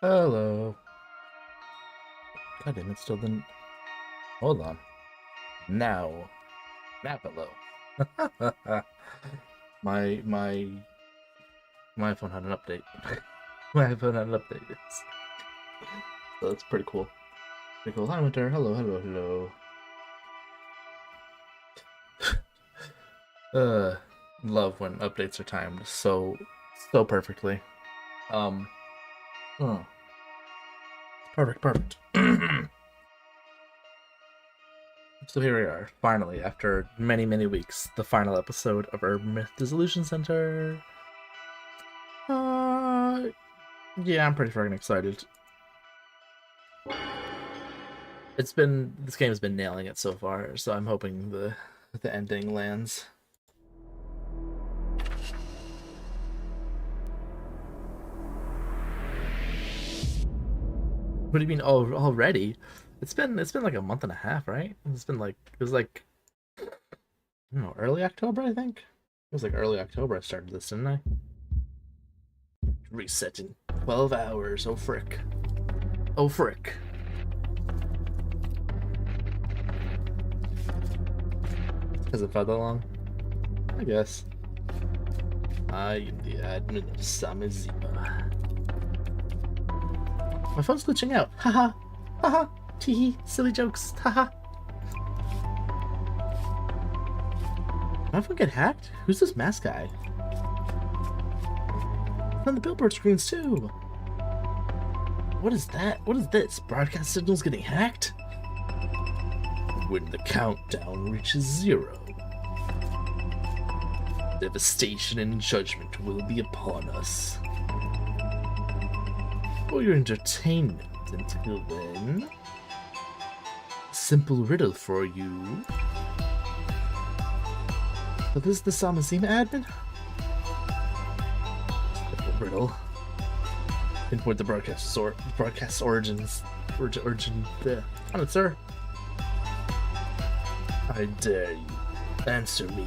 Hello. God damn it, still didn't. Hold on. Now. Now hello. my my phone had an update. My phone had an update. So that's pretty cool. Pretty cool. Hi Winter. Hello, hello, hello. Love when updates are timed so perfectly. Oh, perfect. So here we are, finally, after many weeks, the final episode of our Myth Dissolution Center. Yeah, I'm pretty freaking excited. This game has been nailing it so far, so I'm hoping the ending lands. What do you mean already? It's been like a month and a half, right? It was like I don't know, early October, I think. It was like early October I started this, didn't I? Reset in 12 hours. Oh frick. Oh frick. Hasn't felt that long? I guess. I am the admin of Samizima. My phone's glitching out. Haha. Haha. Teehee. Silly jokes. Haha. My phone get hacked? Who's this mask guy? On the billboard screens too. What is that? What is this? Broadcast signals getting hacked? When the countdown reaches 0, devastation and judgment will be upon us. For your entertainment until then, a simple riddle for you. So this is the Samazima admin? Simple riddle. Pinpoint the broadcast origins. Origin there. On it, sir. I dare you. Answer me.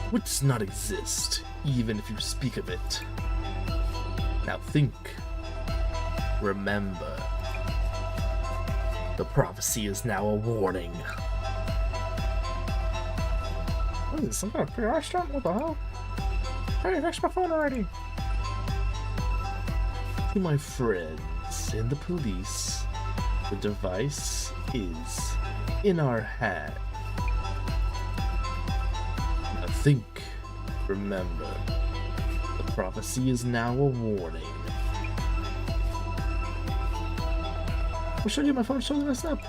What does not exist, even if you speak of it? Now think. Remember. The prophecy is now a warning. What is this, some kind of pre-restaurant? What the hell? Hey, fix my phone already! To my friends in the police, the device is in our hand. Now think. Remember. The prophecy is now a warning. I'll show you my phone showing this up.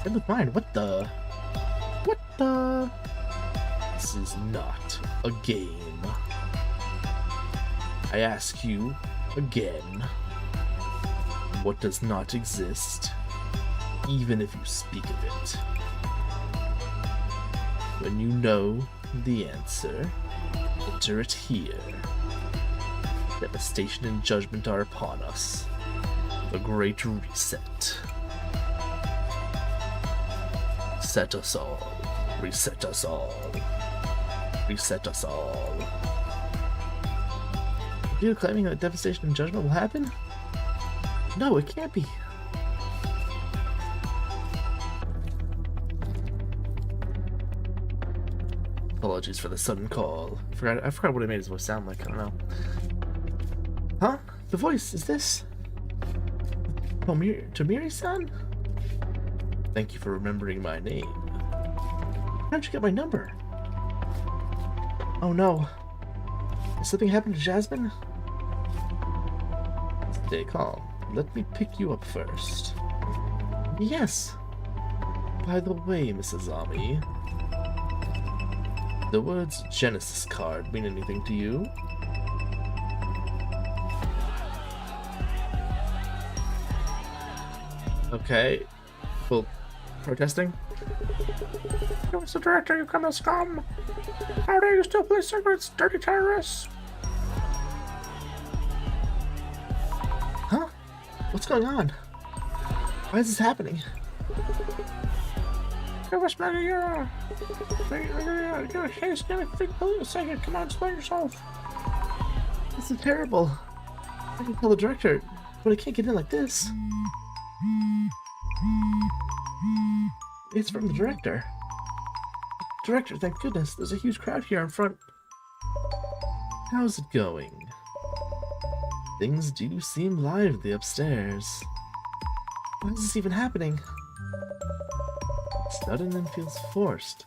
And with mine, what the? What the? This is not a game. I ask you again. What does not exist, even if you speak of it? When you know the answer, enter it here. Devastation and judgment are upon us. The Great Reset. Set us all. Reset us all. Reset us all. Are you claiming that devastation and judgment will happen? No, it can't be. Apologies for the sudden call. I forgot what it made his voice sound like. I don't know. Huh? The voice, is this? Tomiri-san? Thank you for remembering my name. How'd you get my number? Oh no. Has something happened to Jasmine? Stay calm. Let me pick you up first. Yes. By the way, Mrs. Ami, the words Genesis card mean anything to you? Okay. Well, protesting? You're the director, you come as scum! How dare you still play cigarettes, dirty terrorists! Huh? What's going on? Why is this happening? Give us back your case, give it a second, come on, explain yourself. This is terrible. I can tell the director, but I can't get in like this. It's from the director. Director, thank goodness. There's a huge crowd here in front. How's it going? Things do seem lively upstairs. Why is this even happening? It's sudden and feels forced.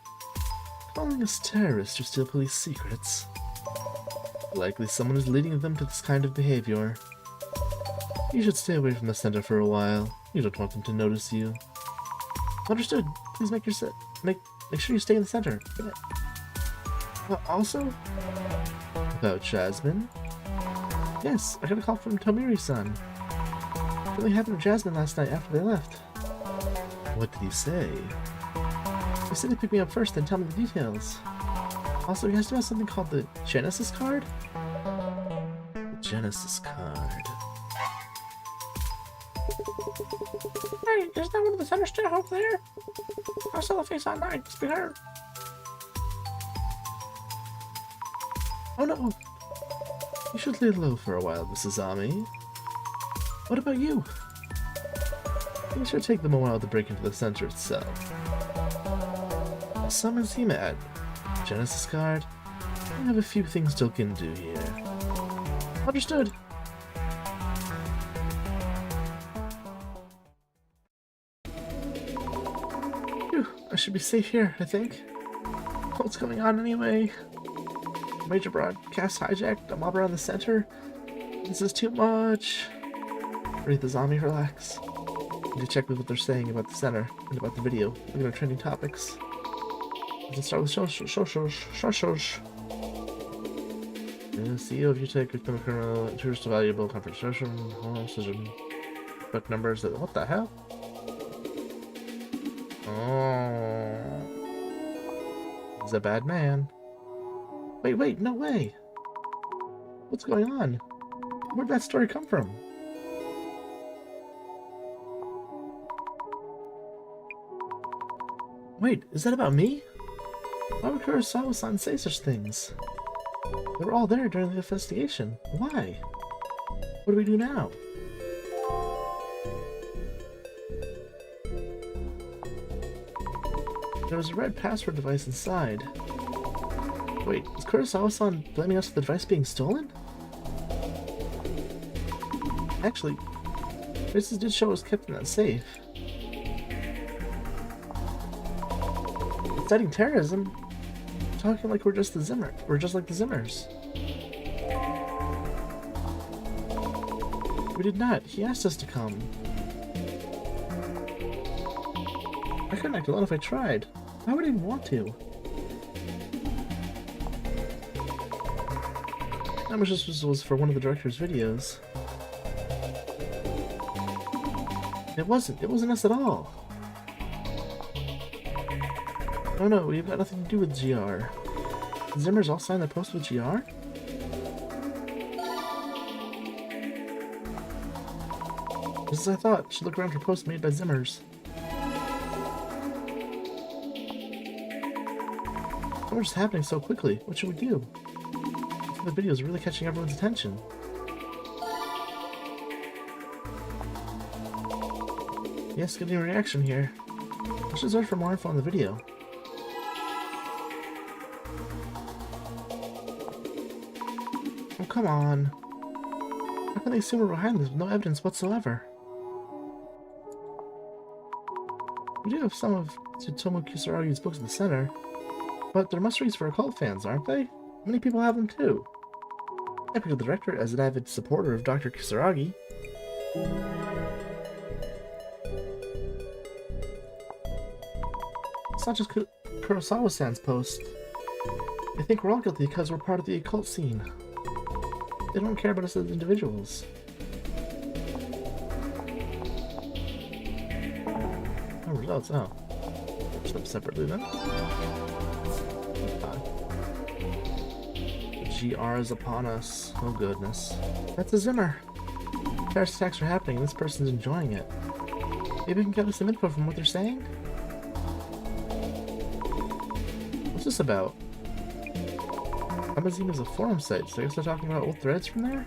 Calling us terrorists to steal police secrets. Likely someone is leading them to this kind of behavior. You should stay away from the center for a while. You don't want them to notice you. Understood. Please make sure you stay in the center. Also, about Jasmine. Yes, I got a call from Tomiri-san. Something happened to Jasmine last night after they left. What did he say? He said he'd pick me up first, then tell me the details. Also, he has to have something called the Genesis card? The Genesis card. Hey, is that one of the center staff over there? I saw the face online. Must be her. Oh no! You should lay low for a while, Mrs. Ami. What about you? It should take them a while to break into the center itself. Summons him at Genesis card. I have a few things to look into here. Understood. Phew, I should be safe here, I think. What's going on anyway? Major broadcast hijacked a mob around the center. This is too much. Breathe the zombie, relax. Need to check with what they're saying about the center and about the video. Look at our trending topics. Let's start with socials. CEO of UTech, victim of criminal, intruders to valuable confrontation, home decision, book numbers. What the hell? Oh, he's a bad man. Wait, no way. What's going on? Where'd that story come from? Wait, is that about me? Why would Kurosawa-san say such things? They were all there during the investigation. Why? What do we do now? There was a red password device inside. Wait, is Kurosawa-san blaming us for the device being stolen? Actually, traces did show it was kept in that safe. Inciting terrorism? Talking like we're just the Zimmer. We're just like the Zimmers. We did not. He asked us to come. I couldn't act alone if I tried. Why would I even want to? How much this was for one of the director's videos. It wasn't. It wasn't us at all. Oh no, we've got nothing to do with GR. The Zimmers all signed their post with GR? Just as I thought. Should look around for posts made by Zimmers. So much is happening so quickly. What should we do? The video is really catching everyone's attention. Yes, getting a reaction here. I should search for more info on the video. Oh, come on. How can they assume we're behind this with no evidence whatsoever? We do have some of Tsutomu Kisaragi's books in the center, but they're must-reads for occult fans, aren't they? Many people have them too. I picked up the director as an avid supporter of Dr. Kisaragi. It's not just Kurosawa-san's post. They think we're all guilty because we're part of the occult scene. They don't care about us as individuals. No results, oh. Push them separately then. GR is upon us. Oh goodness. That's a Zimmer. Terrorist attacks are happening and this person's enjoying it. Maybe we can get us some info from what they're saying? What's this about? Amazon is a forum site, so I guess they're talking about old threads from there?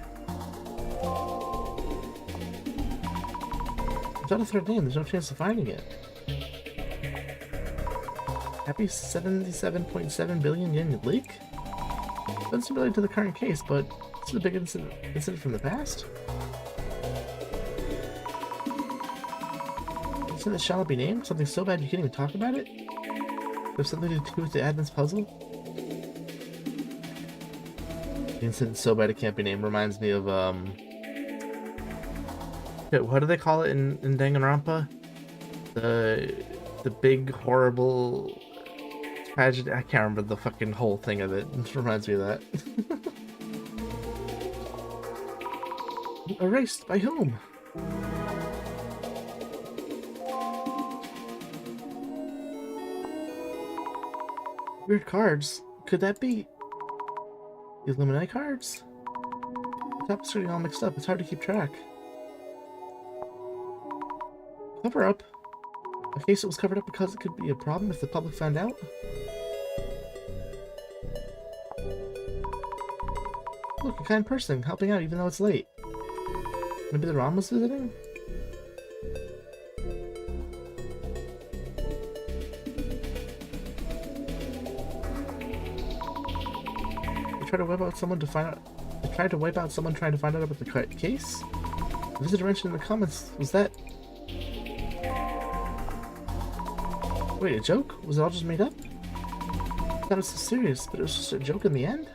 Without a third name, there's no chance of finding it. Happy 77.7 billion yen leak? Doesn't seem related to the current case, but this is a big incident from the past? Incident that shall not be named? Something so bad you can't even talk about it? There's something to do with the admin's puzzle? The incident so bad it can't be named reminds me of, what do they call it in Danganronpa? The big, horrible tragedy. I can't remember the fucking whole thing of it. It reminds me of that. Erased by whom? Weird cards. Could that be the Illuminati cards? The top is getting all mixed up. It's hard to keep track. Cover up. In case it was covered up because it could be a problem if the public found out. Look, a kind person helping out even though it's late. Maybe the Rom was visiting? They tried to wipe out someone to find out. They tried to wipe out someone trying to find out about the case? The visitor mentioned in the comments, was that... Wait, a joke? Was it all just made up? I thought it was so serious, but it was just a joke in the end?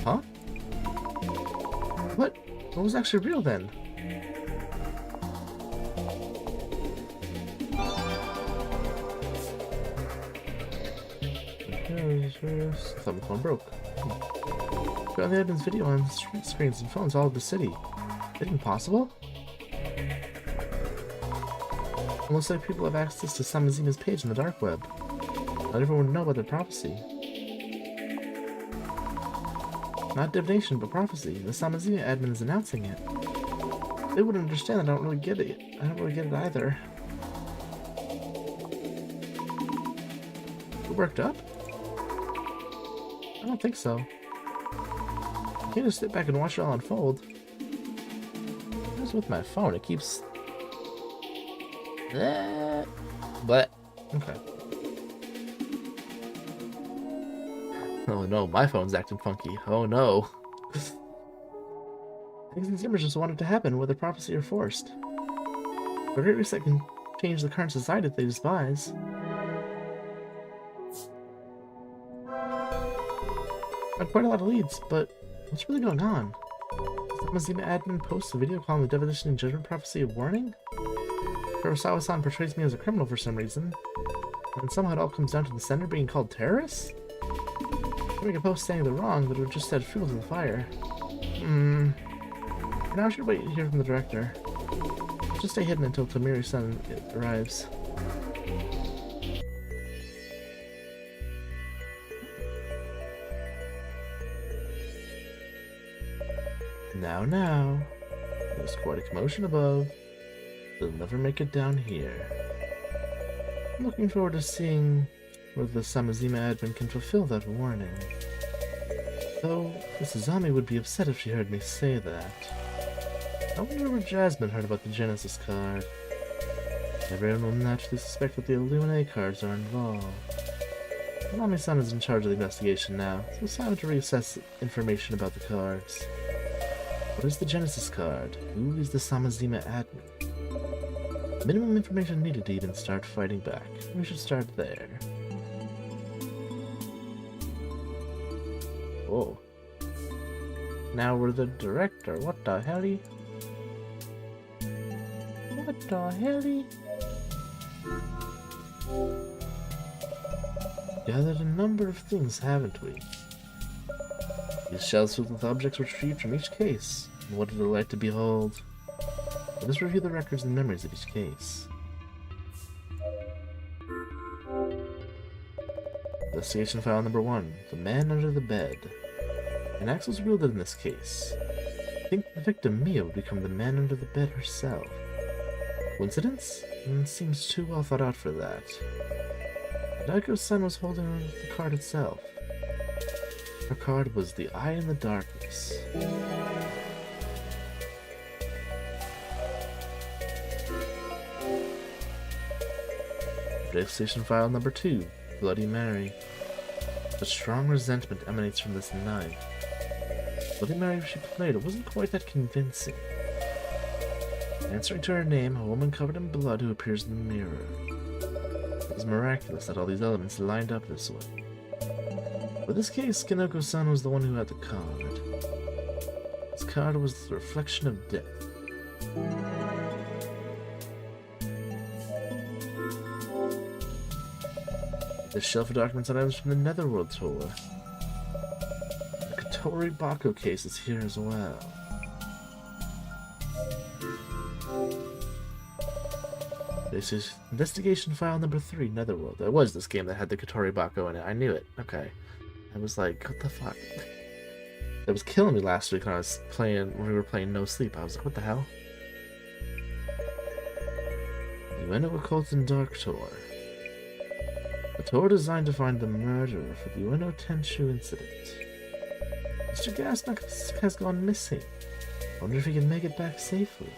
Huh? What? What was actually real then? I thought my phone broke. Got the admin's video on street screens and phones all over the city. Is it impossible? Most likely people have access to Samazima's page in the dark web. Not everyone would know about their prophecy. Not divination, but prophecy. The Samazima admin is announcing it. They wouldn't understand. I don't really get it. I don't really get it either. You worked up? I don't think so. I can't just sit back and watch it all unfold. What's with my phone? It keeps... But okay. Oh no, my phone's acting funky. Oh no. Things these images just wanted to happen, whether prophecy or forced. A great reset can change the current society that they despise. Got quite a lot of leads, but what's really going on? Does the Mazima admin post a video calling the Divination and Judgment Prophecy a warning? Kurosawa-san portrays me as a criminal for some reason, and somehow it all comes down to the sender being called terrorists? I make a post saying they're wrong, but it would just add fuel to the fire. For now I should wait to hear from the director. Just stay hidden until Tamiri-san arrives. Now. There's quite a commotion above. They'll never make it down here. I'm looking forward to seeing whether the Samazima admin can fulfill that warning. Though, Mrs. Zami would be upset if she heard me say that. I wonder where Jasmine heard about the Genesis card. Everyone will naturally suspect that the Illuminati cards are involved. Nami-san is in charge of the investigation now, so it's time to reassess information about the cards. What is the Genesis card? Who is the Samazima admin? Minimum information needed to even start fighting back. We should start there. Whoa. Now we're the director. What the helly? What the helly? Gathered a number of things, haven't we? These shelves filled with objects retrieved from each case. And what a delight to behold. Let us review the records and memories of each case. Investigation file number 1. The man under the bed. An axe was wielded in this case. I think the victim, Mia, would become the man under the bed herself. Coincidence? Seems too well thought out for that. Daiko's son was holding the card itself. Her card was the Eye in the Darkness. Station file number 2, Bloody Mary. A strong resentment emanates from this knife. Bloody Mary she played, it wasn't quite that convincing. Answering to her name, a woman covered in blood who appears in the mirror. It was miraculous that all these elements lined up this way. For this case, Kinoko-san was the one who had the card. This card was the reflection of death. The shelf of documents and items from the Netherworld tour. The Katori Bako case is here as well. This is investigation file number 3, Netherworld. It was this game that had the Katori Bako in it. I knew it. Okay. I was like, what the fuck? That was killing me last week when we were playing No Sleep. I was like, what the hell? Ueno Occult and Dark Tour. A tour designed to find the murderer for the Ueno Tenshu incident. Mr. Gasnock has gone missing. I wonder if he can make it back safely.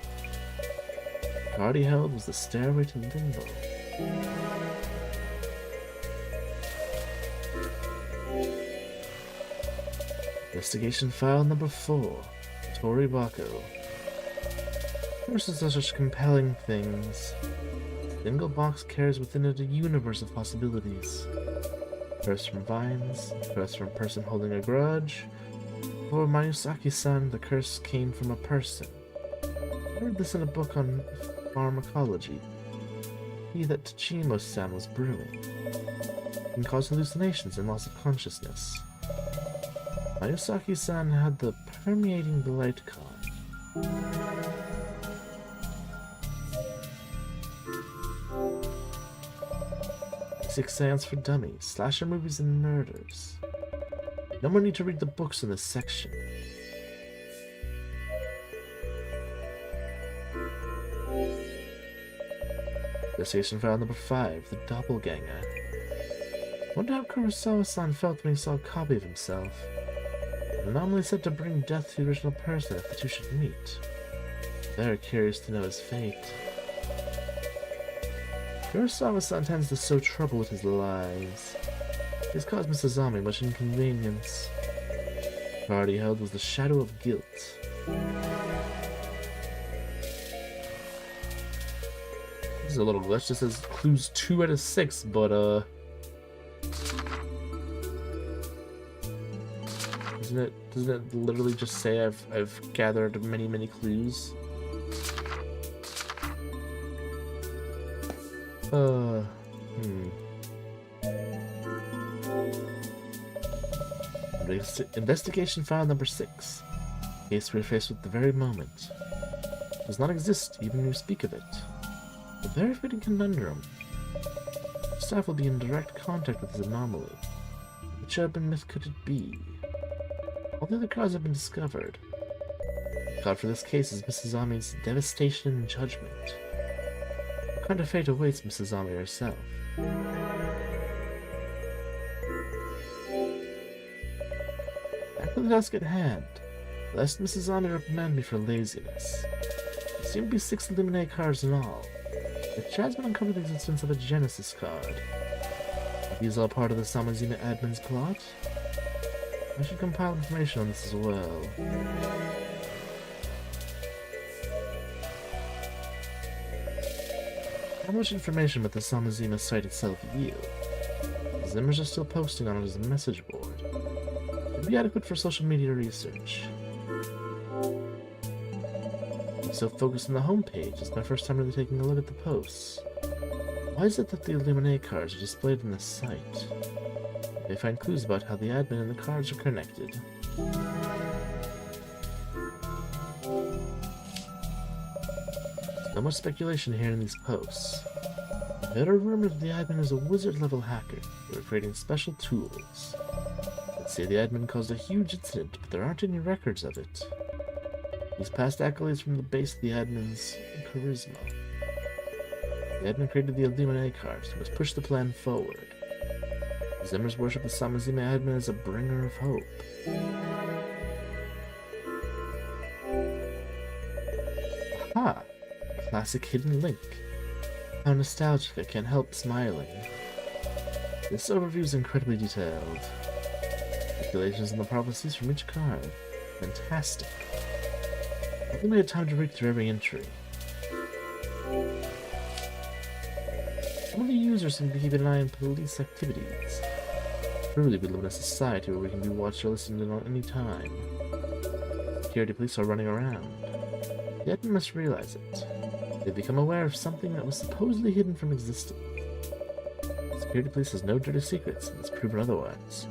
The card he held was the Stairway to Limbo. Investigation file number 4, Tori Bako. Verses are such compelling things. A single box carries within it a universe of possibilities. First from vines, first from a person holding a grudge, or Mayusaki-san, the curse came from a person. I heard this in a book on pharmacology. He that Tachimo-san was brewing. It can cause hallucinations and loss of consciousness. Mayusaki-san had the permeating blight card. Six Seance for Dummies, slasher movies and murders. No more need to read the books in this section. Investigation file number 5, The Doppelganger. Wonder how Kurosawa-san felt when he saw a copy of himself. An anomaly said to bring death to the original person if the two should meet. Very curious to know his fate. Kurosawa-san tends to sow trouble with his lies. He's caused Mrs. Zami much inconvenience. The card he held was the Shadow of Guilt. This is a little glitch. This says clues 2 out of 6, but doesn't it literally just say I've gathered many clues? Investigation file number 6. Case we're faced with the very moment. Does not exist, even when we speak of it. A very fitting conundrum. Staff will be in direct contact with this anomaly. Which urban myth could it be? All the other cards have been discovered. The card for this case is Mrs. Ami's Devastation and Judgment. What kind of fate awaits Mrs. Ami herself? Back to the task at hand. Lest Mrs. Ami reprimand me for laziness. There seem to be 6 Illuminate cards in all. But Jasmine uncovered the existence of a Genesis card. Are these all part of the Samazima admin's plot? I should compile information on this as well. How much information would the Samazima site itself yield? The Zimmers are still posting on it as a message board. It would be adequate for social media research. I'm so focused on the homepage, it's my first time really taking a look at the posts. Why is it that the Illuminate cards are displayed in this site? They find clues about how the admin and the cards are connected. There's no much speculation here in these posts. There are rumors the admin is a wizard-level hacker who are creating special tools. Let's say the admin caused a huge incident, but there aren't any records of it. These past accolades from the base of the admin's charisma. The admin created the Illuminate cards and was pushed the plan forward. The Zimmers worship the Samazima admin as a bringer of hope. Aha! Classic hidden link. How nostalgic, I can't help smiling. This overview is incredibly detailed. Calculations and the prophecies from each card. Fantastic. I only had time to read through every entry. Some of the users seem to be keeping an eye on police activities. Truly, we live in a society where we can be watched or listened to at any time. Security police are running around. The admin must realize it. They've become aware of something that was supposedly hidden from existence. The security police has no dirty secrets, and it's proven otherwise.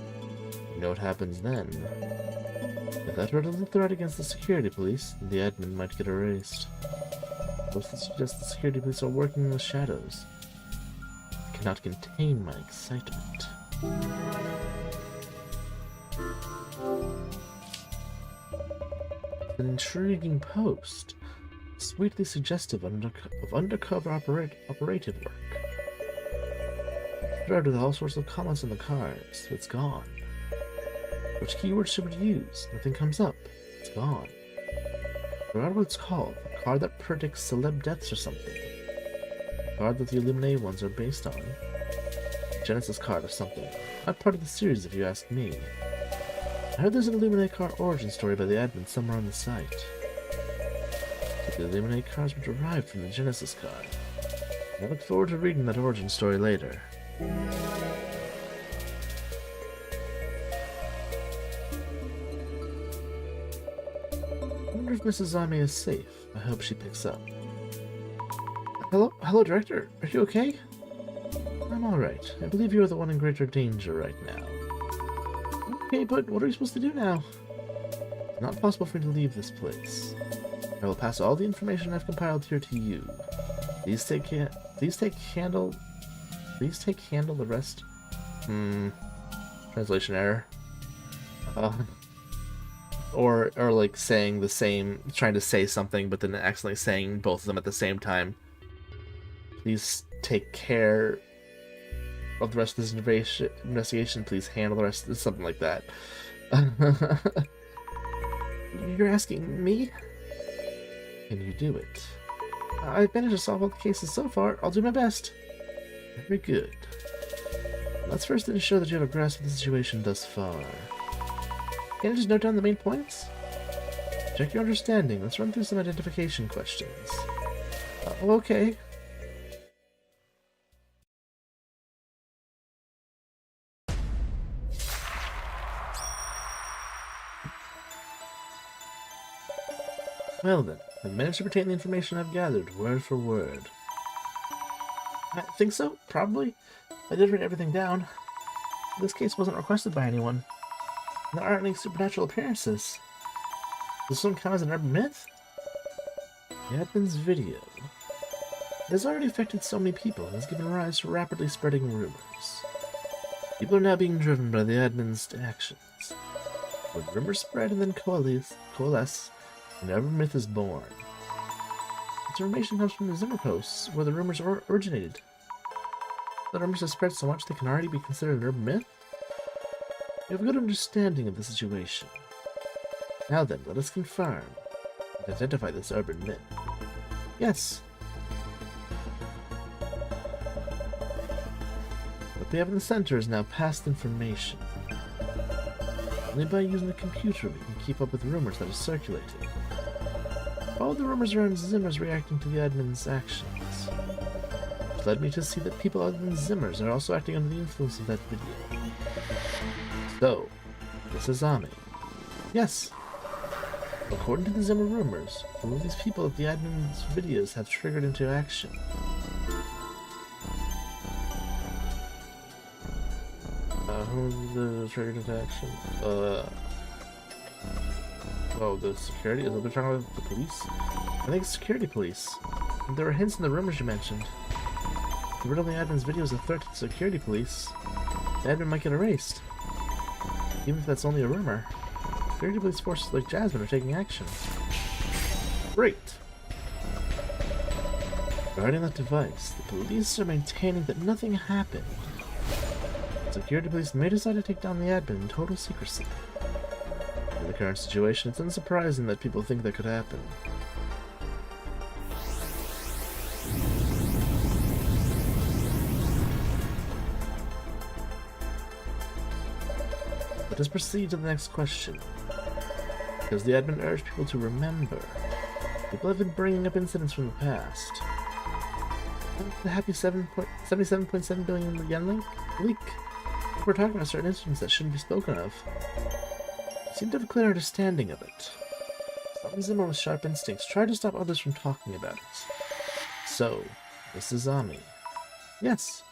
You know what happens then? If that were the threat against the security police, the admin might get erased. Most suggest the security police are working in the shadows. I cannot contain my excitement. An intriguing post, sweetly suggestive of undercover operative work. Thread with all sorts of comments on the cards. It's gone. Which keywords should we use? Nothing comes up. It's gone. I forgot what it's called. A card that predicts celeb deaths or something. A card that the Illuminati ones are based on. A Genesis card or something. Not part of the series if you ask me. I heard there's an Illuminati card origin story by the admin somewhere on the site. The Illuminati cards were derived from the Genesis card. I look forward to reading that origin story later. I wonder if Mrs. Zame is safe. I hope she picks up. Hello, Director. Are you okay? I'm alright. I believe you are the one in greater danger right now. Okay, but what are we supposed to do now? It's not possible for me to leave this place. I will pass all the information I've compiled here to you. Please take handle the rest. Translation error. Or like saying the same, trying to say something, but then accidentally saying both of them at the same time. Please take care of the rest of this investigation. Please handle the rest. Something like that. You're asking me? Can you do it? I've managed to solve all the cases so far. I'll do my best. Very good. Let's first ensure that you have a grasp of the situation thus far. Can I just note down the main points? Check your understanding. Let's run through some identification questions. Okay. Well then, I've managed to retain the information I've gathered, word for word. I think so, probably. I did write everything down. This case wasn't requested by anyone. There aren't any supernatural appearances. Does this one count as an urban myth? The admin's video. It has already affected so many people and has given rise to rapidly spreading rumors. People are now being driven by the admin's actions. When rumors spread and then coalesce, an urban myth is born. This information comes from the Zimmer posts, where the rumors originated. The rumors have spread so much they can already be considered an urban myth? We have a good understanding of the situation. Now then, let us confirm and identify this urban myth. Yes. What we have in the center is now past information. Only by using the computer we can keep up with rumors that are circulating. All the rumors around Zimmer's reacting to the admin's actions, which led me to see that people other than Zimmer's are also acting under the influence of that video. So, this is Ame. Yes. According to the Zimmer rumors, all of these people at the admin's videos have triggered into action. Who triggered into action? Oh, the security? Is that what they're talking about? The police? I think it's security police. There were hints in the rumors you mentioned. If the rid of the admin's video is a threat to the security police, the admin might get erased. Even if that's only a rumor. Security police forces like Jasmine are taking action. Great! Regarding that device, the police are maintaining that nothing happened. Security police may decide to take down the admin in total secrecy. In the current situation, it's unsurprising that people think that could happen. Let's proceed to the next question. Because the admin urged people to remember. People have been bringing up incidents from the past. The happy 77.7 billion yen leak? We're talking about certain incidents that shouldn't be spoken of. Seem to have a clear understanding of it. Some Zimmer with sharp instincts tried to stop others from talking about it. So, this is Ami. Yes.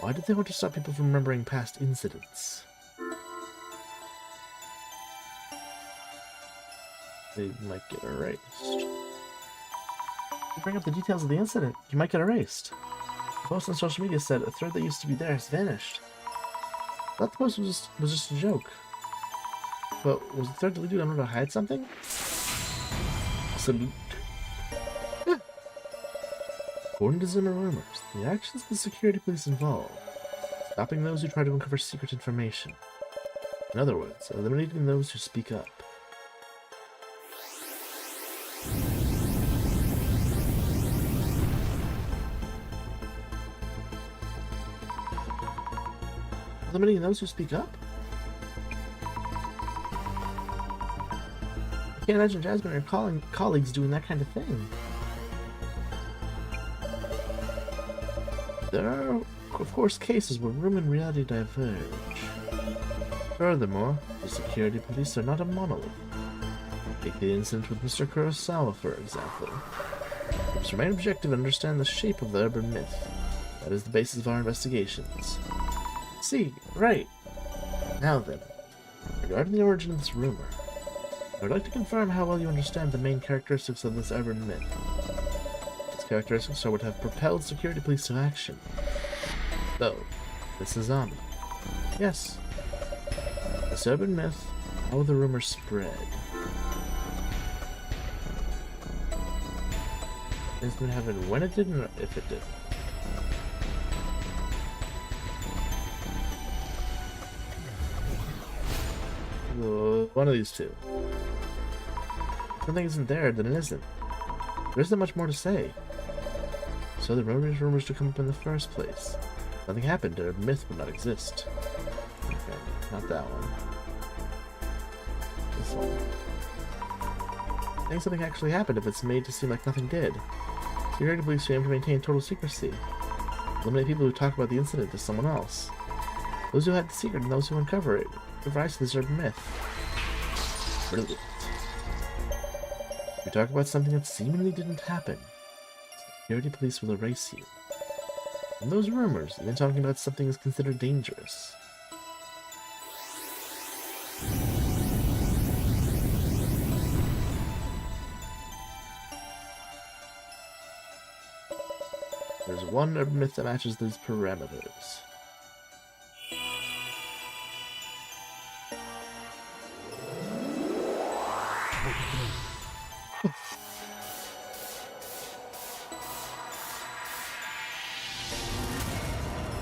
Why did they want to stop people from remembering past incidents? They might get erased. If you bring up the details of the incident, you might get erased. The post on social media said a thread that used to be there has vanished. I thought the post was just a joke. But was the thread deleted in order to hide something? Salute. Yeah. According to Zimmer rumors, the actions of the security police involve stopping those who try to uncover secret information. In other words, eliminating those who speak up. Eliminating those who speak up? I can't imagine Jasmine and her colleagues doing that kind of thing. There are, of course, cases where room and reality diverge. Furthermore, the security police are not a monolith. Take the incident with Mr. Kurosawa, for example. We must remain objective and understand the shape of the urban myth. That is the basis of our investigations. See, right. Now then, regarding the origin of this rumor, I would like to confirm how well you understand the main characteristics of this urban myth. Its characteristics are what have propelled security police to action. So, this is Ami. Yes. This urban myth, how the rumor spread. It's been happening when it didn't, or if it did. One of these two. If something isn't there, then it isn't. There isn't much more to say. So the rumors to come up in the first place. If nothing happened, a myth would not exist. Okay, not that one. This one. I think something actually happened if it's made to seem like nothing did. Security police aim to maintain total secrecy. Eliminate people who talk about the incident to someone else. Those who had the secret and those who uncover it. Give rise to this urban myth. Brilliant. If you talk about something that seemingly didn't happen, security police will erase you. And those rumors, even talking about something is considered dangerous. There's one urban myth that matches these parameters.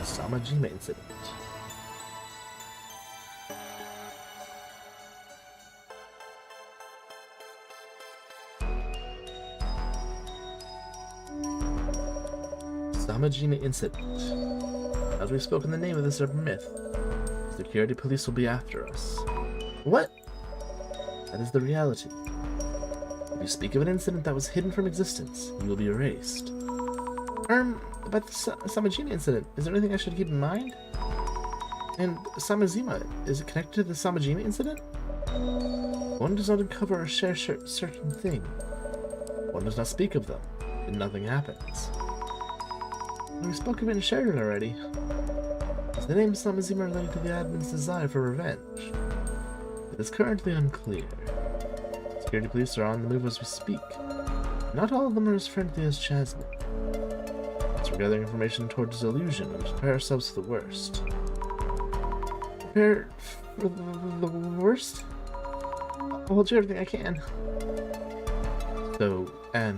Samajima incident. Samajima incident. As we spoke in the name of this urban myth, security police will be after us. What? That is the reality. If you speak of an incident that was hidden from existence, you will be erased. About the Samajima incident, is there anything I should keep in mind? And Samazima, is it connected to the Samajima incident? One does not uncover or share certain thing. One does not speak of them, and nothing happens. We spoke of it and shared it already. Is the name Samazima related to the admin's desire for revenge? It is currently unclear. Security police are on the move as we speak. Not all of them are as friendly as Jasmine. We're gathering information toward Dissolution and prepare ourselves for the worst. Prepare for the worst? I'll do everything I can. So, and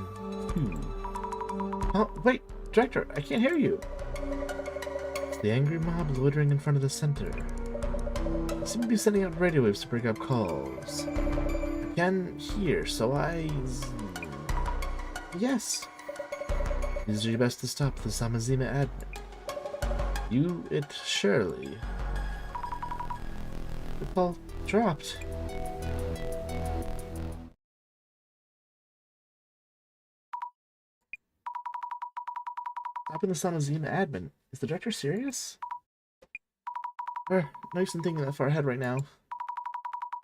who? Oh, wait, Director, I can't hear you. It's the angry mob loitering in front of the center. They seem to be sending out radio waves to break up calls. I can hear, so Yes. It is your best to stop the Samazima admin. You, it surely. all dropped. Stopping the Samazima admin. Is the director serious? Or, no use in thinking that far ahead right now.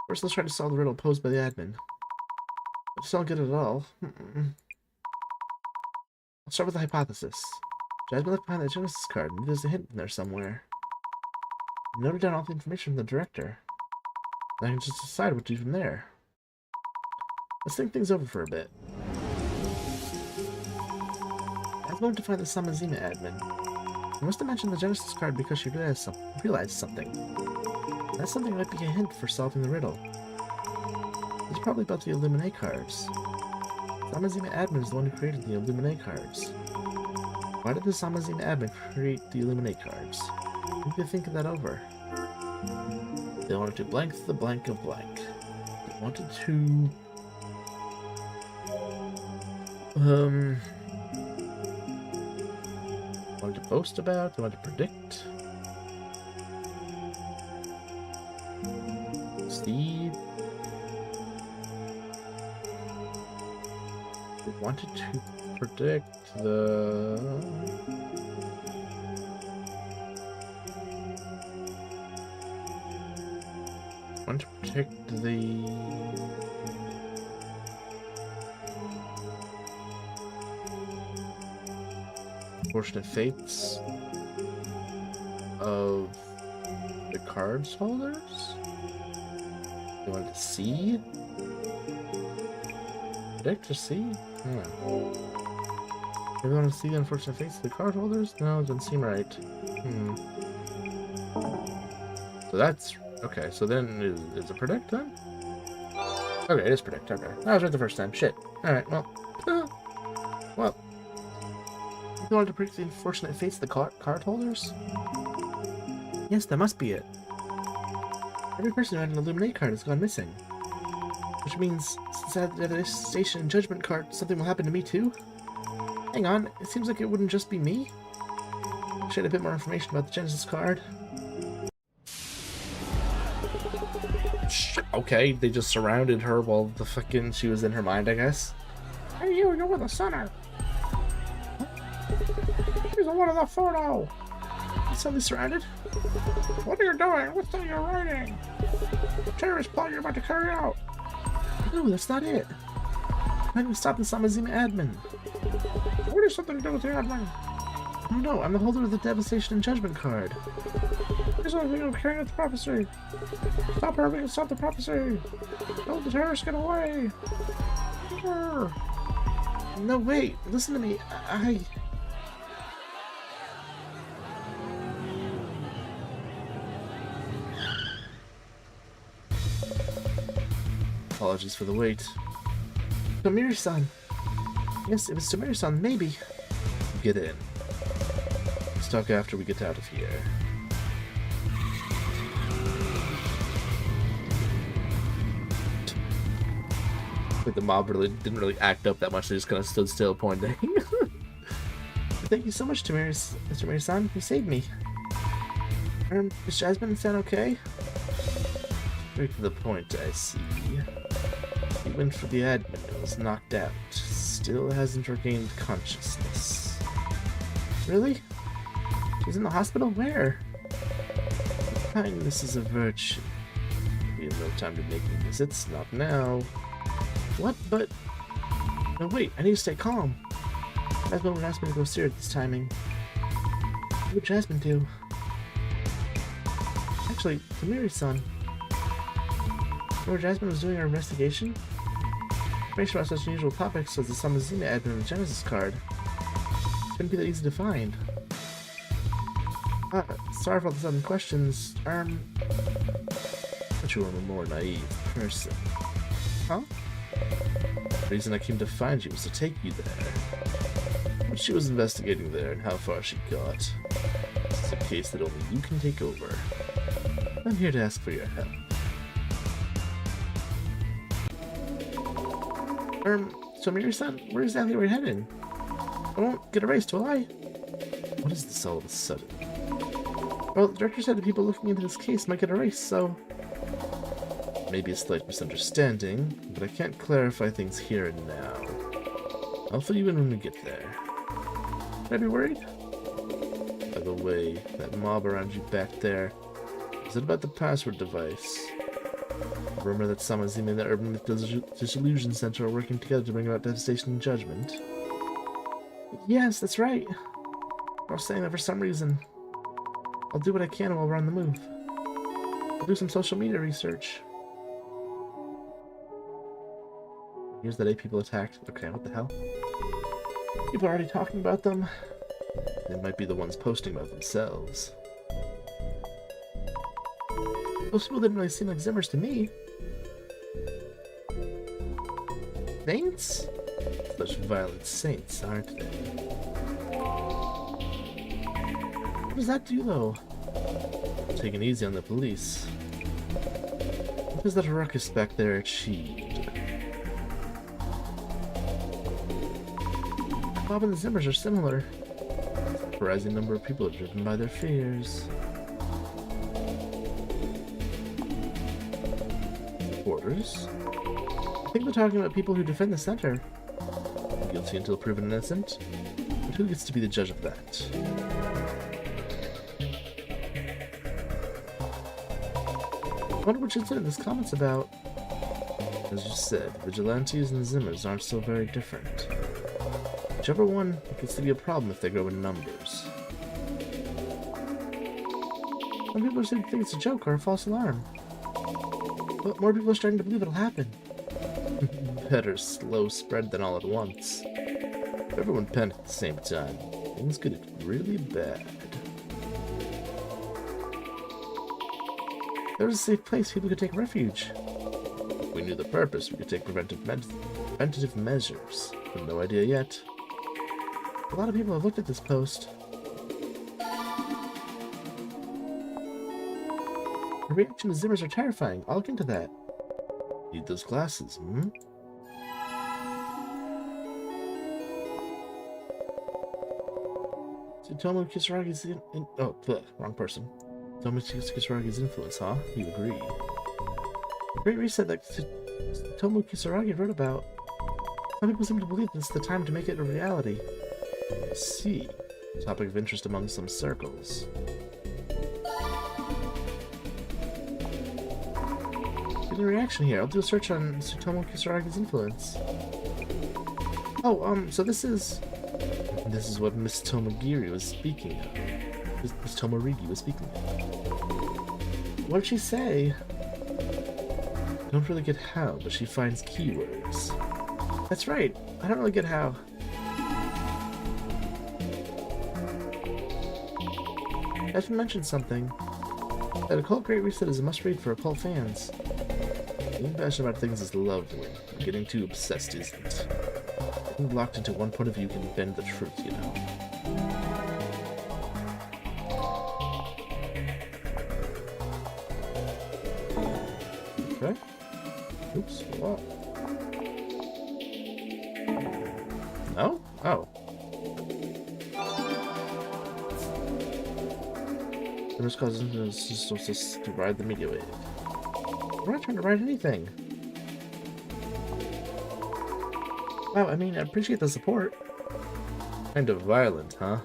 First, let's try to solve the riddle posed by the admin. I just don't get it at all. I'll start with the hypothesis. Jasmine left behind the Genesis card. Maybe there's a hint in there somewhere. I noted down all the information from the director. And I can just decide what to do from there. Let's think things over for a bit. I was going to find the Samazima admin. I must have mentioned the Genesis card because she realized something. That something might be a hint for solving the riddle. It's probably about the Illuminate cards. Samazima admin is the one who created the Illuminate cards. Why did the Samazima admin create the Illuminate cards? I need to think that over. They wanted to blank the blank of blank. They wanted to... wanted to boast about, they wanted to predict. See? They wanted to predict the... want to protect the... unfortunate fates of the cards holders? They wanted to see? Predict or see? Maybe they want to see the unfortunate fates of the card holders? No, it doesn't seem right. So that's... okay, so then is it predict then? Okay, it is predict, okay. I was right the first time, shit. Alright, well. Well. You wanted to predict the unfortunate fates of the card holders? Yes, that must be it. Every person who had an Illuminate card has gone missing. Which means, since I have the Devastation and Judgment card, something will happen to me too? Hang on, it seems like it wouldn't just be me. I should have a bit more information about the Genesis card. Okay, they just surrounded her while the fucking she was in her mind, I guess. Hey you're with the center. He's the one in the photo. You suddenly surrounded? What are you doing? What's that you're writing? The terrorist plot you're about to carry out. No, that's not it. I'm going to stop the Samazima admin. What has something to do with the admin? Oh no, I'm the holder of the Devastation and Judgment card. Here's what we're carrying out the prophecy. Stop her, we can stop the prophecy. Don't the terrorists get away. Sure. No, wait, listen to me. Apologies for the wait. Tomiri-san. Yes, it was Tomiri-san, maybe. Get in. Let's talk after we get out of here. Like the mob really didn't really act up that much, they just kind of stood still pointing. Thank you so much, Tomiri-san. You saved me. Is Jasmine-san okay? Straight to the point, I see. He went for the admin and was knocked out. Still hasn't regained consciousness. Really? She's in the hospital? Where? Kindness is a virtue. We have no time to make visits, not now. What? But... no, wait, I need to stay calm. Jasmine would ask me to go see her at this timing. What would Jasmine do? Actually, Tomiri-san. Remember Jasmine was doing her investigation? Information about such unusual topics as the Samazima admin and the Genesis card. Couldn't be that easy to find. Sorry for all the sudden questions. But you were a more naive person. Huh? The reason I came to find you was to take you there. What she was investigating there and how far she got. This is a case that only you can take over. I'm here to ask for your help. Tomiri-san, where exactly are we heading? I won't get erased, will I? What is this all of a sudden? Well, the director said that people looking into this case might get erased, so... Maybe a slight misunderstanding, but I can't clarify things here and now. I'll fill you in when we get there. Should I be worried? By the way, that mob around you back there, is it about the password device? A rumor that Samazima and the Urban Myth Dissolution Center are working together to bring about devastation and judgment. Yes, that's right. I was saying that for some reason. I'll do what I can while we're on the move. I'll do some social media research. Here's that 8 people attacked. Okay, what the hell? People are already talking about them. They might be the ones posting about themselves. Those people didn't really seem like Zimmers to me. Saints? Such violent saints, aren't they? What does that do, though? Taking easy on the police. What has that ruckus back there achieved? Bob and the Zimmers are similar. A surprising number of people are driven by their fears. Supporters? I think they're talking about people who defend the center. Guilty until proven innocent? But who gets to be the judge of that? I wonder which incident this comment's about. As you said, vigilantes and Zimmers aren't so very different. Whichever one gets to be a problem if they grow in numbers. Some people seem to think it's a joke or a false alarm. But more people are starting to believe it'll happen. Better slow spread than all at once. If everyone panicked at the same time, things could get really bad. There's a safe place people could take refuge. If we knew the purpose, we could take preventative measures. But no idea yet. A lot of people have looked at this post. The reaction to Zimmers are terrifying. I'll look into that. Need those glasses, hmm? Tomo Kisaragi's wrong person. Tomo Kisaragi's influence, huh? You agree. The Great Reset that Tomo Kisaragi wrote about. Some people seem to believe this is the time to make it a reality. I see. Topic of interest among some circles. Getting a reaction here. I'll do a search on Tomo Kisaragi's influence. Oh, so this is what Miss Tomogiri was speaking of. Miss Tomorigi was speaking of. What did she say? I don't really get how, but she finds keywords. That's right. I don't really get how. I have to mention something. That Occult Great Reset is a must-read for occult fans. Being passionate about things is lovely, but getting too obsessed isn't. Getting locked into one point of view can bend the truth, you know. Okay. Oops, what? No? Oh. Zimmers causing us to ride the media wave. We're not trying to ride anything. Wow, I mean, I appreciate the support. Kind of violent, huh?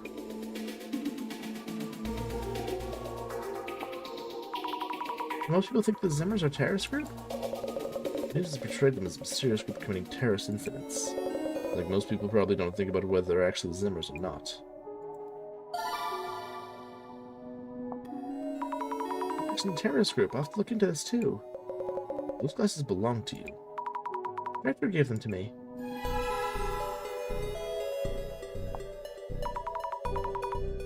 Most people think the Zimmers are a terrorist group? News has portrayed them as a mysterious group committing terrorist incidents. Like most people probably don't think about whether they're actually Zimmers or not. Actually, a terrorist group. I'll have to look into this too. Those glasses belong to you. The director gave them to me.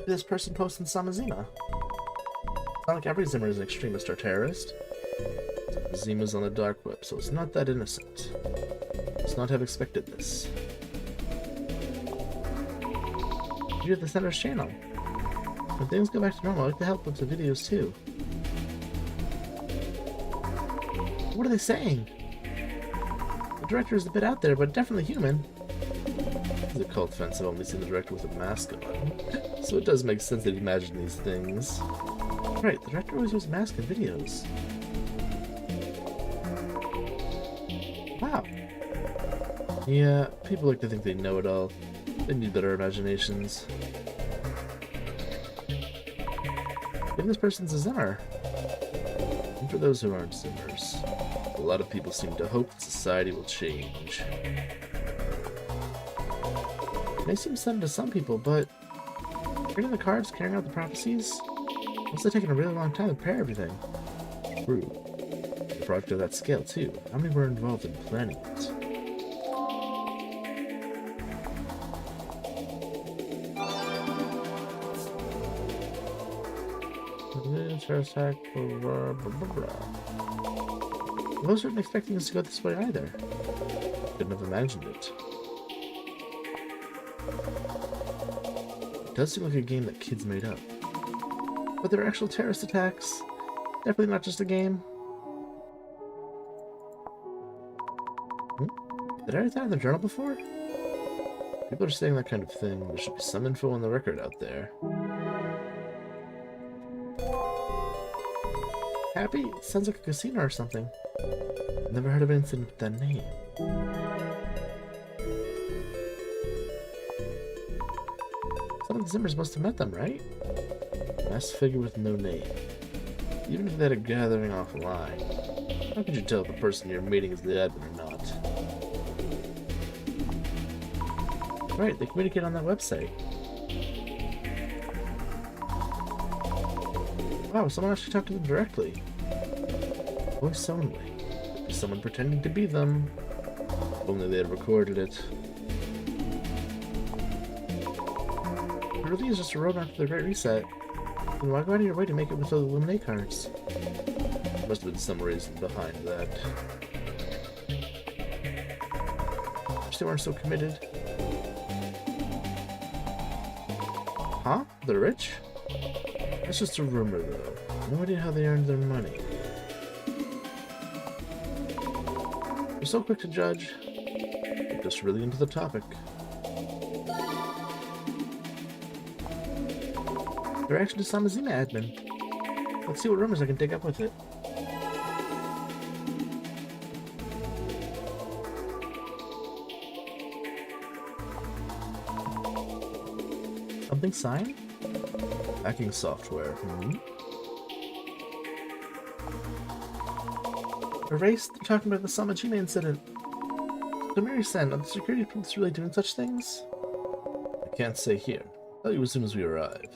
This person posted in Samazima. It's not like every Zimmer is an extremist or terrorist. Zima's on the dark web, so it's not that innocent. Let's not have expected this. You're the center's channel. When things go back to normal, I like to help with the videos too. What are they saying? The director is a bit out there, but definitely human. The cult fans have only seen the director with a mask on, so it does make sense that he imagined these things. Right, the director always wears a mask in videos. Wow. Yeah, people like to think they know it all. They need better imaginations. Maybe this person's a Zimmer. And for those who aren't Zimmers, a lot of people seem to hope that society will change. It may seem sudden to some people, but reading the cards, carrying out the prophecies, must have taken a really long time to prepare everything. True. The project of that scale, too. How many were involved in planning it? Attack, blah, blah, blah, blah. I wasn't expecting us to go this way either. Couldn't have imagined it. It does seem like a game that kids made up. But there are actual terrorist attacks. Definitely not just a game. Did I write that in the journal before? People are saying that kind of thing. There should be some info on the record out there. Happy? Sounds like a casino or something. Never heard of anything with that name. Some of the Zimmers must have met them, right? Masked figure with no name. Even if they had a gathering offline, how could you tell if the person you're meeting is the admin or not? Right, they communicate on that website. Wow, someone actually talked to them directly. Voice only. Could be someone pretending to be them. If only they had recorded it. It really is just a roadmap to the Great Reset. Then why go out of your way to make it with the Illuminate cards? There must have been some reason behind that. Wish they weren't so committed. Huh? They're rich? That's just a rumor, though. No idea how they earned their money. You're so quick to judge. You're just really into the topic. They're actually Samazima admin. Let's see what rumors I can dig up with it. Something signed? Hacking software. Erased? They're talking about the Samajima incident. So Mary-san, are the security police really doing such things? I can't say here. I'll tell you as soon as we arrive.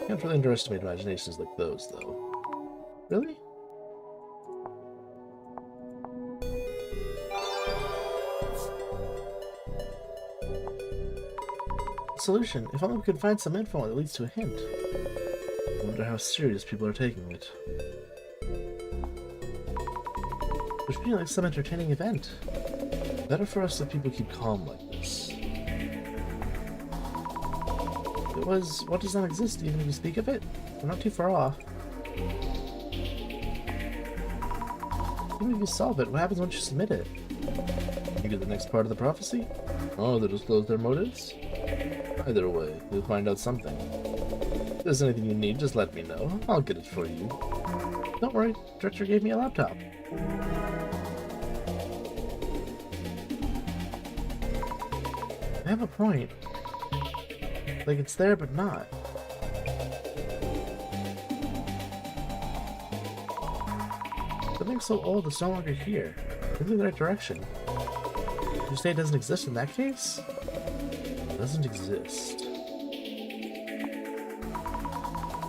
Can't really underestimate imaginations like those, though. Really? Solution. If only we could find some info that leads to a hint. I wonder how serious people are taking it. It should be like some entertaining event. Better for us if people keep calm like this. It was what does not exist, even if you speak of it? We're not too far off. Even if you solve it, what happens once you submit it? You get the next part of the prophecy? Oh, they disclose their motives? Either way, you'll find out something. If there's anything you need, just let me know. I'll get it for you. Don't worry, Director gave me a laptop. I have a point. Like it's there, but not. Something's so old it's no longer here. Moving in the right direction. You say it doesn't exist in that case? It doesn't exist.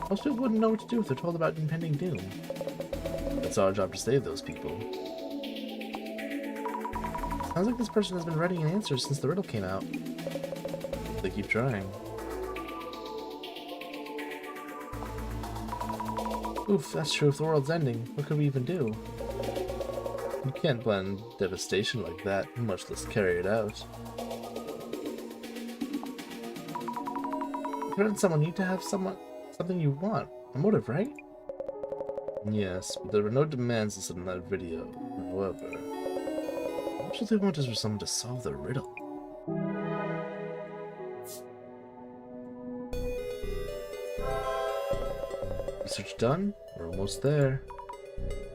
Most people wouldn't know what to do if they're told about impending doom. It's our job to save those people. Sounds like this person has been writing an answer since the riddle came out. They keep trying. Oof, that's true. If the world's ending, what could we even do? You can't plan devastation like that, much less carry it out. To hurt someone, you need to have something you want. A motive, right? Yes, but there were no demands listed in that video. However, what do they want is for someone to solve the riddle? Research done? We're almost there.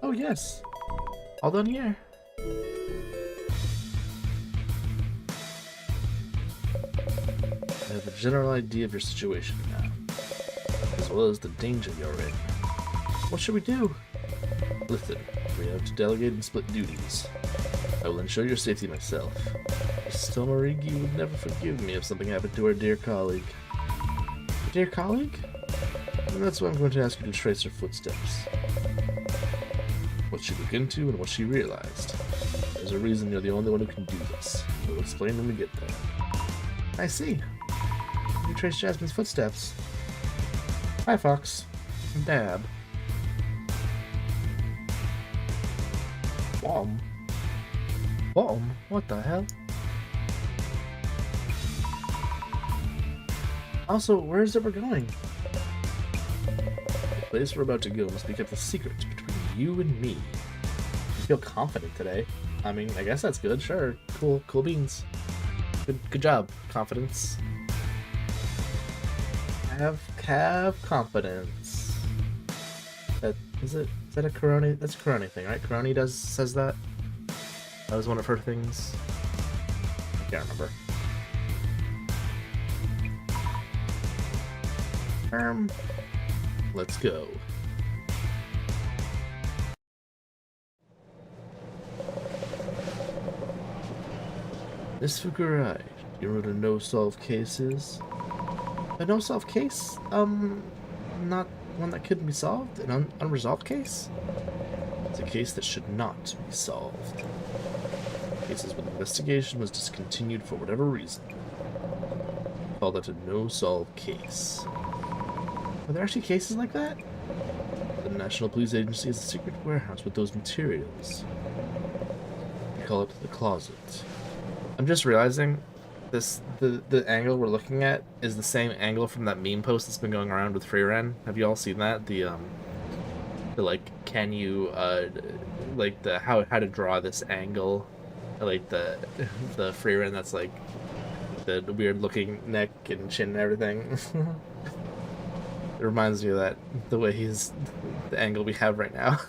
Oh yes! All done here. I have a general idea of your situation now, as well as the danger you're in. What should we do? Listen, we have to delegate and split duties. I will ensure your safety myself. Miss Tomarigi would never forgive me if something happened to our dear colleague. Dear colleague? And that's why I'm going to ask you to trace her footsteps. What she looked into and what she realized. There's a reason you're the only one who can do this. We'll explain when we get there. I see. You trace Jasmine's footsteps. Hi, Fox. Dab. Bomb? Bomb? What the hell? Also, where is it we're going? The place we're about to go must be kept a secret between you and me. You feel confident today. I mean, I guess that's good, sure. Cool beans. Good job, confidence. Have confidence. Is that a Karone? That's a Karone thing, right? Karone says that? That was one of her things. I can't remember. Let's go. Miss Fukurai, you wrote a no-solve cases? A no-solve case? Not one that couldn't be solved? An unresolved case? It's a case that should not be solved. Cases where the investigation was discontinued for whatever reason. Call that a no-solve case. Are there actually cases like that? The National Police Agency has a secret warehouse with those materials. We call it the closet. I'm just realizing the angle we're looking at is the same angle from that meme post that's been going around with Freeren. Have you all seen that? The like, can you like the how to draw this angle, like the Freeren that's like the weird looking neck and chin and everything. It reminds me of that, the way he's the angle we have right now.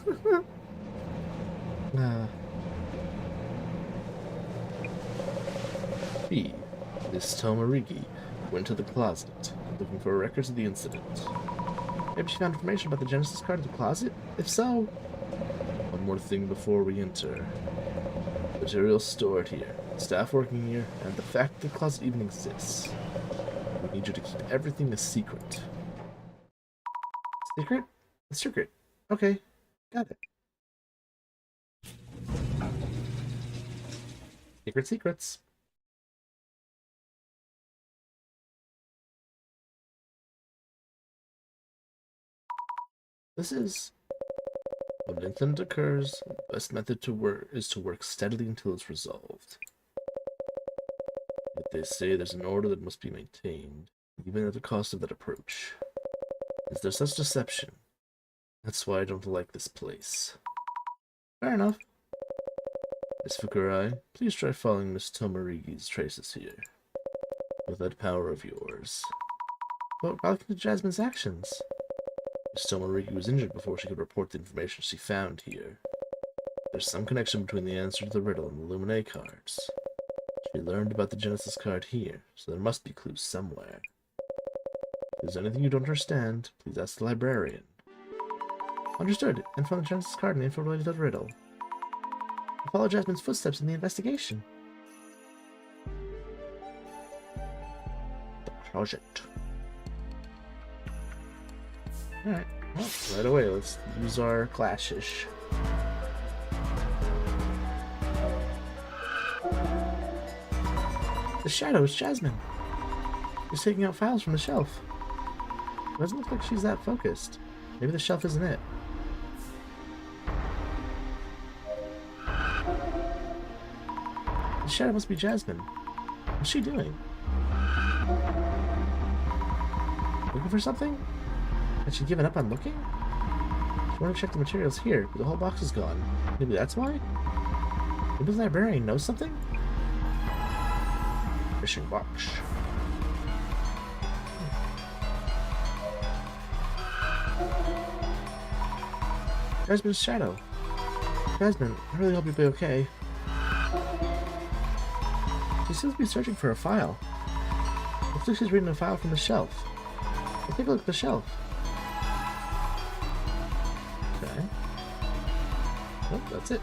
B. Miss Tomarigi went to the closet, looking for records of the incident. Maybe she found information about the Genesis card in the closet? If so... One more thing before we enter. Materials stored here, staff working here, and the fact the closet even exists. We need you to keep everything a secret. Secret? A secret. Okay, got it. Secrets. This is... When an incident occurs, the best method to work is to work steadily until it's resolved. Yet they say there's an order that must be maintained, even at the cost of that approach. Is there such deception? That's why I don't like this place. Fair enough. Miss Fukurai, please try following Miss Tomarigi's traces here. With that power of yours. But about Jasmine's actions? Miss Tomarigi was injured before she could report the information she found here. There's some connection between the answer to the riddle and the Lumine cards. She learned about the Genesis card here, so there must be clues somewhere. If there's anything you don't understand, please ask the librarian. Understood. And from the Genesis card and info related to the riddle. Follow Jasmine's footsteps in the investigation. The closet. Alright, well, right away, let's use our clashes. The shadow is Jasmine. She's taking out files from the shelf. It doesn't look like she's that focused. Maybe the shelf isn't it. The shadow must be Jasmine. What's she doing? Looking for something? Had she given up on looking? She wanted to check the materials here, but the whole box is gone. Maybe that's why? Maybe the librarian knows something? Fishing box. Jasmine's shadow. Jasmine, I really hope you'll be okay. She seems to be searching for a file. Looks like she's reading a file from the shelf. Well, take a look at the shelf. Okay. Nope, that's it.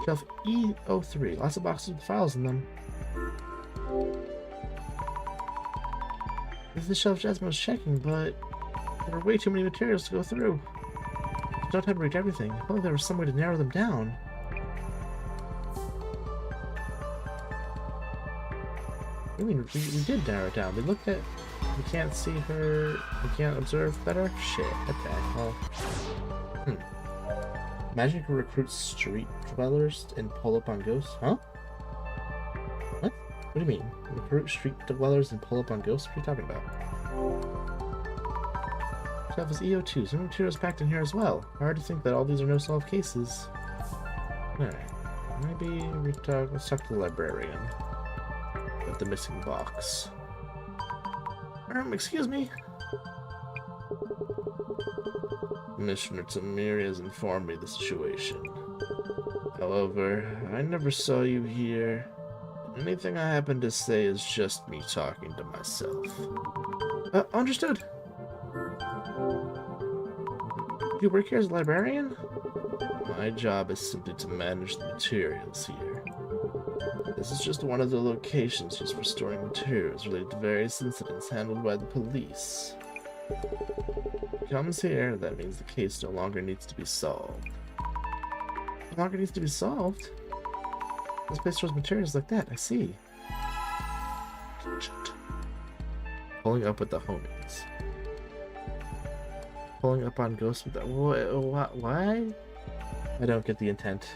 Shelf E03. Lots of boxes with files in them. This is the shelf Jasmine was checking, but there were way too many materials to go through. She don't have to read everything. If only there was some way to narrow them down. I mean, we did narrow it down. We looked at... We can't see her... We can't observe better? Shit, okay, well... Imagine you could recruit street dwellers and pull up on ghosts? Huh? What? What do you mean? Recruit street dwellers and pull up on ghosts? What are you talking about? Shelf is EO2. Some materials packed in here as well. Hard to think that all these are no-solved cases. Alright. Maybe let's talk to the librarian. With the missing box. Excuse me? Commissioner Tamiri has informed me of the situation. However, I never saw you here. Anything I happen to say is just me talking to myself. Understood. You work here as a librarian? My job is simply to manage the materials here. This is just one of the locations used for storing materials related to various incidents handled by the police. If it comes here, that means the case no longer needs to be solved. No longer needs to be solved? This place stores materials like that, I see. Pulling up with the homies. Pulling up on ghosts with the... Why? I don't get the intent.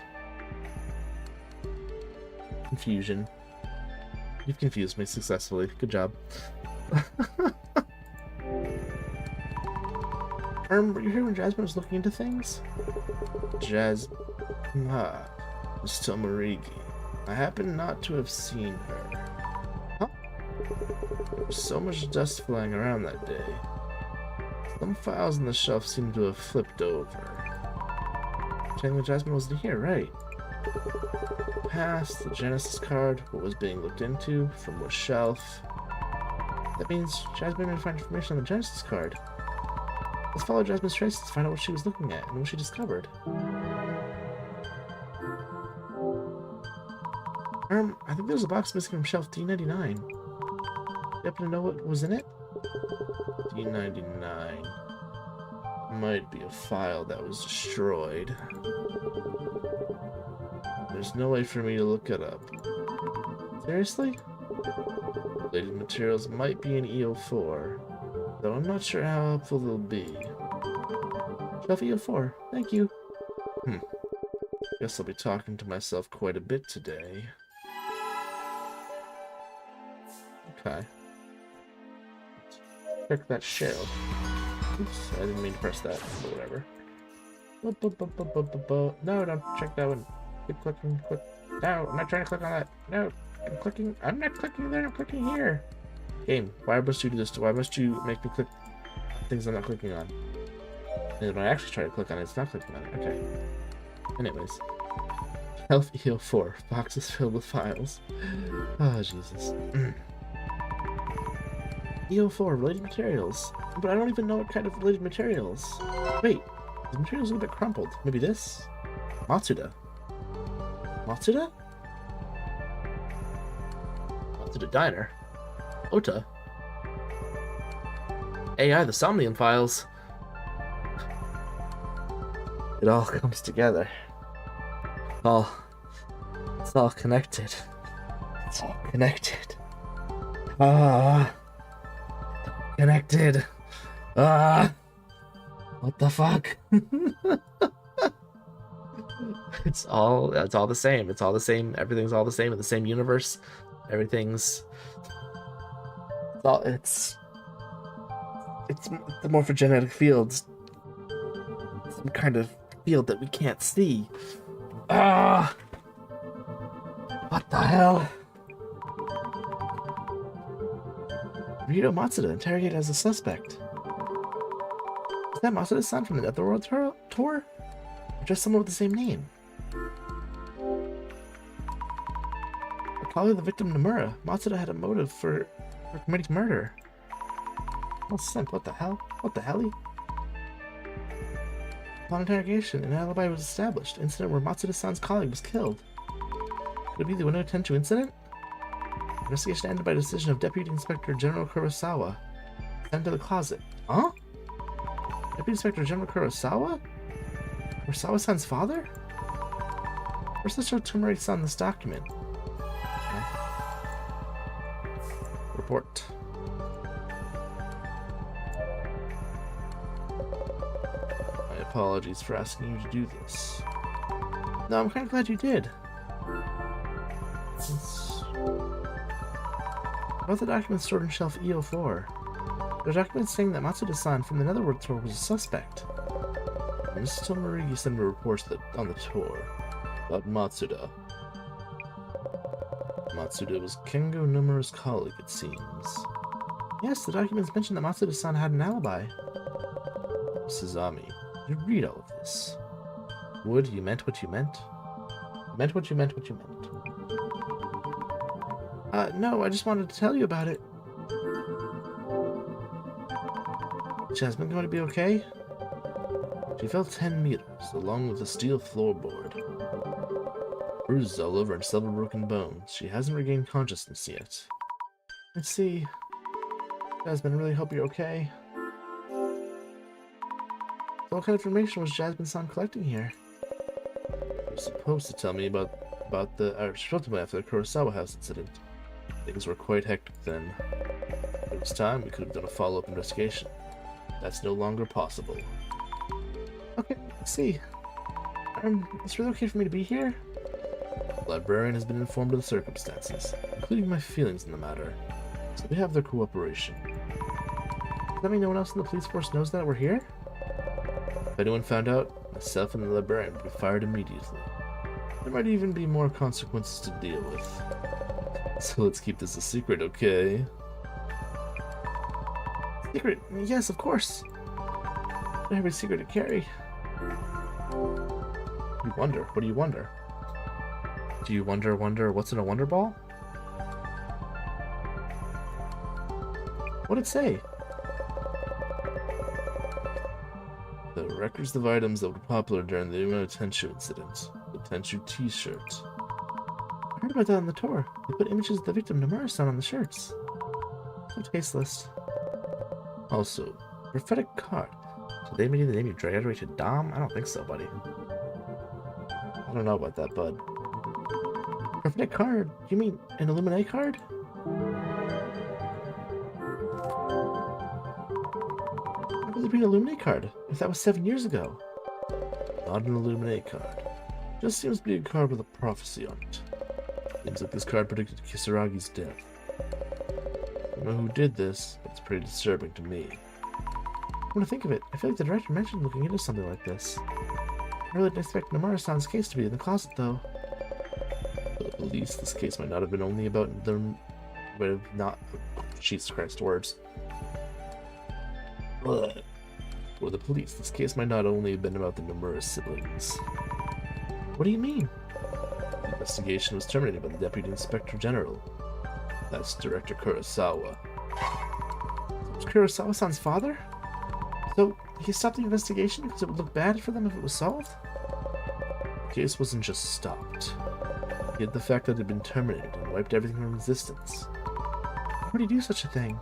Confusion. You've confused me successfully. Good job. Were you here when Jasmine was looking into things? Miss Tomarigi. I happen not to have seen her. Huh? There was so much dust flying around that day. Some files on the shelf seem to have flipped over. Saying that Jasmine wasn't here, right? Past, the Genesis card, what was being looked into, from what shelf. That means Jasmine may find information on the Genesis card. Let's follow Jasmine's traces to find out what she was looking at and what she discovered. I think there's a box missing from shelf D99. You happen to know what was in it? D99. Might be a file that was destroyed. There's no way for me to look it up. Seriously? Related materials might be in EO4, though I'm not sure how helpful they'll be. Shelf EO4, thank you. Guess I'll be talking to myself quite a bit today. Okay. Check that shelf. Oops, I didn't mean to press that, but whatever. No, don't check that one. Keep clicking, click. No, I'm not trying to click on that. No, I'm clicking. I'm not clicking there, I'm clicking here. Game, why must you do this? Why must you make me click things I'm not clicking on? And when I actually try to click on it, it's not clicking on it. Okay. Anyways. Health EO4. Boxes filled with files. Oh, Jesus. EO4, related materials. But I don't even know what kind of related materials. Wait, the material's a little bit crumpled. Maybe this? Matsuda. Matsuda? Matsuda Diner. Ota. AI, the Somnium files. It all comes together. It's all connected. It's all connected. Connected. What the fuck? It's all the same. It's all the same. Everything's all the same in the same universe. Everything's it's the morphogenetic fields. Some kind of field that we can't see. What the hell? Rito Matsuda interrogated as a suspect. that Masuda-san from the Netherworld tour? Or just someone with the same name? Probably the victim Nomura. Matsuda had a motive for committing murder. Well, simp, what the hell? What the helly? Upon interrogation, an alibi was established. Incident where Matsuda-san's colleague was killed. Could it be the Window Tenchu incident? Investigation ended by decision of Deputy Inspector General Kurosawa. Sent to the closet. Huh? Deputy Inspector General Kurosawa? Kurosawa-san's father? Where's the show Tomori-san this document? Report. My apologies for asking you to do this. No, I'm kind of glad you did. About the documents stored in shelf EO4. There are documents saying that Matsuda-san from the Netherworld tour was a suspect. Mrs. Tomorigi sent me reports on the tour about Matsuda. Matsuda was Kengo Nomura's colleague, it seems. Yes, the documents mentioned that Matsuda-san had an alibi. Sazami, you read all of this. Wood, you meant what you meant? Meant what you meant what you meant. No, I just wanted to tell you about it. Jasmine going to be okay? She fell 10 meters, along with a steel floorboard. Bruises all over and several broken bones. She hasn't regained consciousness yet. Let's see. Jasmine, I really hope you're okay. So what kind of information was Jasmine-san collecting here? You're supposed to tell me about the after the Kurosawa House incident. Things were quite hectic then. If it was time, we could have done a follow-up investigation. That's no longer possible. Okay, let's see. It's really okay for me to be here? The librarian has been informed of the circumstances, including my feelings in the matter, so we have their cooperation. Does that mean no one else in the police force knows that we're here? If anyone found out, myself and the librarian would be fired immediately. There might even be more consequences to deal with. So let's keep this a secret, okay? Secret? Yes, of course. I have a secret to carry. You wonder? What do you wonder? Do you wonder what's in a wonder ball? What'd it say? The records of items that were popular during the Ueno Tenchu incident. The Tenchu t-shirt. I heard about that on the tour. They put images of the victim Nomura-san on the shirts. No taste list. Also, prophetic card. Did they mean the name you drag out to Dom? I don't think so, buddy. I don't know about that, bud. Prophetic card? You mean an Illuminate card? How could there be an Illuminate card if that was 7 years ago? Not an Illuminate card. Just seems to be a card with a prophecy on it. Seems like this card predicted Kisaragi's death. I don't know who did this, but it's pretty disturbing to me. When I think of it, I feel like the director mentioned looking into something like this. I really didn't expect Nomura-san's case to be in the closet, though. At least this case might not have been only about them, but have not. Jesus Christ, words. Ugh. For the police, this case might not only have been about the Nomura siblings. What do you mean? The investigation was terminated by the Deputy Inspector General. That's Director Kurosawa. Was Kurosawa-san's father? So, he stopped the investigation because it would look bad for them if it was solved? The case wasn't just stopped. He had the fact that it had been terminated and wiped everything from existence. How would he do such a thing?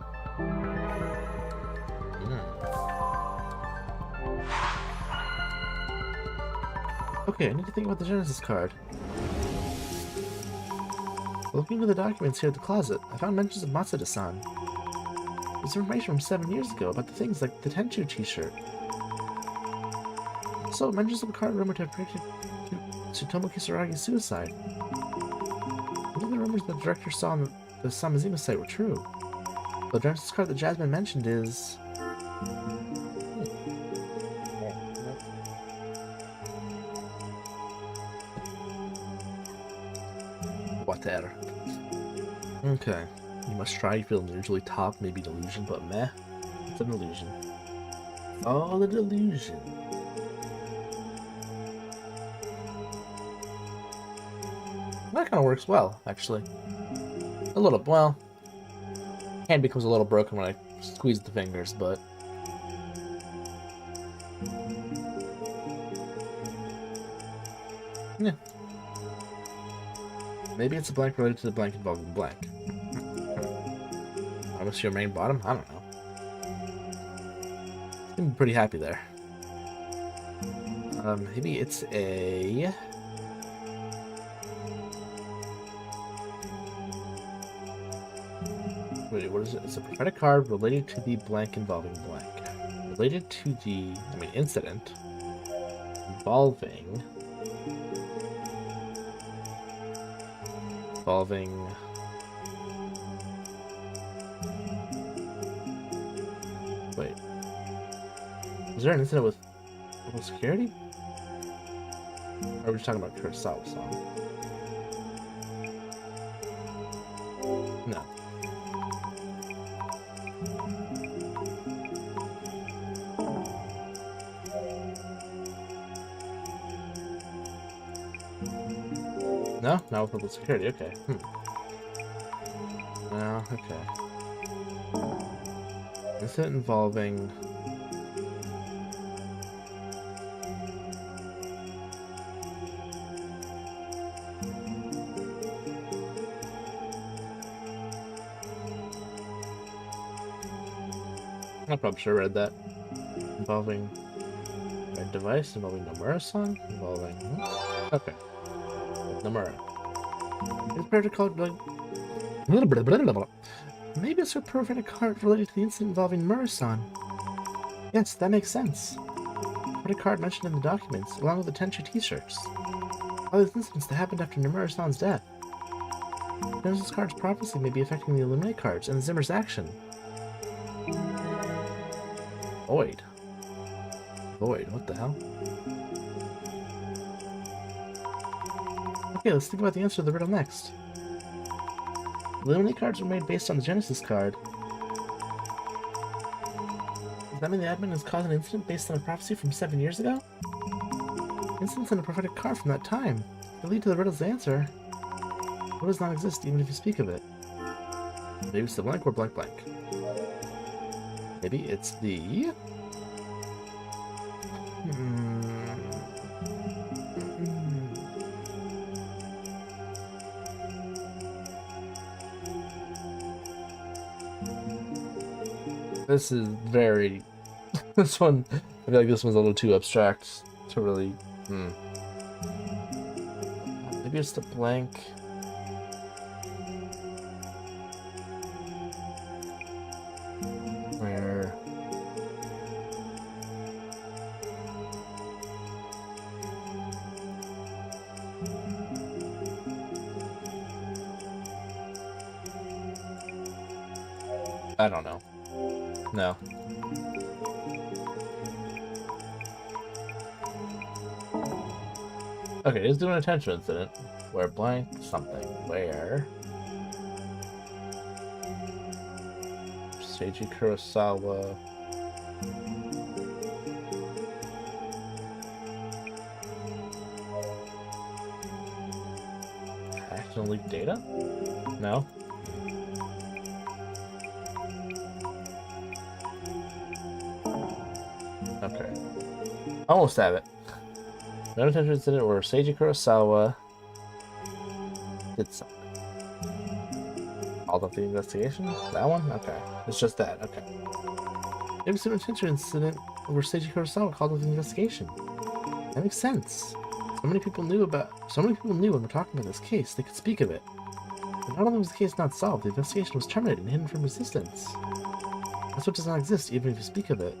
Okay, I need to think about the Genesis card. Looking into the documents here at the closet, I found mentions of Matsuda-san. There's information from 7 years ago about the things like the Tenchu t-shirt. Also, mentions of a card rumored to have predicted Tsutomu Kisaragi's suicide. Many of the rumors the director saw on the Samazima site were true. The Genesis card that Jasmine mentioned is... Water. Okay. You must try, feel an unusually top, maybe an illusion, but meh. It's an illusion. Oh, the delusion. That kind of works well, actually. A little, well, hand becomes a little broken when I squeeze the fingers, but... yeah. Maybe it's a blank related to the blank involving blank. I must your main bottom? I don't know. I'm pretty happy there. Maybe it's a... wait, what is it? It's a prophetic card related to the blank involving blank. Related to the, incident involving... wait. Was there an incident with local security? Or are we just talking about Kurosawa's song? No. No? Not with local security, okay. No, okay. Incident involving... I probably should have read that. Involving a device, involving Nomura-san, involving... okay. Nomura. It's better to call it like... maybe it's a prophetic card related to the incident involving Nomura-san. Yes, that makes sense. Prophetic card mentioned in the documents, along with the Tenchi t-shirts. All these incidents that happened after Nomura-san's death. Genesis card's prophecy may be affecting the Illuminate cards and Zimmer's action. Void. Void, what the hell? Okay, let's think about the answer to the riddle next. The Illuminate cards were made based on the Genesis card. Does that mean the admin has caused an incident based on a prophecy from 7 years ago? Incidents in a prophetic card from that time. They lead to the riddle's answer. What does not exist even if you speak of it? Maybe it's the blank or blank blank. Maybe it's the... This is very... this one... I feel like this one's a little too abstract to really... Maybe it's the blank... where... I don't know. No. Okay, let's do an attention incident where blank something. Where Seiji Kurosawa accidentally leaked data? No. Okay. Almost have it. No attention incident where Seiji Kurosawa did something. All of the investigation? That one? Okay. It's just that. Okay. Maybe it's an attention incident where Seiji Kurosawa called off the investigation. That makes sense. So many people knew when we're talking about this case, they could speak of it. But not only was the case not solved, the investigation was terminated and hidden from resistance. That's what does not exist, even if you speak of it.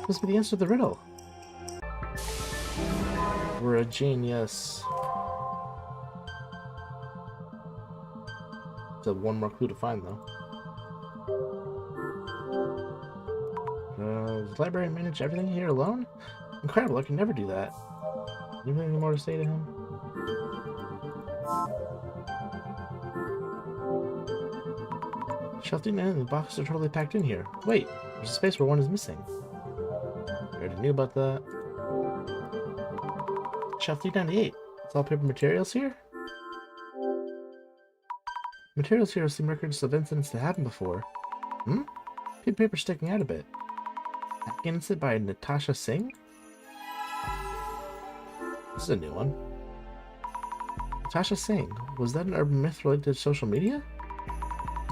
This must be the answer to the riddle. We're a genius. So one more clue to find, though. Does the librarian manage everything here alone? Incredible, I can never do that. You have any more to say to him? Shelf didn't end and the boxes are totally packed in here. Wait, there's a space where one is missing. already knew about that. Shelf 398. It's all paper materials here? Materials here seem records of incidents that happened before. Hmm? Paper sticking out a bit. Hacking incident by Natasha Singh? This is a new one. Natasha Singh. Was that an urban myth related to social media?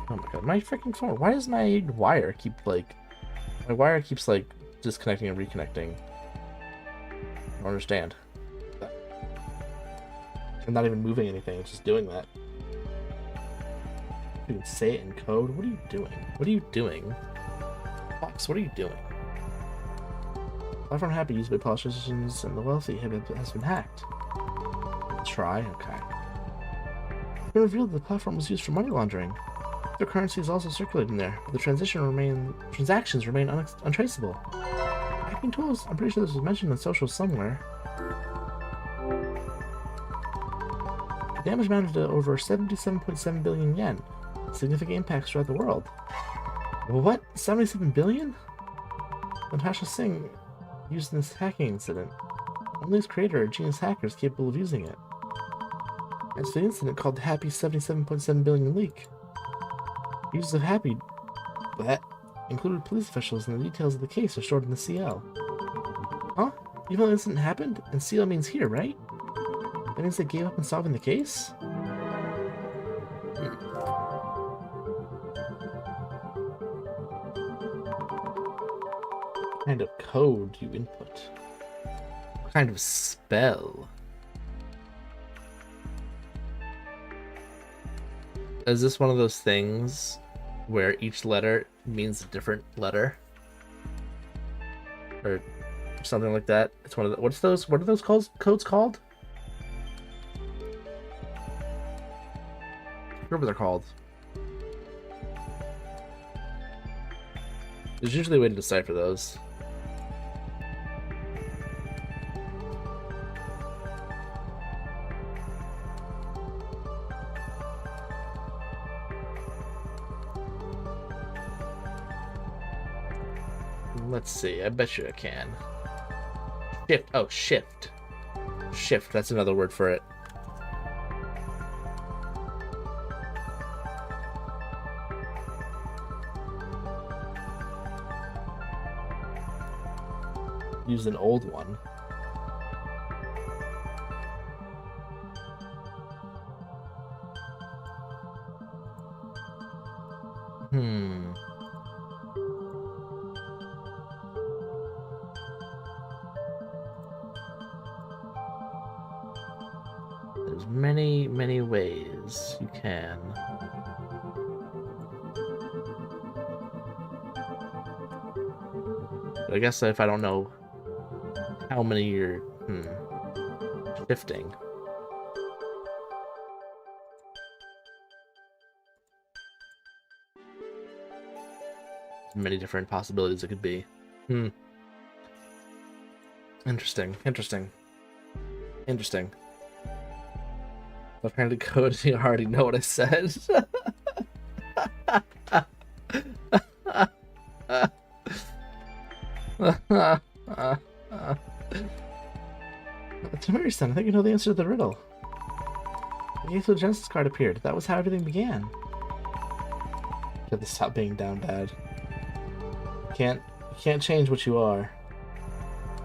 Oh my god, my freaking phone. Why does my wire keep, like... My wire keeps, like, disconnecting and reconnecting. I don't understand. I'm not even moving anything, it's just doing that. You can say it in code. What are you doing? What are you doing? Fox, what are you doing? Platform happy used by politicians and the wealthy has been hacked. Try? Okay. It's been revealed that the platform was used for money laundering. Cryptocurrency is also circulating there, but the transactions remain untraceable. Hacking tools? I'm pretty sure this was mentioned in social somewhere. The damage amounted to over 77.7 billion yen. Significant impacts throughout the world. What? 77 billion? Natasha Singh used in this hacking incident. Only its creator are genius hackers capable of using it. As for the incident called the Happy 77.7 billion leak. Users of Happy that included police officials, and the details of the case are stored in the CL. Huh? Even though the incident happened, and CL means here, right? That means they gave up on solving the case? What kind of code do you input? What kind of spell? Is this one of those things where each letter means a different letter? Or something like that? It's one of the, what are those codes called? I forget what they're called. There's usually a way to decipher those. Let's see, I bet you I can. Shift. Oh, shift. Shift, that's another word for it. Use an old one. There's many ways you can. But I guess if I don't know how many you're shifting. Many different possibilities it could be. Interesting. What kind of code do you already know what I said? Tamiri-san, I think you know the answer to the riddle. The Eighth Genesis card appeared. That was how everything began. You have to stop being down bad. You can't change what you are.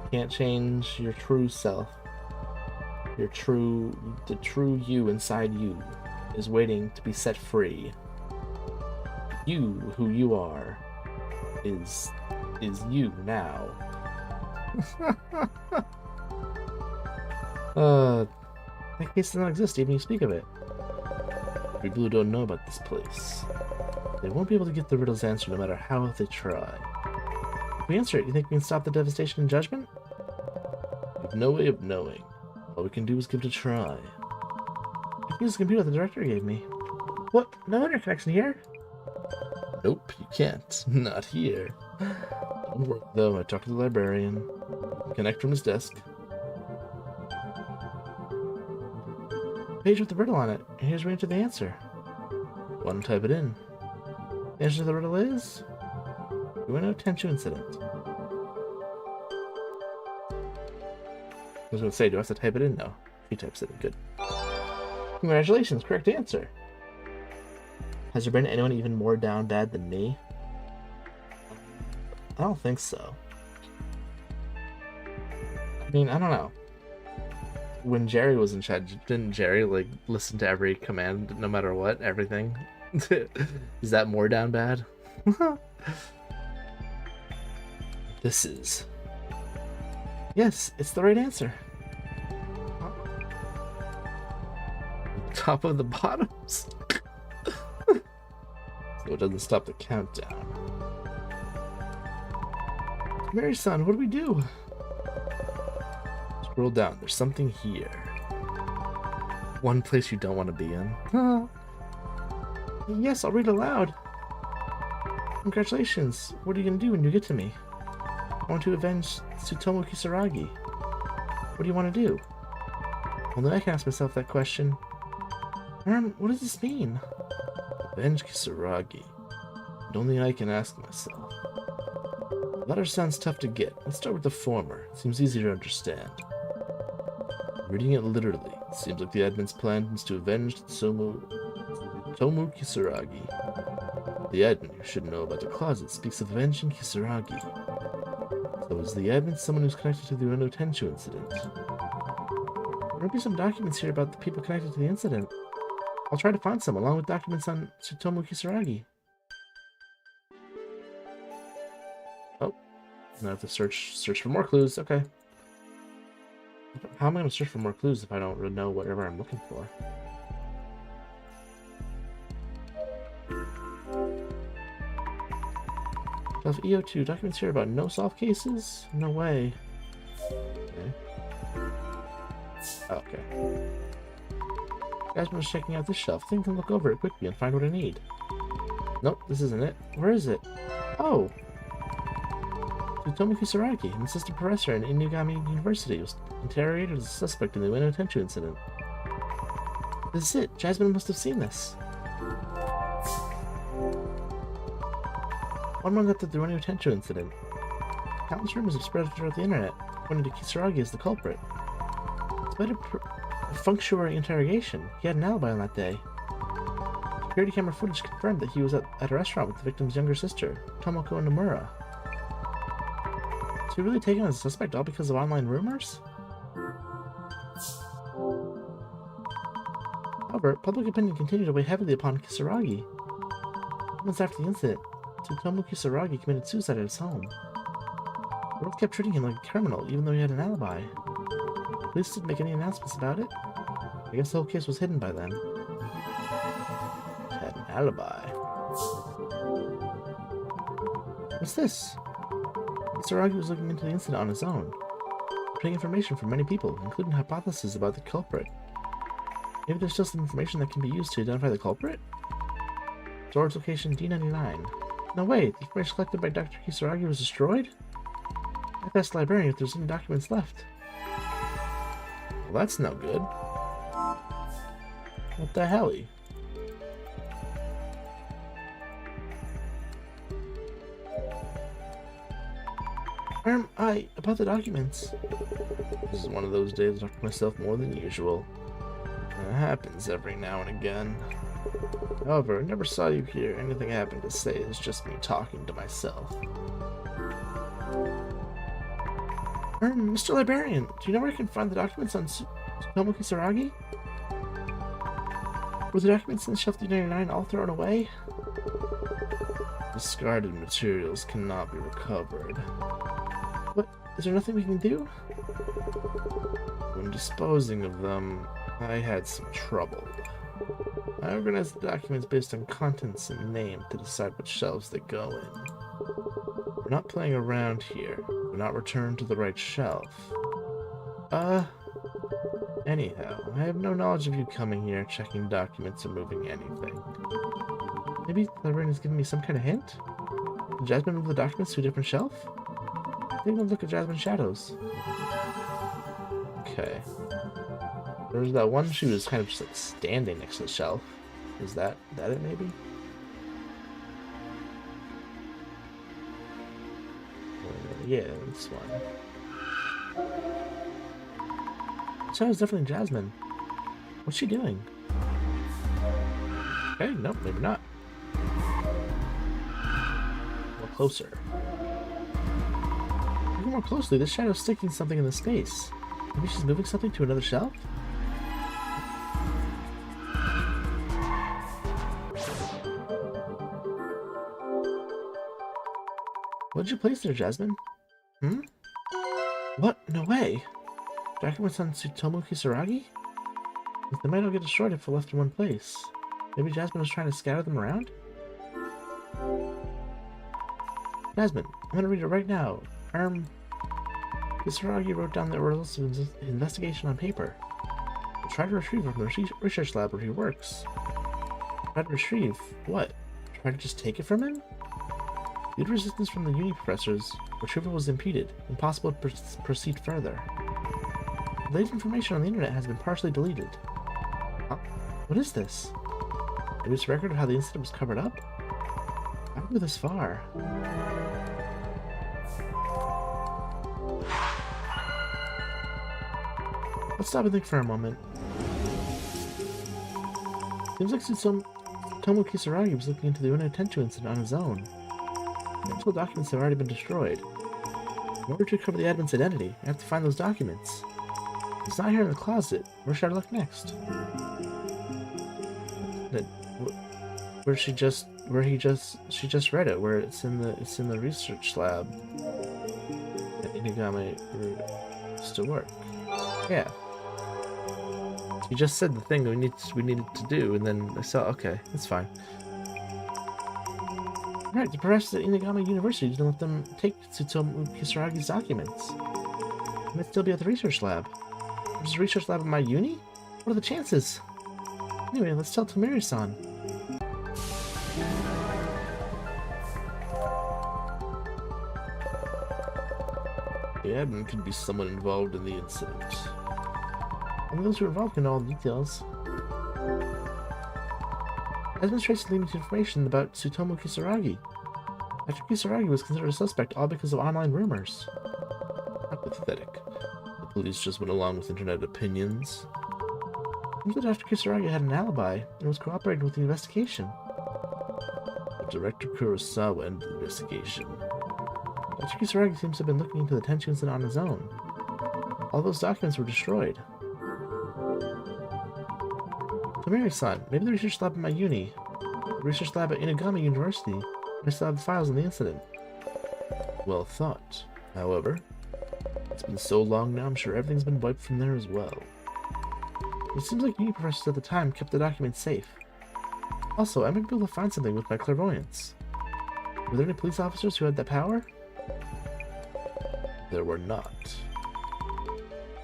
You can't change your true self. The true you inside you is waiting to be set free. You, who you are, is you now. That case does not exist even if you speak of it. People who don't know about this place, they won't be able to get the riddle's answer no matter how they try. If we answer it, you think we can stop the devastation and judgment? We have no way of knowing. All we can do is give it a try. Use the computer the director gave me. What? No internet connection here? Nope, you can't. Not here. Don't worry though, I talked to the librarian. Connect from his desk. Page with the riddle on it, and here's where you enter the answer. One, type it in. The answer to the riddle is... Ueno Tenchu incident. was gonna say, do I have to type it in? No. He types it in. Good. Congratulations, correct answer. Has there been anyone even more down bad than me? I don't think so. I mean, I don't know. When Jerry was in charge, didn't Jerry like listen to every command no matter what, everything? Is that more down bad? This is. Yes, it's the right answer. Top of the bottoms. So it doesn't stop the countdown. Mary's son, what do we do? Scroll down, there's something here. One place you don't want to be in. Yes, I'll read aloud. Congratulations. What are you going to do when you get to me? I want to avenge Tsutomu Kisaragi. What do you want to do? Well, then I can ask myself that question. What does this mean? Avenge Kisaragi. And only I can ask myself. The latter sounds tough to get. Let's start with the former. It seems easier to understand. Reading it literally, it seems like the admin's plan is to avenge Tsutomu Kisaragi. The admin, who should know about the closet, speaks of avenging Kisaragi. So is the admin someone who's connected to the Ueno Tenchu incident? There might be some documents here about the people connected to the incident. I'll try to find some, along with documents on Tsutomu Kisaragi. Oh, now I have to search for more clues. Okay. How am I going to search for more clues if I don't really know whatever I'm looking for? Shelf EO2, documents here about no solved cases? No way. Okay. Guys, was checking out this shelf. I think I can look over it quickly and find what I need. Nope, this isn't it. Where is it? Oh! Tsutomu Kisaragi, an assistant professor at Inugami University, was interrogated as a suspect in the Ueno Tenchu incident. This is it. Jasmine must have seen this. One month after the Ueno Tenchu incident, countless rumors have spread throughout the internet, pointing to Kisaragi as the culprit. Despite a functionary interrogation, he had an alibi on that day. Security camera footage confirmed that he was at a restaurant with the victim's younger sister, Tomoko Nomura. Is he really taken as a suspect all because of online rumors? However, public opinion continued to weigh heavily upon Kisaragi. Months after the incident, Tsutomu Kisaragi committed suicide at his home. The world kept treating him like a criminal, even though he had an alibi. Police didn't make any announcements about it. I guess the whole case was hidden by then. He had an alibi. What's this? Kisaragi was looking into the incident on his own, obtaining information from many people, including hypotheses about the culprit. Maybe there's still some information that can be used to identify the culprit? Storage location D99. No way, the information collected by Dr. Kisaragi was destroyed? I asked the librarian if there's any documents left. Well, that's no good. What the helly? About the documents. This is one of those days I talk to myself more than usual. It happens every now and again. However, I never saw you here. Anything I happen to say is just me talking to myself. Mr. Librarian, do you know where I can find the documents on Tsutomu Kisaragi? Were the documents in shelf D99 all thrown away? Discarded materials cannot be recovered. What? Is there nothing we can do? When disposing of them, I had some trouble. I organized the documents based on contents and name to decide which shelves they go in. We're not playing around here. We're not returned to the right shelf. Anyhow, I have no knowledge of you coming here, checking documents, or moving anything. Maybe the librarian is giving me some kind of hint? Did Jasmine move the documents to a different shelf? Take a look at Jasmine's shadows. Okay. There was that one she was kind of just like standing next to the shelf. Is that it maybe? Yeah, this one. shadow is definitely Jasmine. What's she doing? Okay, nope, maybe not. More closer. Looking more closely, this shadow's sticking something in the space. Maybe she's moving something to another shelf? What did you place there, Jasmine? Hmm? What? No way! Documents on Tsutomu Kisaragi? They might all get destroyed if they're left in one place. Maybe Jasmine was trying to scatter them around? Jasmine, I'm gonna read it right now. Kisaragi wrote down the results of his investigation on paper. We'll try to retrieve it from the research lab where he works. Try to retrieve? What? Try to just take it from him? Due to resistance from the uni professors, retrieval was impeded. Impossible to proceed further. The latest information on the internet has been partially deleted. Huh? What is this? Maybe it's a record of how the incident was covered up? How did we go this far? Let's stop and think for a moment. Seems like Tsutomu Kisaragi was looking into the Unotenchu incident on his own. The actual documents have already been destroyed. In order to recover the admin's identity, I have to find those documents. It's not here in the closet. Where should I look next? She just read it. Where it's in the research lab. At Inugame used to work. Yeah. You just said the thing that we needed to do, and then I saw. Okay, that's fine. Right, the professors at Inugame University didn't let them take Tsutomu Kisaragi's documents. They might still be at the research lab. There's a research lab at my uni? What are the chances? Anyway, let's tell Tomiri-san. The admin could be someone involved in the incident. Only those who are involved can know all the details. Administration limited information about Tsutomu Kisaragi. Dr. Kisaragi was considered a suspect all because of online rumors. How pathetic. The police just went along with internet opinions. It seems that Dr. Kisaragi had an alibi and was cooperating with the investigation. But Director Kurosawa ended the investigation. Dr. Kisaragi seems to have been looking into the Tenchu incident on his own. All those documents were destroyed. Tomiri-san, maybe the research lab at my uni. The research lab at Inugame University. I still have the files on the incident. Well thought. However, it's been so long now, I'm sure everything's been wiped from there as well. It seems like uni professors at the time kept the documents safe. Also, I might be able to find something with my clairvoyance. Were there any police officers who had that power? There were not.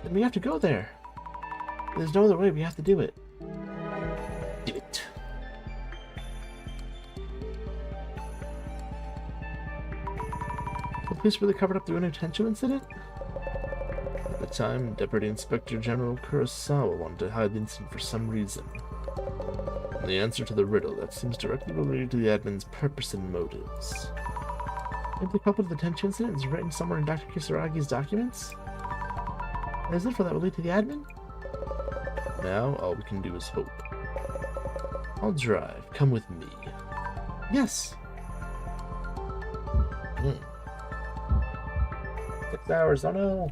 Then we have to go there. There's no other way, we have to do it. Do it. The police really covered up the Unotenchu incident? At the time, Deputy Inspector General Kurosawa wanted to hide the incident for some reason. And the answer to the riddle, that seems directly related to the admin's purpose and motives. Maybe the culprit of the Tenchu incident is written somewhere in Dr. Kisaragi's documents? And is it for that will lead to the admin? Now, all we can do is hope. I'll drive. Come with me. Yes! 6 hours, oh no!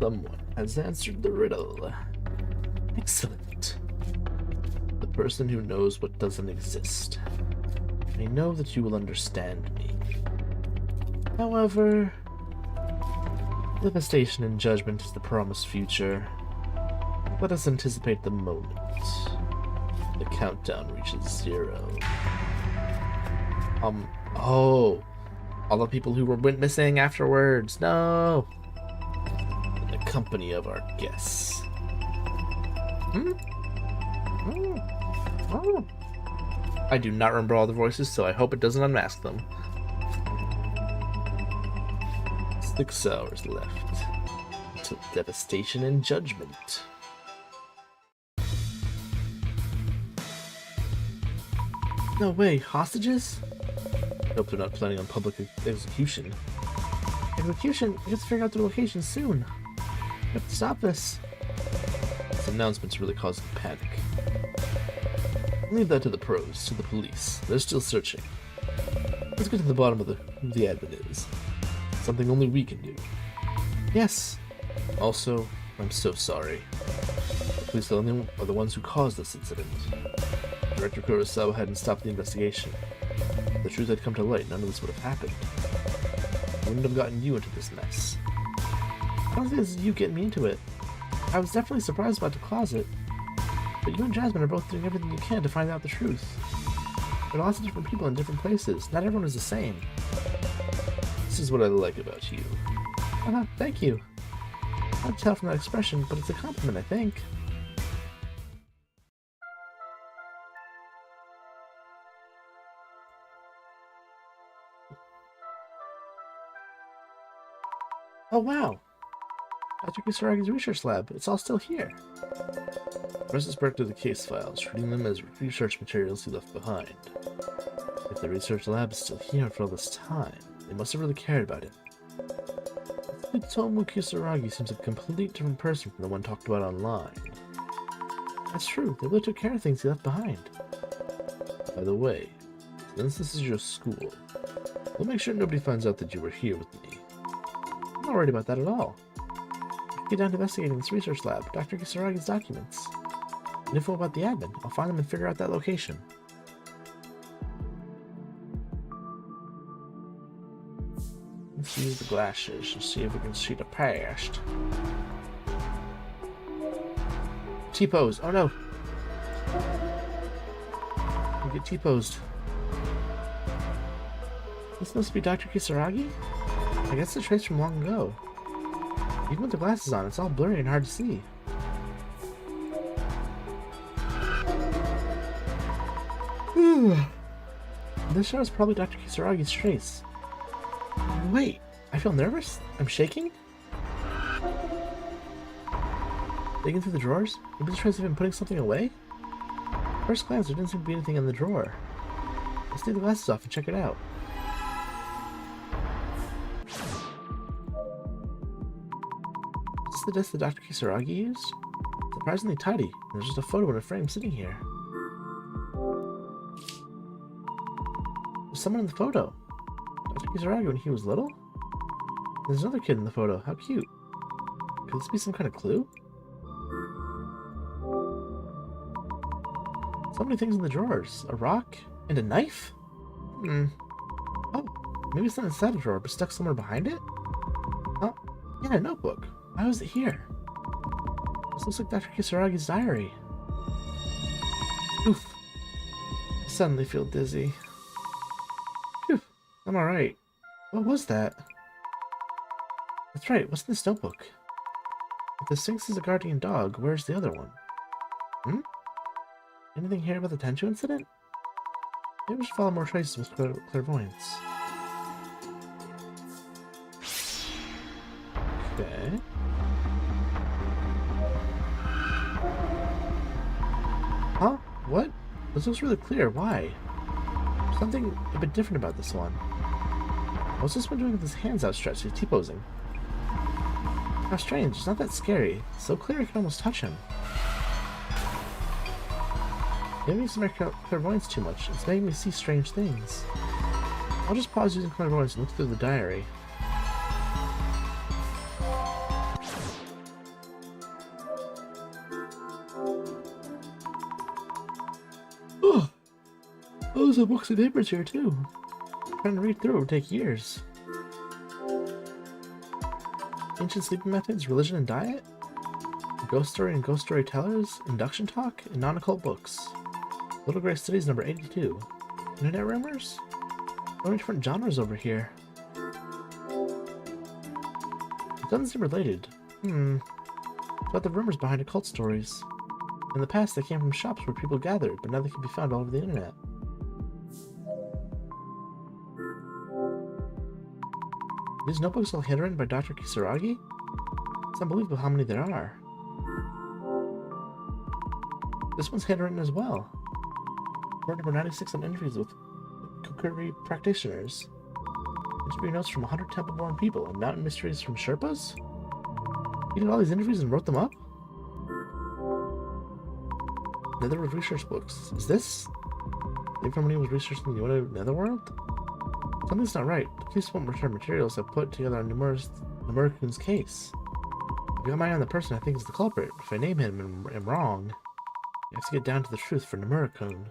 Someone has answered the riddle. Excellent. The person who knows what doesn't exist. I know that you will understand me. However, devastation and judgment is the promised future. Let us anticipate the moment. The countdown reaches 0. Oh! All the people who were witnessing afterwards, no! In the company of our guests. Oh. I do not remember all the voices, so I hope it doesn't unmask them. 6 hours left. Until devastation and judgment. No way, hostages? I hope they're not planning on public execution. Execution! We have to figure out the location soon. We have to stop this. This announcement's really causing panic. Leave that to the pros, to the police. They're still searching. Let's get to the bottom of who the admin is. Something only we can do. Yes. Also, I'm so sorry. The police are the ones who caused this incident. Director Kurosawa hadn't stopped the investigation. If the truth had come to light, none of this would have happened. I wouldn't have gotten you into this mess. I don't think this is you getting me into it. I was definitely surprised about the closet. But you and Jasmine are both doing everything you can to find out the truth. There are lots of different people in different places. Not everyone is the same. This is what I like about you. Thank you. Hard to tell from that expression, but it's a compliment, I think. Oh wow! Dr. Kisaragi's research lab. It's all still here. Press broke through the case files, treating them as research materials he left behind. If the research lab is still here for all this time, they must have really cared about it. Tomu Kisaragi seems a complete different person from the one talked about online. That's true, they really took care of things he left behind. By the way, since this is your school, we'll make sure nobody finds out that you were here with me. I'm not worried about that at all. Get down to investigating this research lab, Dr. Kisaragi's documents. And info about the admin. I'll find them and figure out that location. Let's use the glasses and see if we can see the past. T-pose. Oh no! We get T-posed. This must be Dr. Kisaragi? I guess the trace from long ago. Even with the glasses on, it's all blurry and hard to see. This shows probably Dr. Kisaragi's trace. Wait, I feel nervous? I'm shaking? Digging through the drawers? Maybe the trace have been putting something away? First glance, there didn't seem to be anything in the drawer. Let's take the glasses off and check it out. Is this the desk that Dr. Kisaragi used? Surprisingly tidy. There's just a photo in a frame sitting here. There's someone in the photo. Dr. Kisaragi when he was little? There's another kid in the photo. How cute. Could this be some kind of clue? So many things in the drawers. A rock and a knife? Oh, maybe it's not inside a drawer, but stuck somewhere behind it? Oh, yeah, a notebook. Why was it here? This looks like Dr. Kisaragi's diary. Oof. I suddenly feel dizzy. Phew, I'm alright. What was that? That's right, what's in this notebook? If the Sphinx is a guardian dog, where's the other one? Anything here about the Tenchu incident? Maybe we should follow more traces with clairvoyance. Okay. Huh? What? This looks really clear. Why? Something a bit different about this one. What's this one doing with his hands outstretched? He's T-posing. How strange. It's not that scary. It's so clear I can almost touch him. Maybe it's my clairvoyance too much. It's making me see strange things. I'll just pause using clairvoyance and look through the diary. Oh! Those are books and papers here too. Trying to read through it would take years. Ancient sleeping methods, religion and diet? Ghost story and ghost storytellers, induction talk, and non-occult books. Little Gray Studies number 82. Internet rumors? So many different genres over here. It doesn't seem related. It's about the rumors behind occult stories. In the past, they came from shops where people gathered, but now they can be found all over the internet. These notebooks all handwritten by Dr. Kisaragi? It's unbelievable how many there are. This one's handwritten as well. Report number 96 on interviews with Kukuri practitioners. Interview notes from 100 temple-born people and mountain mysteries from Sherpas? You did all these interviews and wrote them up? Netherworld research books. Is this? The information was researched in the Netherworld? Something's not right. The police won't return materials I've put together on Numerican's case. If I got my eye on the person I think is the culprit, if I name him and am wrong, you have to get down to the truth for Numericon.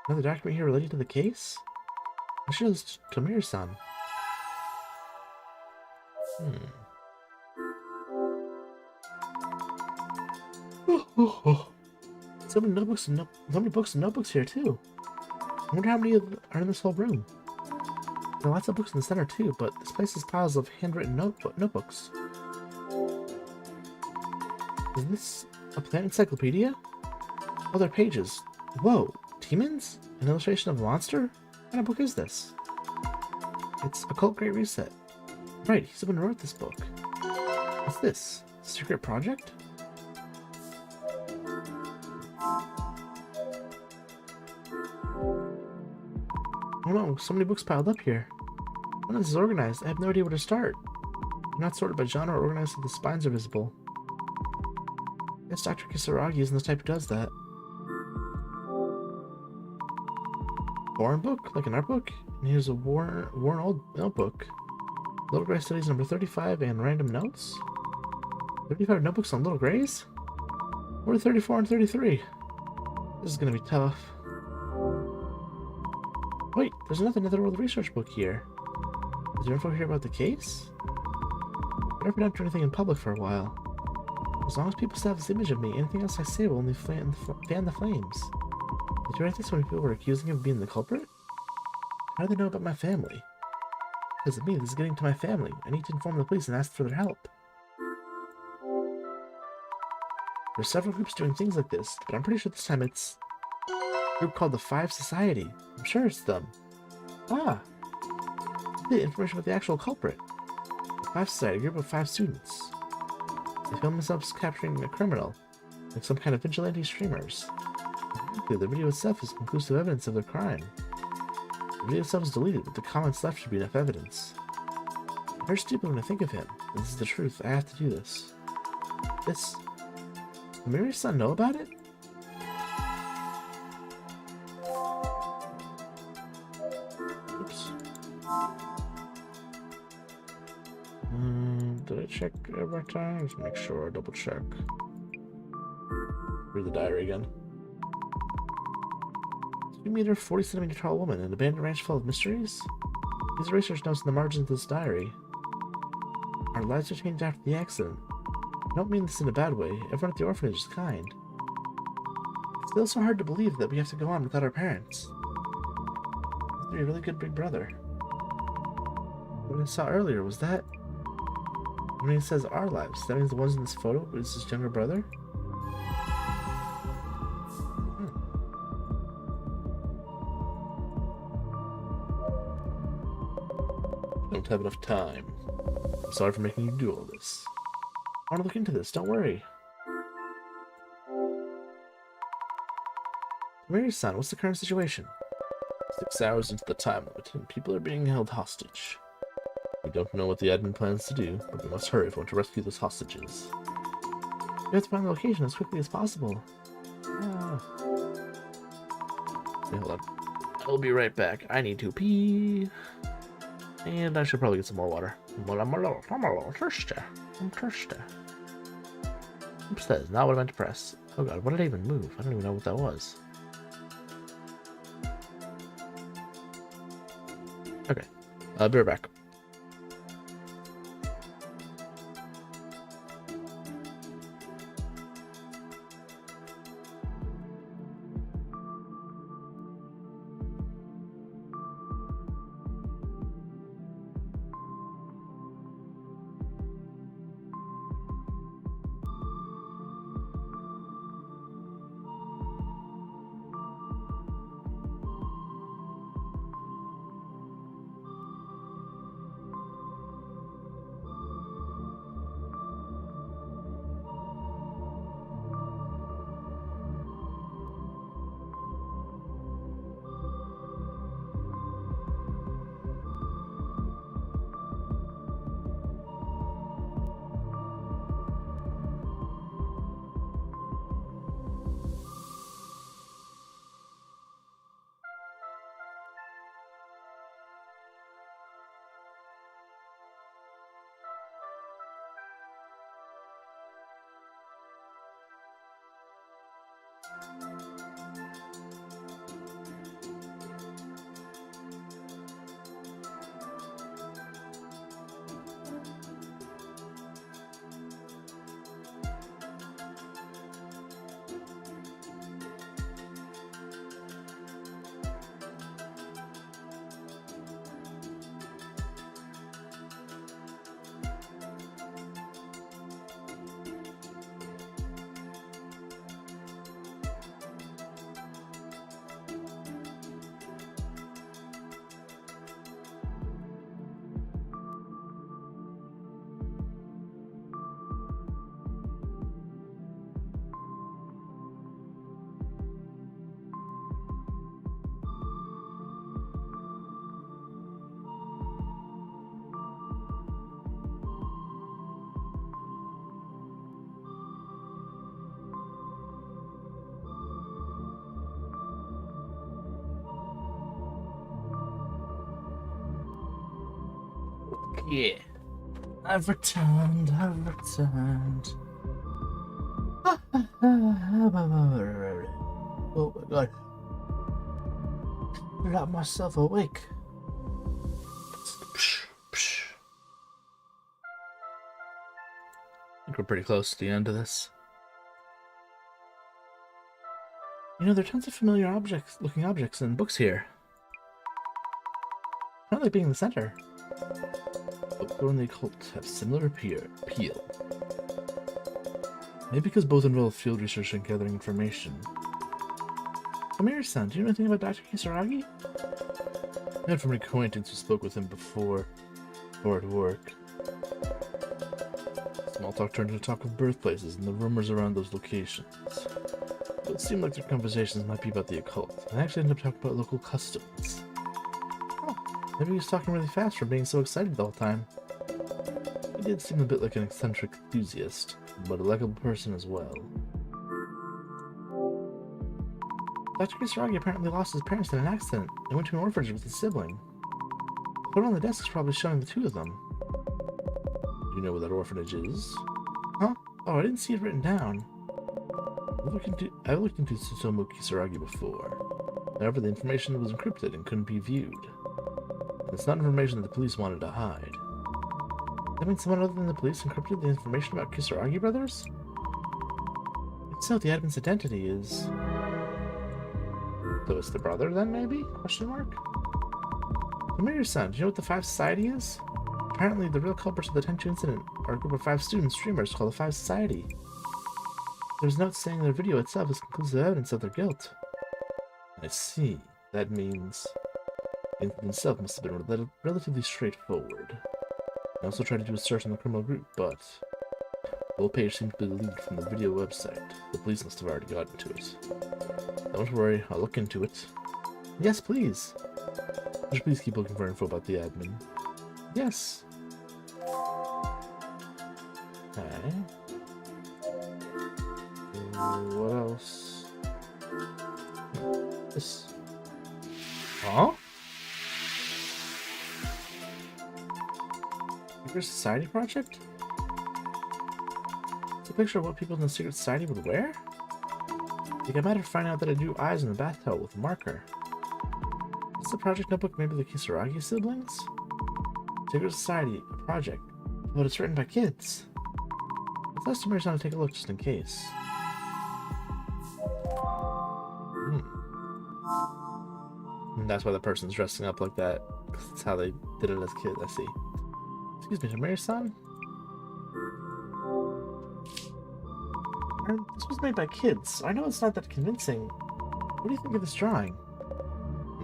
Another document here related to the case? I should have Kamir-san. So many notebooks and so many books and notebooks here too. I wonder how many are in this whole room. There are lots of books in the center too, but this place is piles of handwritten notebooks. Is this a plant encyclopedia? Oh, they're pages. Whoa, demons? An illustration of a monster? What kind of book is this? It's Occult Great Reset. Right, he's the one who wrote this book. What's this? Secret project? Oh no, so many books piled up here. None of this is organized. I have no idea where to start. They're not sorted by genre or organized so the spines are visible. I guess Dr. Kisaragi isn't the type who does that. Foreign book? Like an art book? And here's a worn old notebook. Little Gray Studies number 35 and random notes? 35 notebooks on Little Grays? What are 34 and 33? This is gonna be tough. Wait, there's another Netherworld research book here. Is there info here about the case? I've never done anything in public for a while. As long as people still have this image of me, anything else I say will only fan the flames. Did you write this when people were accusing him of being the culprit? How do they know about my family? Because of me, this is getting to my family. I need to inform the police and ask for their help. There's several groups doing things like this, but I'm pretty sure this time it's a group called the Five Society. I'm sure it's them. Ah! The information about the actual culprit. The Five Society, a group of 5 students. They film themselves capturing a criminal, like some kind of vigilante streamers. The video itself is conclusive evidence of their crime. The video itself is deleted, but the comments left should be enough evidence. I'm very stupid when I think of him. This is the truth. I have to do this. This... Does Mary's son know about it? Oops. Did I check every time? Just make sure I double check. Read the diary again. 2-meter, 40-centimeter tall woman, an abandoned ranch full of mysteries? These are research notes in the margins of this diary. Our lives are changed after the accident. I don't mean this in a bad way. Everyone at the orphanage is kind. It's still so hard to believe that we have to go on without our parents. He's a really good big brother. What I saw earlier, was that... When he says our lives, that means the ones in this photo is his younger brother? Don't have enough time. I'm sorry for making you do all this. I want to look into this, don't worry. Mary's son, what's the current situation? 6 hours into the time limit, and people are being held hostage. We don't know what the admin plans to do, but we must hurry if we want to rescue those hostages. We have to find the location as quickly as possible. Wait, hold on. I'll be right back. I need to pee. And I should probably get some more water. Well, I'm a little thirsty. I'm thirsty. Oops, that is not what I meant to press. Oh god, what did I even move? I don't even know what that was. Okay, I'll be right back. Yeah. I've returned. Oh my god. I got myself awake. I think we're pretty close to the end of this. You know, there are tons of familiar looking objects and books here. Not like being in the center. Folklore and the occult have similar appeal. Maybe because both involve field research and gathering information. Amir-san, do you know anything about Dr. Kisaragi? I had from an acquaintance who spoke with him before or at work. Small talk turned into talk of birthplaces and the rumors around those locations. It seemed like their conversations might be about the occult, and I actually ended up talking about local customs. Oh, maybe he was talking really fast for being so excited the whole time. He did seem a bit like an eccentric enthusiast, but a likable person as well. Dr. Kisaragi apparently lost his parents in an accident and went to an orphanage with his sibling. The photo on the desk is probably showing the two of them. Do you know where that orphanage is? Huh? Oh, I didn't see it written down. I've looked into Tsutomu Kisaragi before. However, the information was encrypted and couldn't be viewed. It's not information that the police wanted to hide. That means someone other than the police encrypted the information about Kisaragi brothers? If so, the admin's identity is... So it's the brother then, maybe? Question mark? Amir-san, do you know what the Five Society is? Apparently, the real culprits of the Tenchu incident are a group of 5 student streamers called the Five Society. There's notes saying their video itself is conclusive evidence of their guilt. I see. That means the incident itself must have been relatively straightforward. I also tried to do a search on the criminal group, but the whole page seemed to be deleted from the video website. The police must have already gotten to it. Don't worry, I'll look into it. Yes, please. Just please keep looking for info about the admin. Yes. Okay. What else? This. Huh? Secret Society project? It's a picture of what people in the Secret Society would wear? I think I might have found out that I drew eyes in the bathtub with a marker. Is the project notebook maybe the Kisaragi siblings? Secret Society, a project, but it's written by kids. Let's ask Amir-san to take a look just in case. And that's why the person's dressing up like that. That's how they did it as kids, I see. Excuse me, Amir-san? This was made by kids. I know it's not that convincing. What do you think of this drawing?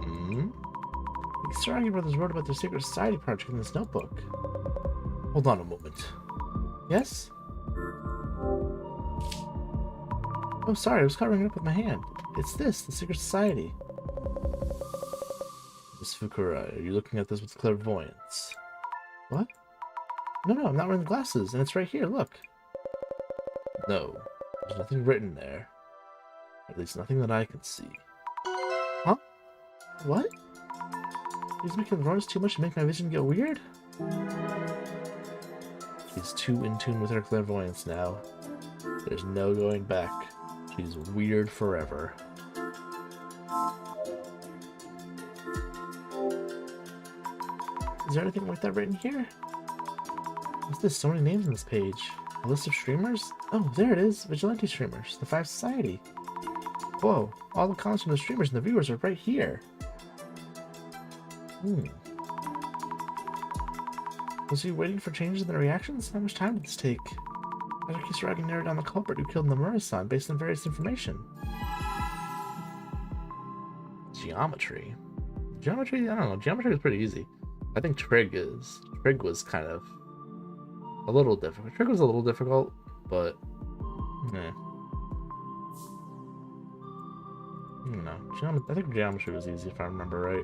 The Kisaragi brothers wrote about their secret society project in this notebook. Hold on a moment. Yes? Oh, sorry, I was covering it up with my hand. It's this, the secret society. Miss Fukurai, are you looking at this with clairvoyance? What? No, I'm not wearing the glasses, and it's right here, look. No, there's nothing written there. At least nothing that I can see. Huh? What? She's making the noise too much to make my vision get weird? She's too in tune with her clairvoyance now. There's no going back. She's weird forever. Is there anything like that written here? What's this? So many names on this page. A list of streamers? Oh, there it is. Vigilante streamers. The Five Society. Whoa. All the comments from the streamers and the viewers are right here. Was he waiting for changes in the reactions? How much time did this take? Dr. Kisaragi narrowed down the culprit who killed Nomura-san based on various information. Geometry? Geometry? I don't know. Geometry is pretty easy. I think Trig was kind of a little difficult. Trig was a little difficult, but I don't know. I think geometry was easy if I remember right.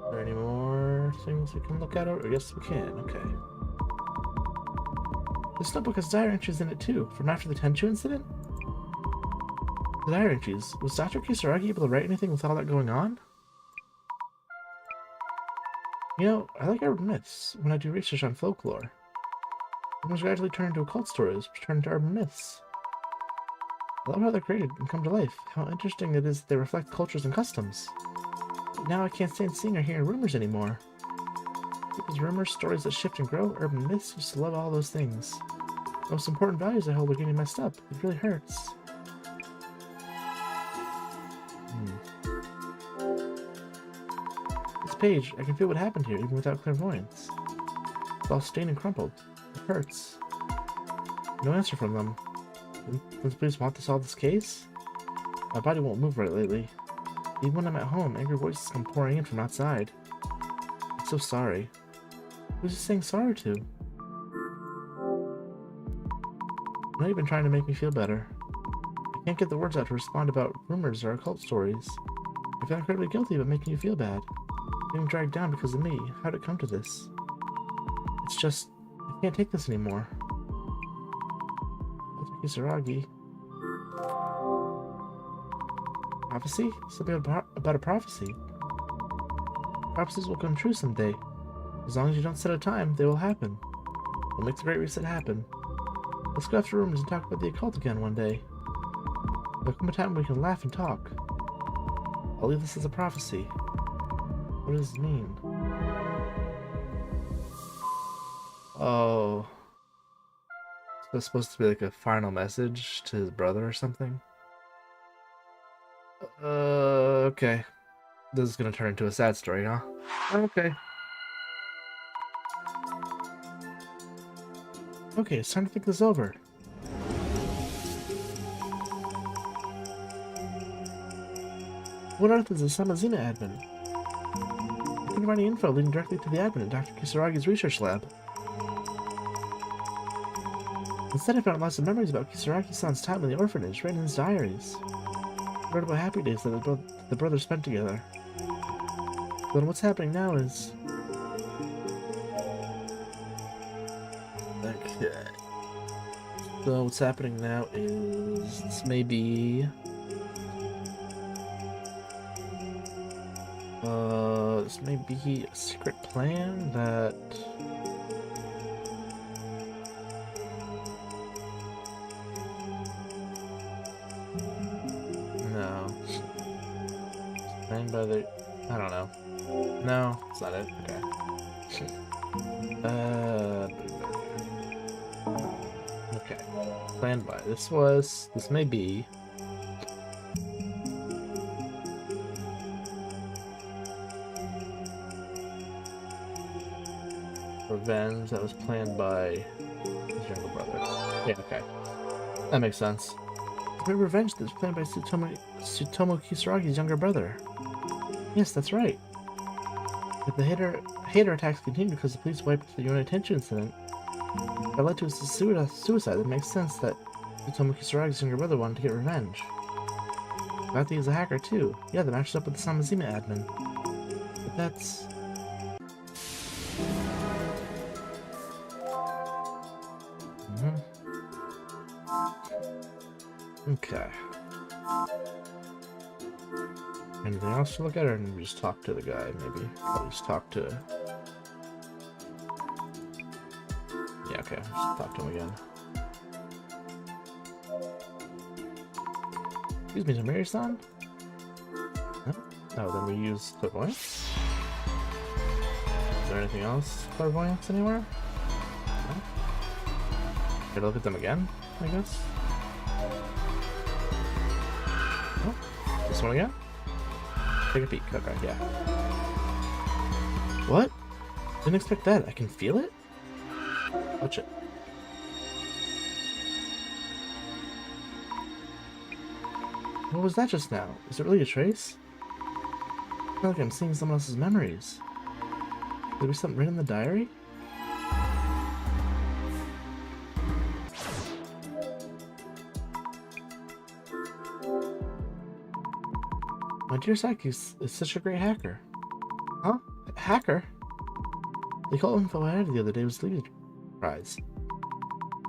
Are there any more things we can look at? Or yes, we can. Okay. This notebook has diary entries in it too, from after the Tenchu incident? The diary entries. Was Dr. Kisaragi able to write anything with all that going on? You know, I like urban myths when I do research on folklore. Rumors gradually turn into occult stories, which turn into urban myths. I love how they're created and come to life. How interesting it is that they reflect cultures and customs. But now I can't stand seeing or hearing rumors anymore. Because rumors, stories that shift and grow, urban myths used to love all those things. The most important values I hold are getting messed up. It really hurts. This page, I can feel what happened here, even without clairvoyance. It's all stained and crumpled. It hurts. No answer from them. Does the police want to solve this case? My body won't move right lately. Even when I'm at home, angry voices come pouring in from outside. I'm so sorry. Who's he saying sorry to? Not even trying to make me feel better. I can't get the words out to respond about rumors or occult stories. I feel incredibly guilty about making you feel bad. Being dragged down because of me. How'd it come to this? It's just, I can't take this anymore. Kisaragi. Prophecy? Something about a prophecy. Prophecies will come true someday. As long as you don't set a time, they will happen. We'll make the Great Reset happen. Let's go after rumors and talk about the occult again one day. There'll come a time when we can laugh and talk. I'll leave this as a prophecy. What does it mean? Oh. So it's supposed to be like a final message to his brother or something? Okay. This is gonna turn into a sad story, huh? Okay. Okay, it's time to think this over. What on earth is a Samazina admin? I couldn't find any info leading directly to the admin at Dr. Kisaragi's research lab. Instead, I found lots of memories about Kisaragi-san's time in the orphanage, written in his diaries. I wrote about happy days that the brothers spent together. But what's happening now is... Okay. So what's happening now is... This may be... This may be a secret plan that... No. Planned by the... I don't know. No, it's not it. Okay. Okay. Planned by. This may be... Revenge that was planned by his younger brother. Yeah, okay. That makes sense. The revenge that was planned by Tsutomu Kisaragi's younger brother. Yes, that's right. If the hater attacks continued because the police wiped the Yonai incident, that led to his suicide. It makes sense that Tsutomu Kisaragi's younger brother wanted to get revenge. I think he's a hacker too. Yeah, that matches up with the Samazima admin. But that's... Okay. Anything else to look at, or can we just talk to the guy, maybe? I'll just talk to... Yeah, okay. Just talk to him again. Excuse me, Tamiri-san? No? Oh, then we use clairvoyance? Is there anything else? Clairvoyance anywhere? No? Here to look at them again, I guess? Oh, this one again? Take a peek. Okay, yeah. What? Didn't expect that. I can feel it? Watch it. What was that just now? Is it really a trace? I feel like I'm seeing someone else's memories. Could there be something written in the diary? My dear Saki is such a great hacker. Huh? Hacker? They called him Fohead the other day was leaving prize.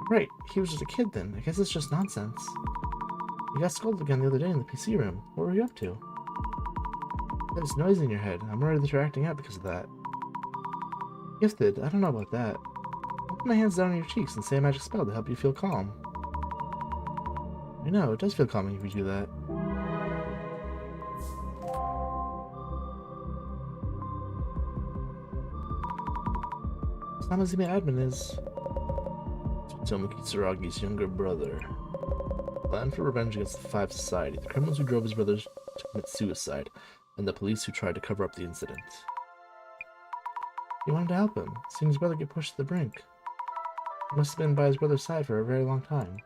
Right, he was just a kid then. I guess it's just nonsense. You got scolded again the other day in the PC room. What were you up to? There's noise in your head. I'm worried that you're acting out because of that. Gifted? I don't know about that. I'll put my hands down on your cheeks and say a magic spell to help you feel calm. I know, it does feel calming if you do that. Samazime Admin is Tomoki Tsuragi's younger brother. Plan for revenge against the Five Society, the criminals who drove his brothers to commit suicide, and the police who tried to cover up the incident. He wanted to help him, seeing his brother get pushed to the brink. He must have been by his brother's side for a very long time.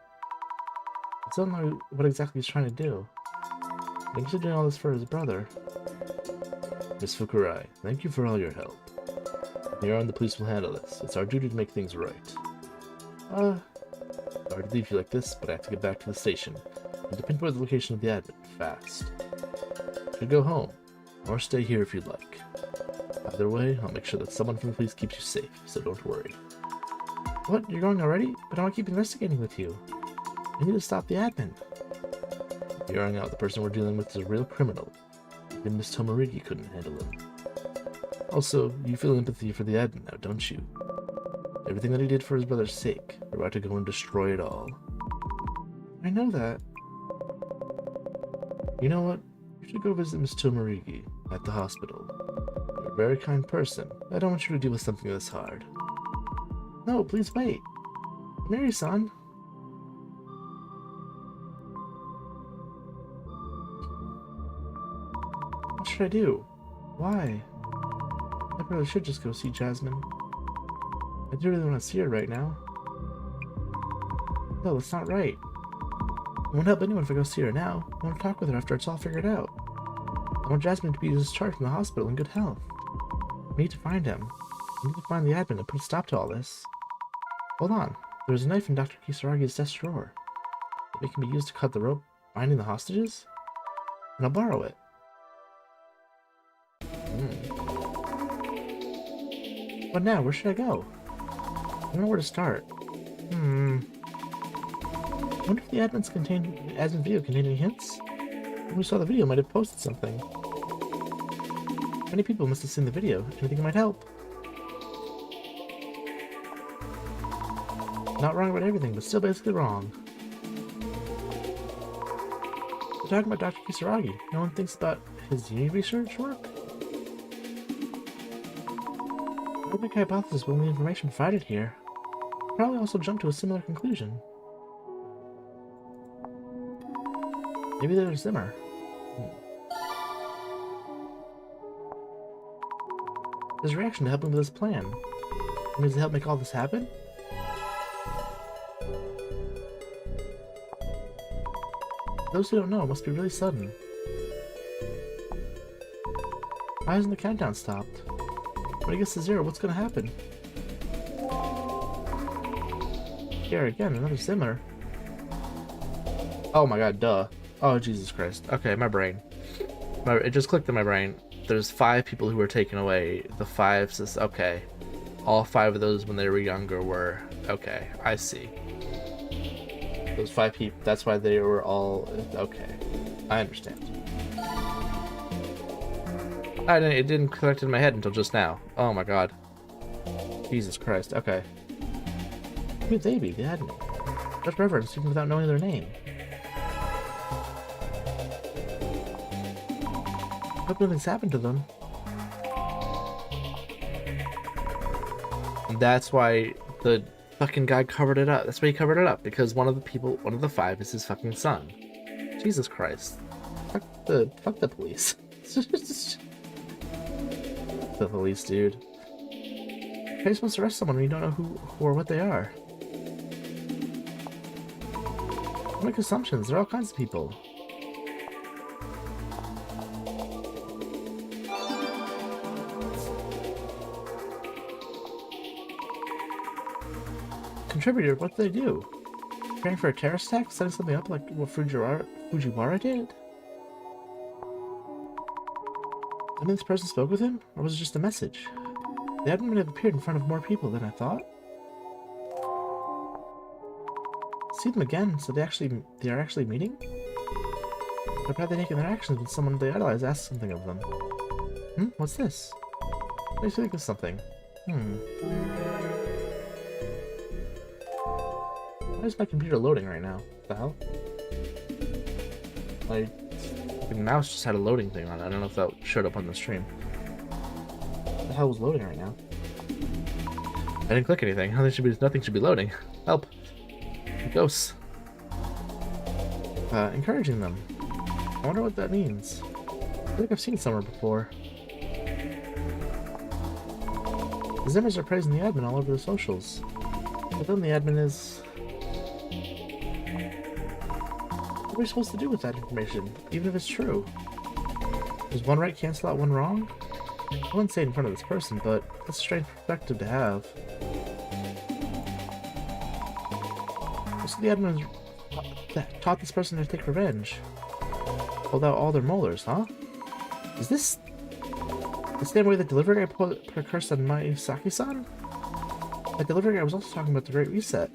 I still don't know what exactly he's trying to do. I think he's doing all this for his brother. Miss Fukurai, thank you for all your help. Here on the police will handle this. It's our duty to make things right. Sorry to leave you like this, but I have to get back to the station. I need to pinpoint the location of the admin, fast. You should go home, or stay here if you'd like. Either way, I'll make sure that someone from the police keeps you safe, so don't worry. What? You're going already? But I want to keep investigating with you. I need to stop the admin. Hearing out, the person we're dealing with is a real criminal. Even Miss Tomorigi couldn't handle him. Also, you feel empathy for the admin now, don't you? Everything that he did for his brother's sake, we're about to go and destroy it all. I know that. You know what? You should go visit Miss Tomorigi at the hospital. You're a very kind person. I don't want you to deal with something this hard. No, please wait. Mary-san. What should I do? Why? I probably should just go see Jasmine. I do really want to see her right now. No, that's not right. I won't help anyone if I go see her now. I want to talk with her after it's all figured out. I want Jasmine to be discharged from the hospital in good health. We need to find him. We need to find the admin and put a stop to all this. Hold on. There's a knife in Dr. Kisaragi's desk drawer. Maybe it can be used to cut the rope binding the hostages? And I'll borrow it. What now? Where should I go? I don't know where to start. I wonder if the admin video contained any hints? When we saw the video, might have posted something. Many people must have seen the video. Anything that might help? Not wrong about everything, but still basically wrong. We're talking about Dr. Kisaragi. No one thinks about his uni research work? I would make a hypothesis when the information provided here. Probably also jump to a similar conclusion. Maybe they're Zimmer. His reaction to help him with his plan. Means to help make all this happen? Those who don't know, it must be really sudden. Why hasn't the countdown stopped? When it gets to 0, what's gonna happen? Here again, another Zimmer. Oh my god, duh. Oh, Jesus Christ. Okay, my brain. It just clicked in my brain. There's 5 people who were taken away. The 5 says, okay. All 5 of those when they were younger were, okay, I see. Those 5 people, that's why they were all, okay. I understand. It didn't connect in my head until just now. Oh my god. Jesus Christ, okay. Who would they be? The admin. Just reverence, even without knowing their name. Hope nothing's happened to them. And that's why the fucking guy covered it up. That's why he covered it up, because one of the 5 is his fucking son. Jesus Christ. Fuck the police. The police, dude. How are you supposed to arrest someone when you don't know who or what they are? Don't make assumptions. There are all kinds of people. Contributor, what did they do? Preparing for a terrorist attack? Setting something up like what Fujiwara did? I mean, this person spoke with him? Or was it just a message? The admin would have appeared in front of more people than I thought. See them again, so they are actually meeting? They're probably taking their actions when someone they idolize asks something of them. What's this? Makes me think of something. Why is my computer loading right now? What the hell? The mouse just had a loading thing on it. I don't know if that showed up on the stream. What the hell was loading right now? I didn't click anything. Nothing should be loading. Help. Ghosts. Encouraging them. I wonder what that means. I think I've seen it somewhere before. The Zimmers are praising the admin all over the socials. But then the admin is... What are we supposed to do with that information, even if it's true? Does one right cancel out one wrong? I wouldn't say it in front of this person, but that's a strange perspective to have. So the admin taught this person to take revenge. Hold out all their molars, huh? Is this the same way the delivery guy put a curse on Mayusaki-san? That delivery guy was also talking about the Great Reset.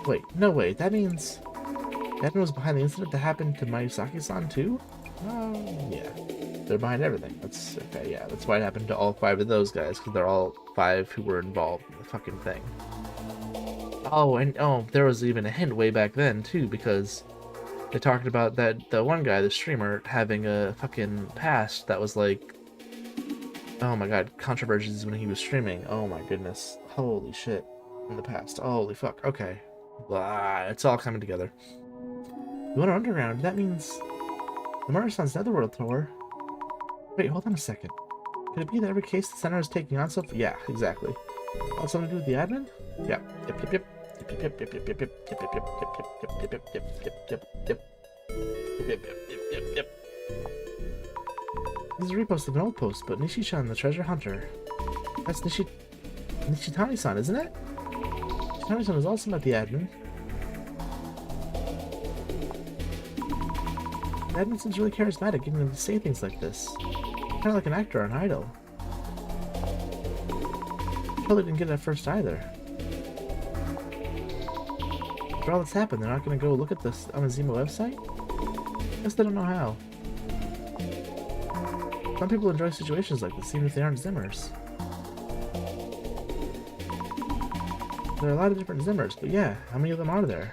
Wait, no way. That means the admin was behind the incident that happened to Mayusaki-san too? Oh, yeah. They're behind everything. That's okay, yeah. That's why it happened to all 5 of those guys, because they're all 5 who were involved in the fucking thing. Oh, and there was even a hint way back then too, because they talked about the one guy, the streamer, having a fucking past that was like, oh my god, controversies when he was streaming. Oh my goodness. Holy shit. In the past. Holy fuck. Okay. Blah, it's all coming together. You went underground. That means the Murder-san's Netherworld tour. Wait, hold on a second. Could it be that every case the center is taking on stuff? Yeah, exactly. Got something to do with the admin? Yeah. Yep. This is a repost of an old post, but Nishi-chan, the treasure hunter. That's Nishitani-san, isn't it? Nishitani-san is also not the admin. The admin seems really charismatic, getting them to say things like this. Kind of like an actor or an idol. Totally didn't get it at first either. After all that's happened, they're not going to go look at this on the Zima website? Guess they don't know how. Some people enjoy situations like this, even if they aren't Zimmers. There are a lot of different Zimmers, but yeah, how many of them are there?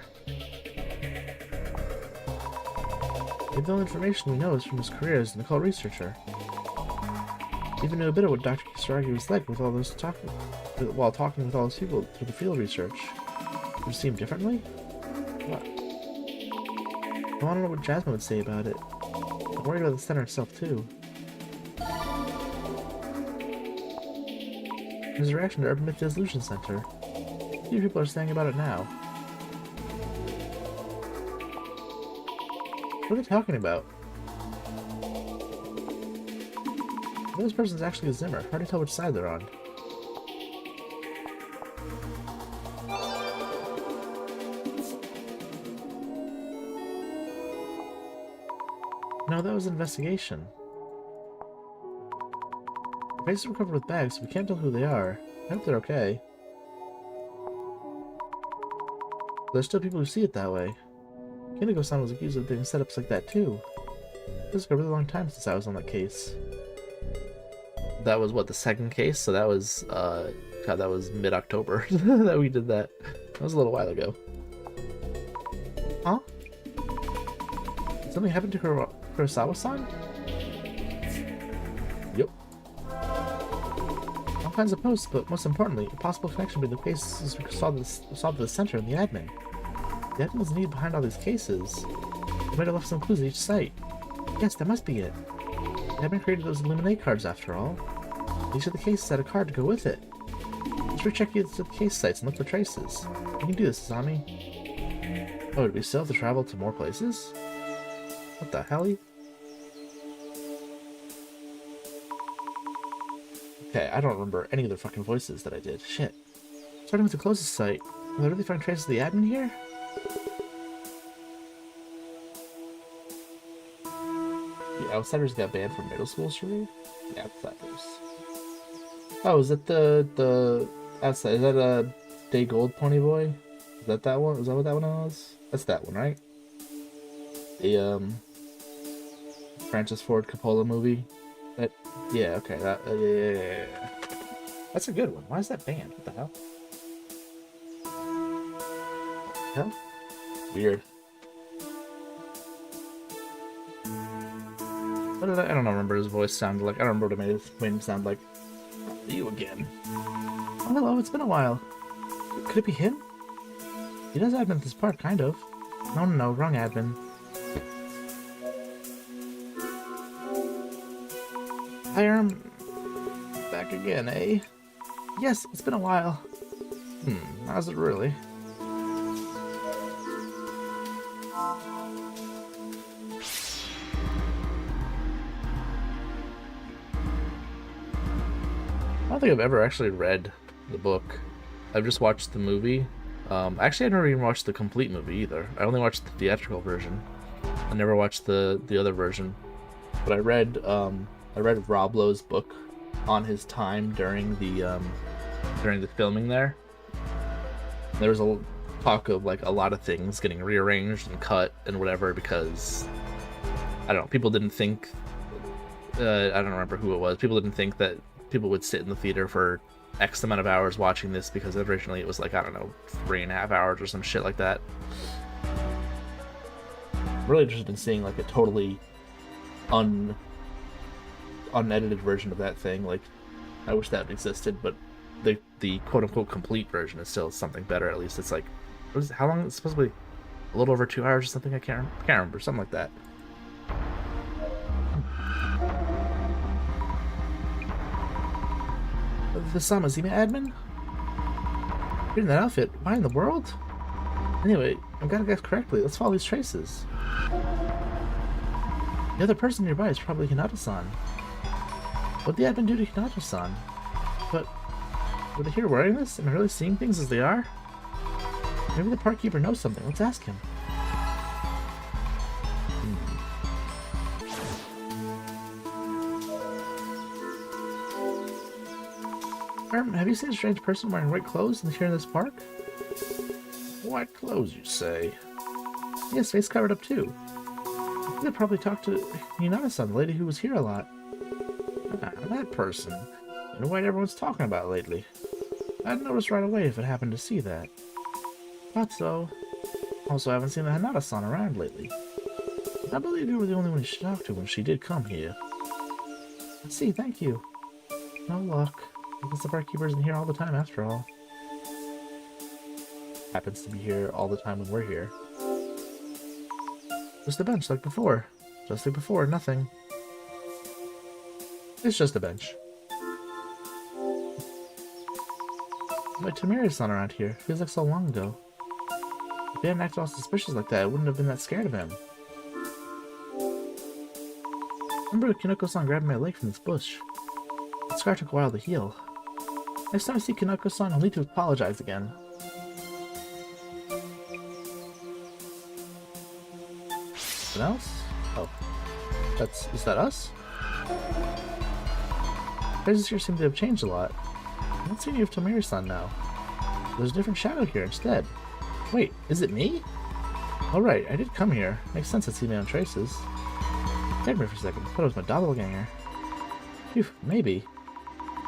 The only information we know is from his career as an occult researcher. We even knew a bit of what Dr. Kisaragi was like with all those while talking with all those people through the field research. Would it seem differently? What? I want to know what Jasmine would say about it. I'm worried about the center itself too. There's a reaction to Urban Myth Dissolution Center. A few people are saying about it now. What are they talking about? This person's actually a Zimmer. Hard to tell which side they're on. No, that was an investigation. The faces were covered with bags, so we can't tell who they are. I hope they're okay. There's still people who see it that way. Kinnigo-san was accused of doing setups like that too. This is a really long time since I was on that case. That was what, the second case? So that was God, that was mid-October that we did that. That was a little while ago. Huh? Did something happen to Kurosawa-san? Yep. All kinds of posts, but most importantly, a possible connection between the cases we solved at the center and the admin. The admin was needed behind all these cases. They might have left some clues at each site. Yes, that must be it. The admin created those Illuminate cards after all. Each of the cases had a card to go with it. Let's recheck the case sites and look for traces. You can do this, Azami. Oh, do we still have to travel to more places? What the hell? Okay, I don't remember any of the fucking voices that I did. Shit. Starting with the closest site. Will I really find traces of the admin here? The Outsiders got banned from middle school, Sheree? The Outsiders. Oh, is that the outside? Is that a Day Gold Pony Boy? Is that one? Is that what that one was? That's that one, right? The Francis Ford Coppola movie. That, yeah, okay, that, yeah. That's a good one. Why is that banned? What the hell? Hell? Weird. What did I don't remember his voice sounded like. I don't remember what it made him sound like. You again. Oh, hello, it's been a while. Could it be him? He does admin this part, kind of. No, wrong admin. Hi, back again, eh? Yes, it's been a while. How's it really? I don't think I've ever actually read the book. I've just watched the movie. Actually, I never even watched the complete movie either. I only watched the theatrical version. I never watched the other version. But I read Rob Lowe's book on his time during the filming there. There was a talk of like a lot of things getting rearranged and cut and whatever because I don't know. People didn't think. I don't remember who it was. People didn't think that people would sit in the theater for X amount of hours watching this because originally it was like, I don't know, 3.5 hours or some shit like that. I'm really interested in seeing like a totally unedited version of that thing. Like, I wish that existed, but the quote-unquote complete version is still something better. At least it's like, how long? It's supposed to be a little over 2 hours or something. I can't remember, something like that. The Samazima admin? You're in that outfit. Why in the world? Anyway, I've got to guess correctly. Let's follow these traces. The other person nearby is probably Hinata-san. What'd the admin do to Hinata-san? But were they here wearing this? Am I really seeing things as they are? Maybe the park keeper knows something. Let's ask him. Have you seen a strange person wearing white clothes here in this park? White clothes, you say? Yes, face covered up too. I think they probably talked to Hinata-san, the lady who was here a lot. Ah, that person. You know what everyone's talking about lately. I'd notice right away if it happened to see that. Thought so. Also, I haven't seen the Hinata-san around lately. I believe you were the only one she talked to when she did come here. I see, thank you. No luck. I guess the barkeeper isn't here all the time after all. Happens to be here all the time when we're here. Just a bench like before. Just like before, nothing. It's just a bench. My Tamiri-san around here. Feels like so long ago. If he hadn't acted all suspicious like that, I wouldn't have been that scared of him. Remember Kinoko-san grabbed my leg from this bush. The scar took a while to heal. Next time I see Kinoko-san, I'll need to apologize again. What else? Oh. Is that us? Places here seem to have changed a lot. I don't see any of Tamiri-san now. There's a different shadow here instead. Wait, is it me? Alright, I did come here. Makes sense I'd see my own traces. Wait a minute for a second. I thought it was my doppelganger. Phew, maybe.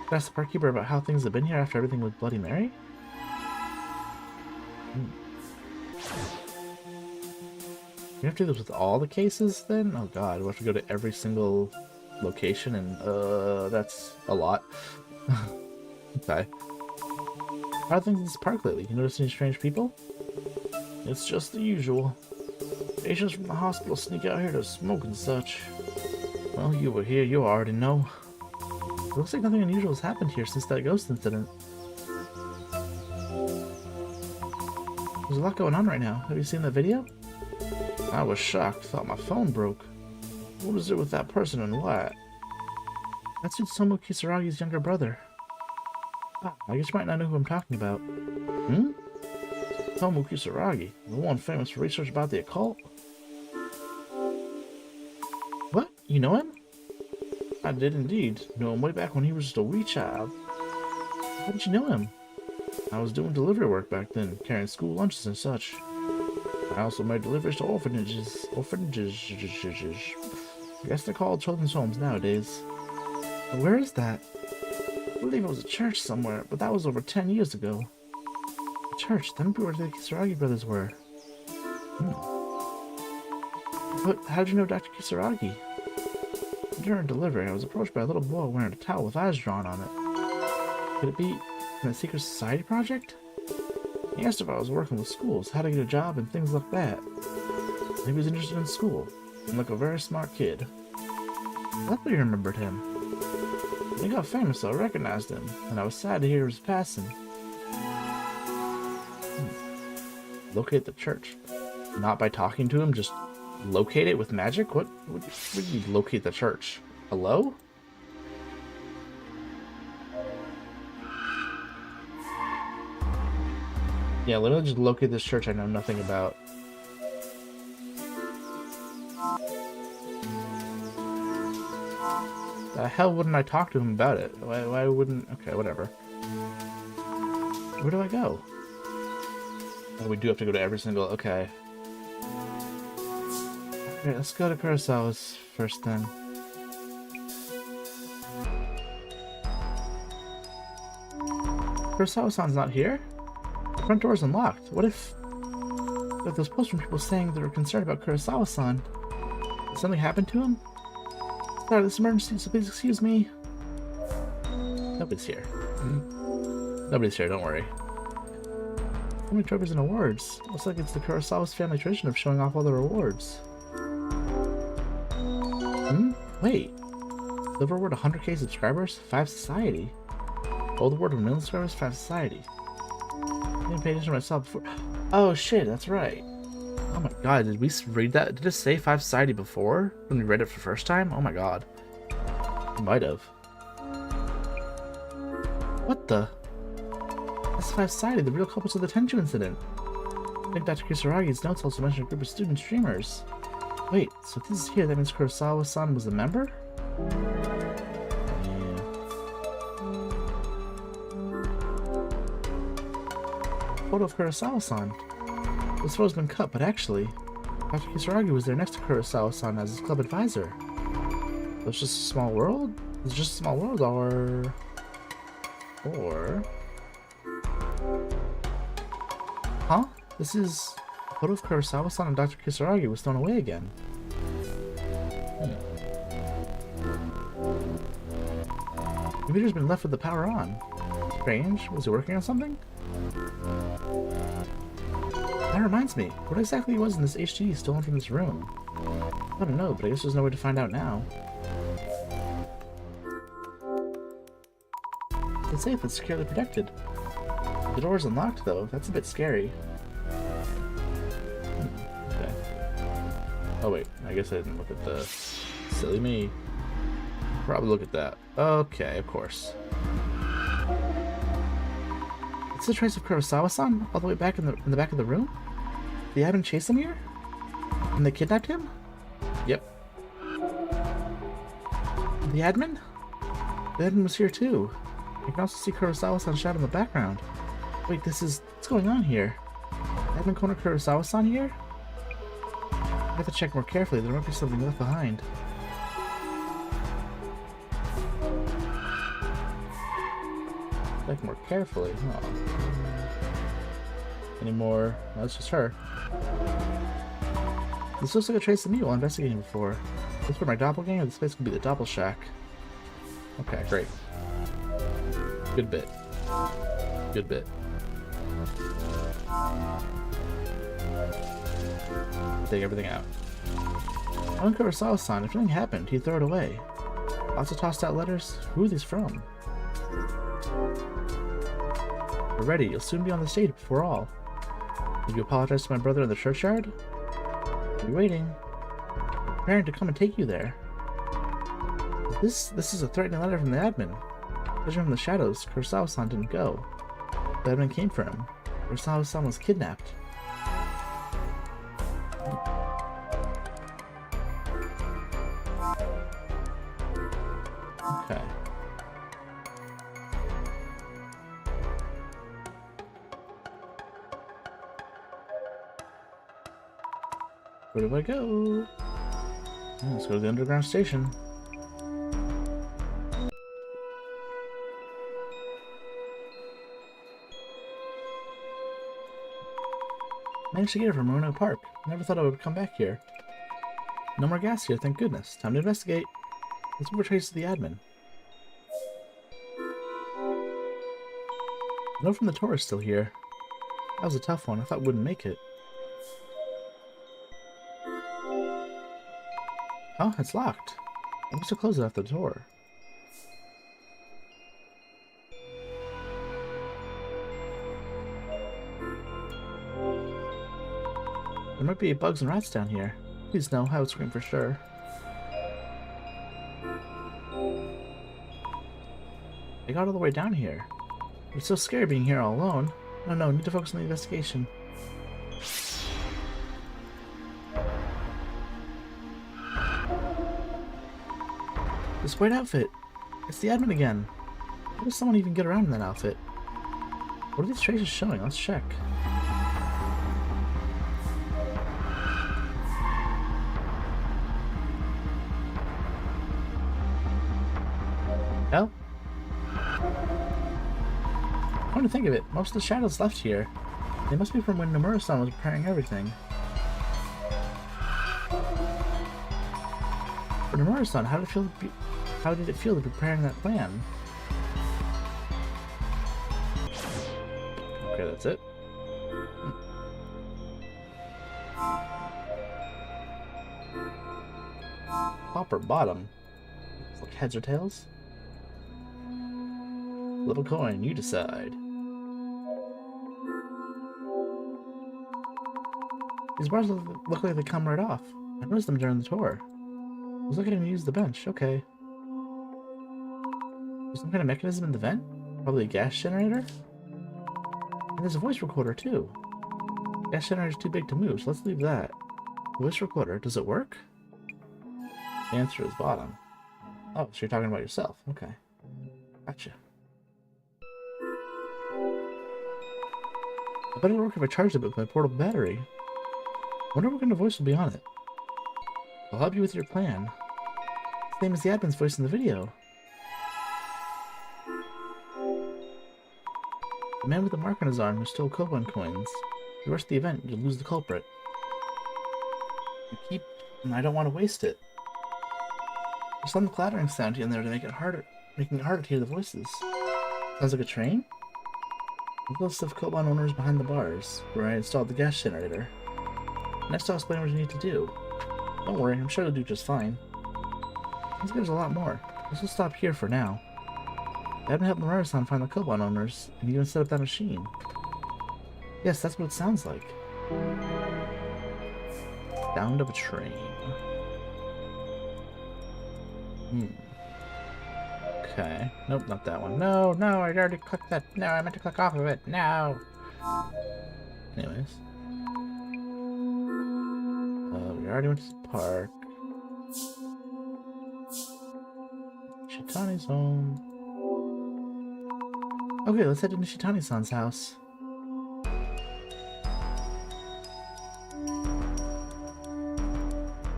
Could I ask the barkeeper about how things have been here after everything with Bloody Mary? You have to do this with all the cases then? Oh god, we have to go to every single location and, that's a lot. Okay. How are things in this park lately? You notice any strange people? It's just the usual. Patients from the hospital sneak out here to smoke and such. Well, you were here, you already know. It looks like nothing unusual has happened here since that ghost incident. There's a lot going on right now. Have you seen that video? I was shocked. Thought my phone broke. What is it with that person in white? That's Tsutomu Kisaragi's younger brother. Ah, I guess you might not know who I'm talking about. Tsutomu Kisaragi, the one famous for research about the occult? What? You know him? I did indeed. Know him way back when he was just a wee child. How did you know him? I was doing delivery work back then, carrying school lunches and such. I also made deliveries to orphanages. I guess they're called children's homes nowadays. But where is that? I believe it was a church somewhere, but that was over 10 years ago. A church? That might be where the Kisaragi brothers were. But how did you know Dr. Kisaragi? During delivery, I was approached by a little boy wearing a towel with eyes drawn on it. Could it be from the Secret Society project? He asked if I was working with schools, how to get a job, and things like that. He was interested in school, and like a very smart kid. Luckily, I remembered him. When he got famous, I recognized him, and I was sad to hear he was passing. Locate the church. Not by talking to him, just locate it with magic? What do you locate the church? Hello? Yeah, literally just locate this church I know nothing about. The hell wouldn't I talk to him about it? Why wouldn't... Okay, whatever. Where do I go? Oh, we do have to go to every single... Okay. Okay, let's go to Kurosawa's first then. Kurosawa-san's not here? The front door is unlocked. What if those posts from people saying they were concerned about Kurosawa-san? Did something happen to him? Sorry, this emergency, so please excuse me. Nobody's here. Nobody's here, don't worry. How many trophies and awards? Looks like it's the Kurosawa's family tradition of showing off all their awards. Wait. Silver award 100k subscribers? 5 society. Gold award 1 million subscribers? 5 society. I didn't pay attention to myself before. Oh shit, that's right. Oh my god, did we read that? Did it say 5 society before? When we read it for the first time? Oh my god. We might have. What the? That's 5 society, the real culprits of the Tenchu incident. I think Dr. Kisaragi's notes also mentioned a group of student streamers. Wait, so if this is here, that means Kurosawa-san was a member? Yeah. Photo of Kurosawa-san. This photo's been cut, but actually, Dr. Kisaragi was there next to Kurosawa-san as his club advisor. So it's just a small world? It's just a small world, or... Huh? This is... The photo of Kurosawa-san and Dr. Kisaragi was thrown away again. The computer's been left with the power on. Strange. Was he working on something? That reminds me. What exactly was in this HDD stolen from this room? I don't know, but I guess there's no way to find out now. It's safe. It's securely protected. The door is unlocked, though. That's a bit scary. Okay. Oh wait, I guess I didn't look at the... Silly me. Probably look at that. Okay, of course. It's the trace of Kurosawa-san all the way back in the back of the room? The admin chased him here? And they kidnapped him? Yep. The admin? The admin was here too. You can also see Kurosawa-san shot in the background. Wait, what's going on here? Admin corner Kurosawa-san here? I have to check more carefully, there might be something left behind. Check more carefully, huh? Any more? No, it's just her. This looks like a trace of me while investigating before. This where my doppelganger, this place could be the Doppel Shack. Okay, great. Good bit. Good bit. Take everything out. On Kurosawa-san, if anything happened, he'd throw it away. Lots of tossed out letters. Who are these from? We're ready. You'll soon be on the stage before all. Did you apologize to my brother in the churchyard? I'll be waiting. I'm preparing to come and take you there. This is a threatening letter from the admin. Judging from the shadows, Kurosawa-san didn't go. The admin came for him. Kurosawa-san was kidnapped. Okay. Where do I go? Let's go to the underground station. Managed to get it from Roanoke Park. Never thought I would come back here. No more gas here, thank goodness. Time to investigate. Let's move trace to the admin. No from the tour is still here. That was a tough one. I thought we wouldn't make it. Oh, it's locked. I must have closed it after the tour. There might be bugs and rats down here. Please no, I would scream for sure. I got all the way down here. It's so scary being here all alone. No, need to focus on the investigation. This white outfit. It's the admin again. How does someone even get around in that outfit? What are these traces showing? Let's check. Well, come to think of it, most of the shadows left here. They must be from when Nomura-san was preparing everything. For Nomura-san, how did it feel to be preparing that plan? Okay, that's it. Top or bottom? It's like heads or tails? Little coin, you decide. These bars look like they come right off. I noticed them during the tour. I was looking to use the bench, okay. There's some kind of mechanism in the vent? Probably a gas generator? And there's a voice recorder too. Gas generator's too big to move, so let's leave that. Voice recorder, does it work? The answer is bottom. Oh, so you're talking about yourself, okay. Gotcha. I bet it'll work if I charge it with my portable battery. Wonder what kind of voice will be on it. I'll help you with your plan. Same as the admin's voice in the video. The man with the mark on his arm who stole Koban coins. If you rush the event, you'll lose the culprit. And I don't want to waste it. There's some clattering sound in there to make it harder, making it harder to hear the voices. Sounds like a train? The list of Koban owners behind the bars, where I installed the gas generator. Next I'll explain what you need to do. Don't worry, I'm sure you'll do just fine. There's a lot more. This will stop here for now. I haven't helped Nomura-san find the Koban owners, and even set up that machine. Yes, that's what it sounds like. Sound of a train. Okay. Nope, not that one. No, I already clicked that. No, I meant to click off of it. No. Anyways. We already went to the park. Nishitani's home. Okay, let's head to Nishitani-san's house.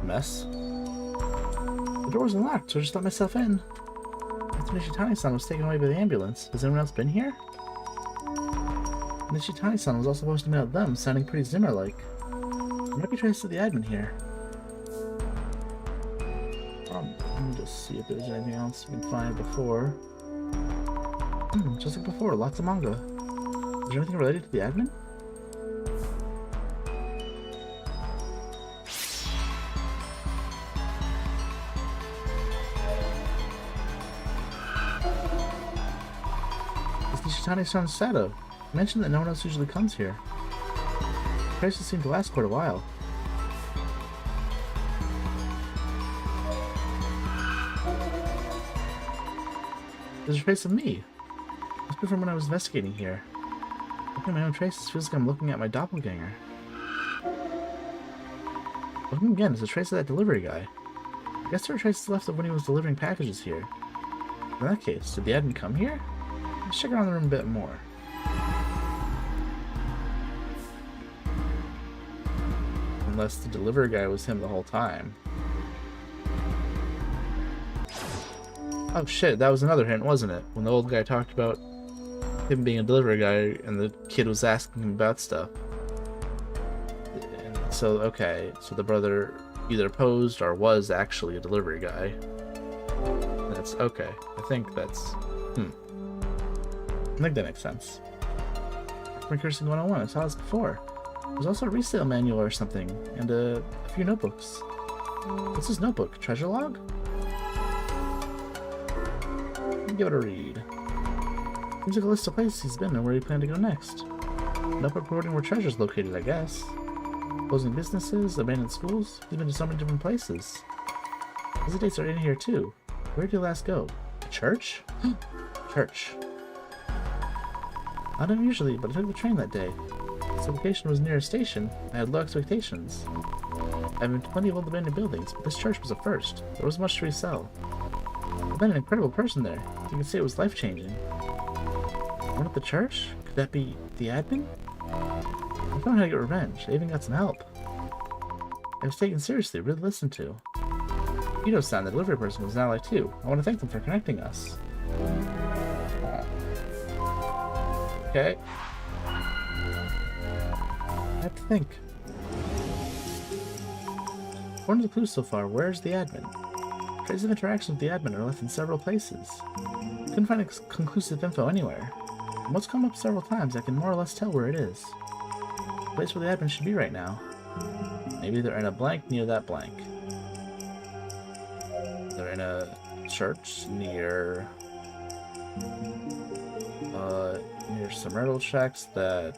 Mess. The door wasn't locked, so I just let myself in. After Nishitani-san was taken away by the ambulance, has anyone else been here? Nishitani-san was also supposed to meet them, sounding pretty Zimmer-like. There might be traces of the admin here. Let me just see if there's anything else we can find before. Just like before, lots of manga. Is there anything related to the admin? It's Nishitani-san's Sato. I mentioned that no one else usually comes here. The crisis seemed to last quite a while. There's a trace of me. Must be from when I was investigating here. Looking at my own traces feels like I'm looking at my doppelganger. Looking again, there's a trace of that delivery guy. I guess there are traces left of when he was delivering packages here. In that case, did the admin come here? Let's check around the room a bit more. Unless the delivery guy was him the whole time. Oh shit, that was another hint, wasn't it? When the old guy talked about him being a delivery guy and the kid was asking him about stuff. And so, okay, so the brother either posed or was actually a delivery guy. That's okay. I think that's... I think that makes sense. Recursing 101, I saw this before. There's also a resale manual or something, and a few notebooks. What's this notebook? Treasure log? Let me give it a read. Seems like a list of places he's been and where he planned to go next. Notebook recording where treasure's located, I guess. Closing businesses, abandoned schools. He's been to so many different places. Visit dates are in here too. Where did you last go? Church? Church. Not unusually, but I took the train that day. This location was near a station. I had low expectations. I've been to plenty of old abandoned buildings, but this church was a first. There wasn't much to resell. I've been an incredible person there. You can say it was life-changing. One at the church? Could that be the admin? I found how to get revenge. I even got some help. I was taken seriously, really listened to. Ito-san, the delivery person, was an ally too. I want to thank them for connecting us. Okay. I have to think. According to the clues so far, where's the admin? Traces of interaction with the admin are left in several places. Couldn't find conclusive info anywhere. And what's come up several times, I can more or less tell where it is. The place where the admin should be right now. Maybe they're in a blank near that blank. They're in a church near some railroad tracks that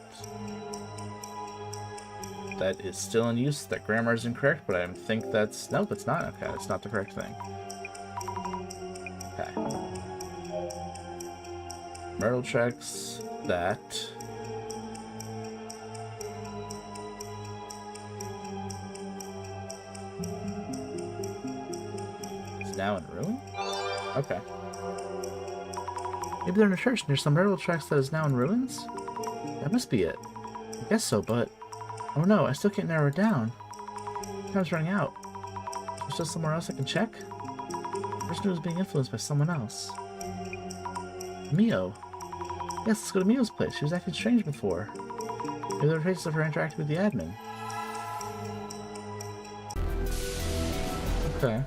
is still in use. That grammar is incorrect, but I think that's... Nope, it's not. Okay, it's not the correct thing. Okay. Railroad tracks that... is now in ruin? Okay. Maybe they're in a church near some railroad tracks that is now in ruins? That must be it. I guess so, but... oh no, I still can't narrow it down. Time's running out. Is there somewhere else I can check? The person who was being influenced by someone else. Mio. Yes, let's go to Mio's place. She was acting strange before. Maybe there are traces of her interacting with the admin. Okay.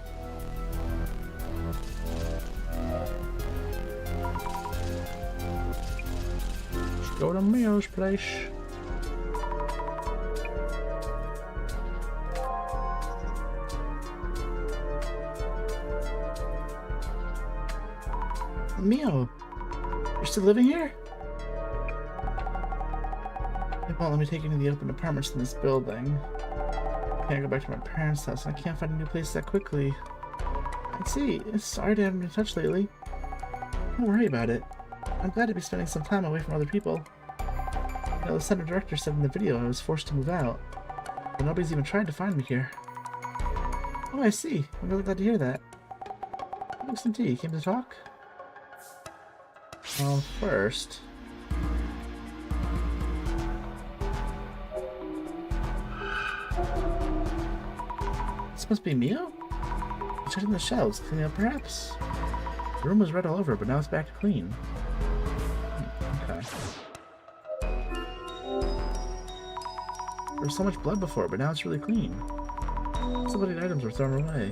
Go to Mio's place. Mio, you're still living here? They won't let me take you to the open apartments in this building. I can't go back to my parents' house, and I can't find a new place that quickly. I see. It's sorry to haven't been in touch lately. Don't worry about it. I'm glad to be spending some time away from other people. You know, the center director said in the video I was forced to move out, but nobody's even tried to find me here. Oh, I see. I'm really glad to hear that. Looks into you came to talk? Well, first... this must be Mio? Checking the shelves, cleaning up perhaps? The room was red all over, but now it's back to clean. Okay. There was so much blood before, but now it's really clean. Some of the items were thrown away.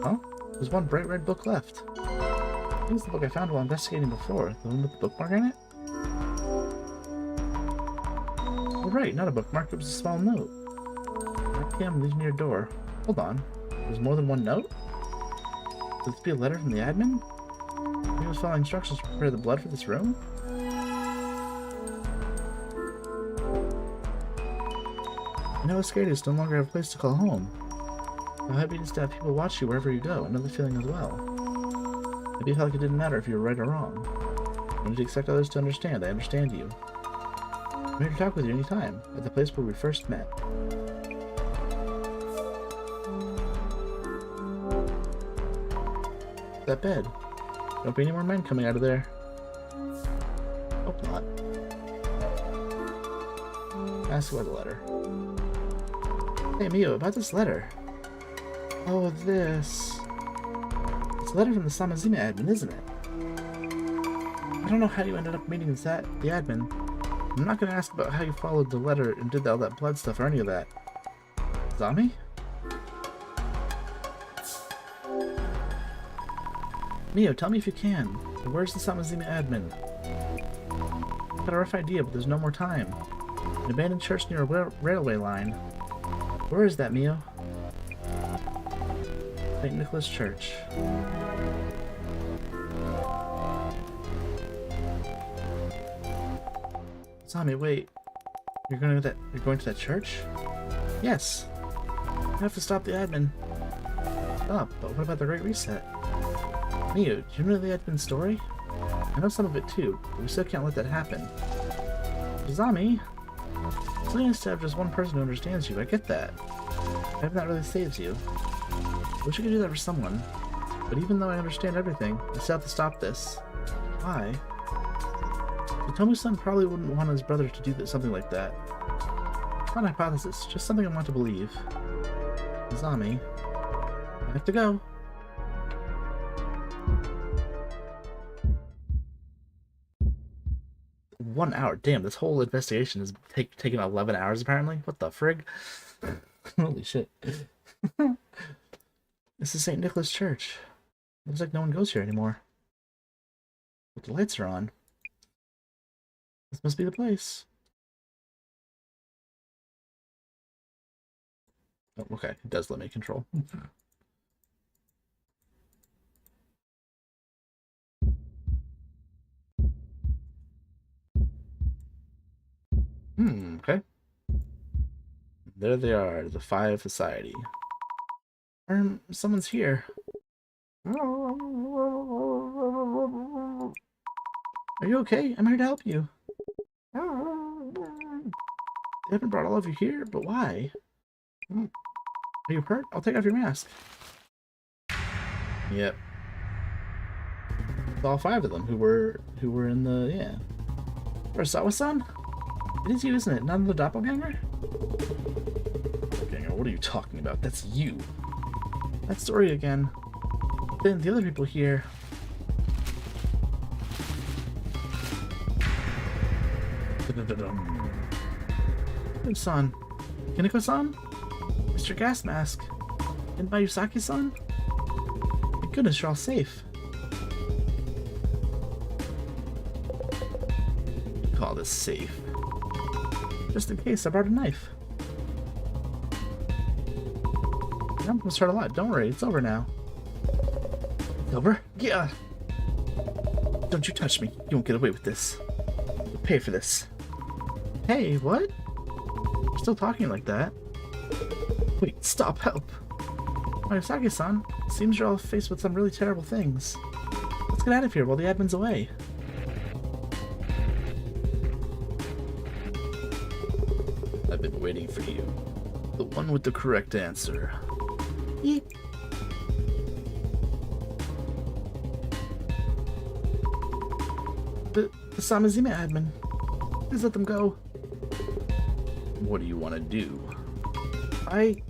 Huh? There's one bright red book left. I think it's the book I found while investigating before. The one with the bookmark on it? Oh right, not a bookmark, it was a small note. 5 p.m. leaving your door. Hold on. There's more than one note? Could this be a letter from the admin? He was following instructions to prepare the blood for this room? I know how scared it is to no longer have a place to call home. How happy it is to have people watch you wherever you go. Another feeling as well. Maybe it felt like it didn't matter if you were right or wrong. I need to expect others to understand. I understand you. I'm here to talk with you anytime, at the place where we first met. That bed. Don't be any more men coming out of there. Hope not. Ask about the letter. Hey Mio, about this letter. Oh, this. It's a letter from the Samazima admin, isn't it? I don't know how you ended up meeting the admin. I'm not gonna ask about how you followed the letter and did all that blood stuff or any of that. Zami? Mio, tell me if you can. Where's the Samazima admin? I've got a rough idea, but there's no more time. An abandoned church near a railway line. Where is that, Mio? St. Nicholas Church. Zami, wait. You're going to that church? Yes. I have to stop the admin. Stop, but what about the Great Reset? Mio, do you know the admin story? I know some of it too, but we still can't let that happen. Zami, it's nice to have just one person who understands you, I get that. I hope that really saves you. I wish I could do that for someone. But even though I understand everything, I still have to stop this. Why? Tomu-san probably wouldn't want his brother to do something like that. Not a hypothesis, just something I want to believe. Zami, I have to go. One hour. Damn, this whole investigation is taking 11 hours apparently. What the frig? Holy shit. This is St. Nicholas Church. Looks like no one goes here anymore. But the lights are on. This must be the place. Oh, okay. It does let me control. Okay. There they are, the Five Society. Someone's here. Are you okay? I'm here to help you. They haven't brought all of you here, but why? Are you hurt? I'll take off your mask. Yep. All 5 of them who were in the, yeah. Urasawa-san? It is you, isn't it? Not the doppelganger? Doppelganger, what are you talking about? That's you. That story again. Then the other people here. San, Kineko-san? Mr. Gas Mask? And Mayusaki-san? Thank goodness you're all safe. Call this safe. Just in case, I brought a knife. I'm almost hurt a lot. Don't worry, it's over now. It's over? Yeah! Don't you touch me. You won't get away with this. You'll pay for this. Hey, what? You're still talking like that. Wait, stop, help! Mayusaki-san, seems you're all faced with some really terrible things. Let's get out of here while the admin's away. I've been waiting for you. The one with the correct answer. Yeep. The Samazima admin. Please let them go. What do you want to do? I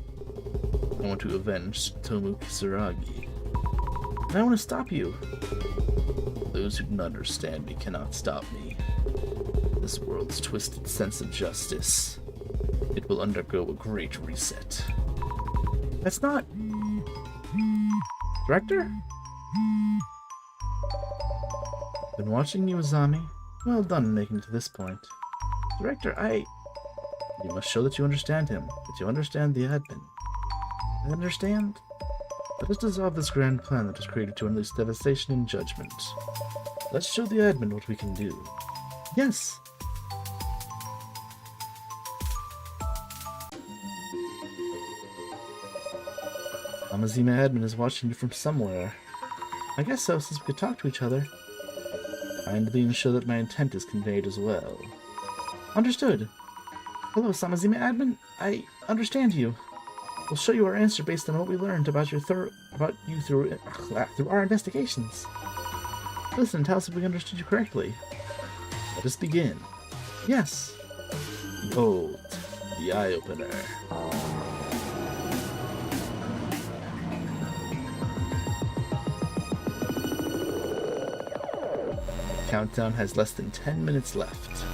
want to avenge Tomu Kisaragi. And I want to stop you. Those who don't understand me cannot stop me. This world's twisted sense of justice. It will undergo a great reset. That's not... Director? Been watching you, Azami. Well done making it to this point. Director, You must show that you understand him, that you understand the admin. I understand? Let us dissolve this grand plan that was created to unleash devastation and judgment. Let's show the admin what we can do. Yes! Amazima admin is watching you from somewhere. I guess so, since we could talk to each other. Kindly ensure that my intent is conveyed as well. Understood. Hello, Samazima admin. I understand you. We'll show you our answer based on what we learned about you through our investigations. Listen, tell us if we understood you correctly. Let us begin. Yes. Behold, the eye-opener. countdown has less than 10 minutes left.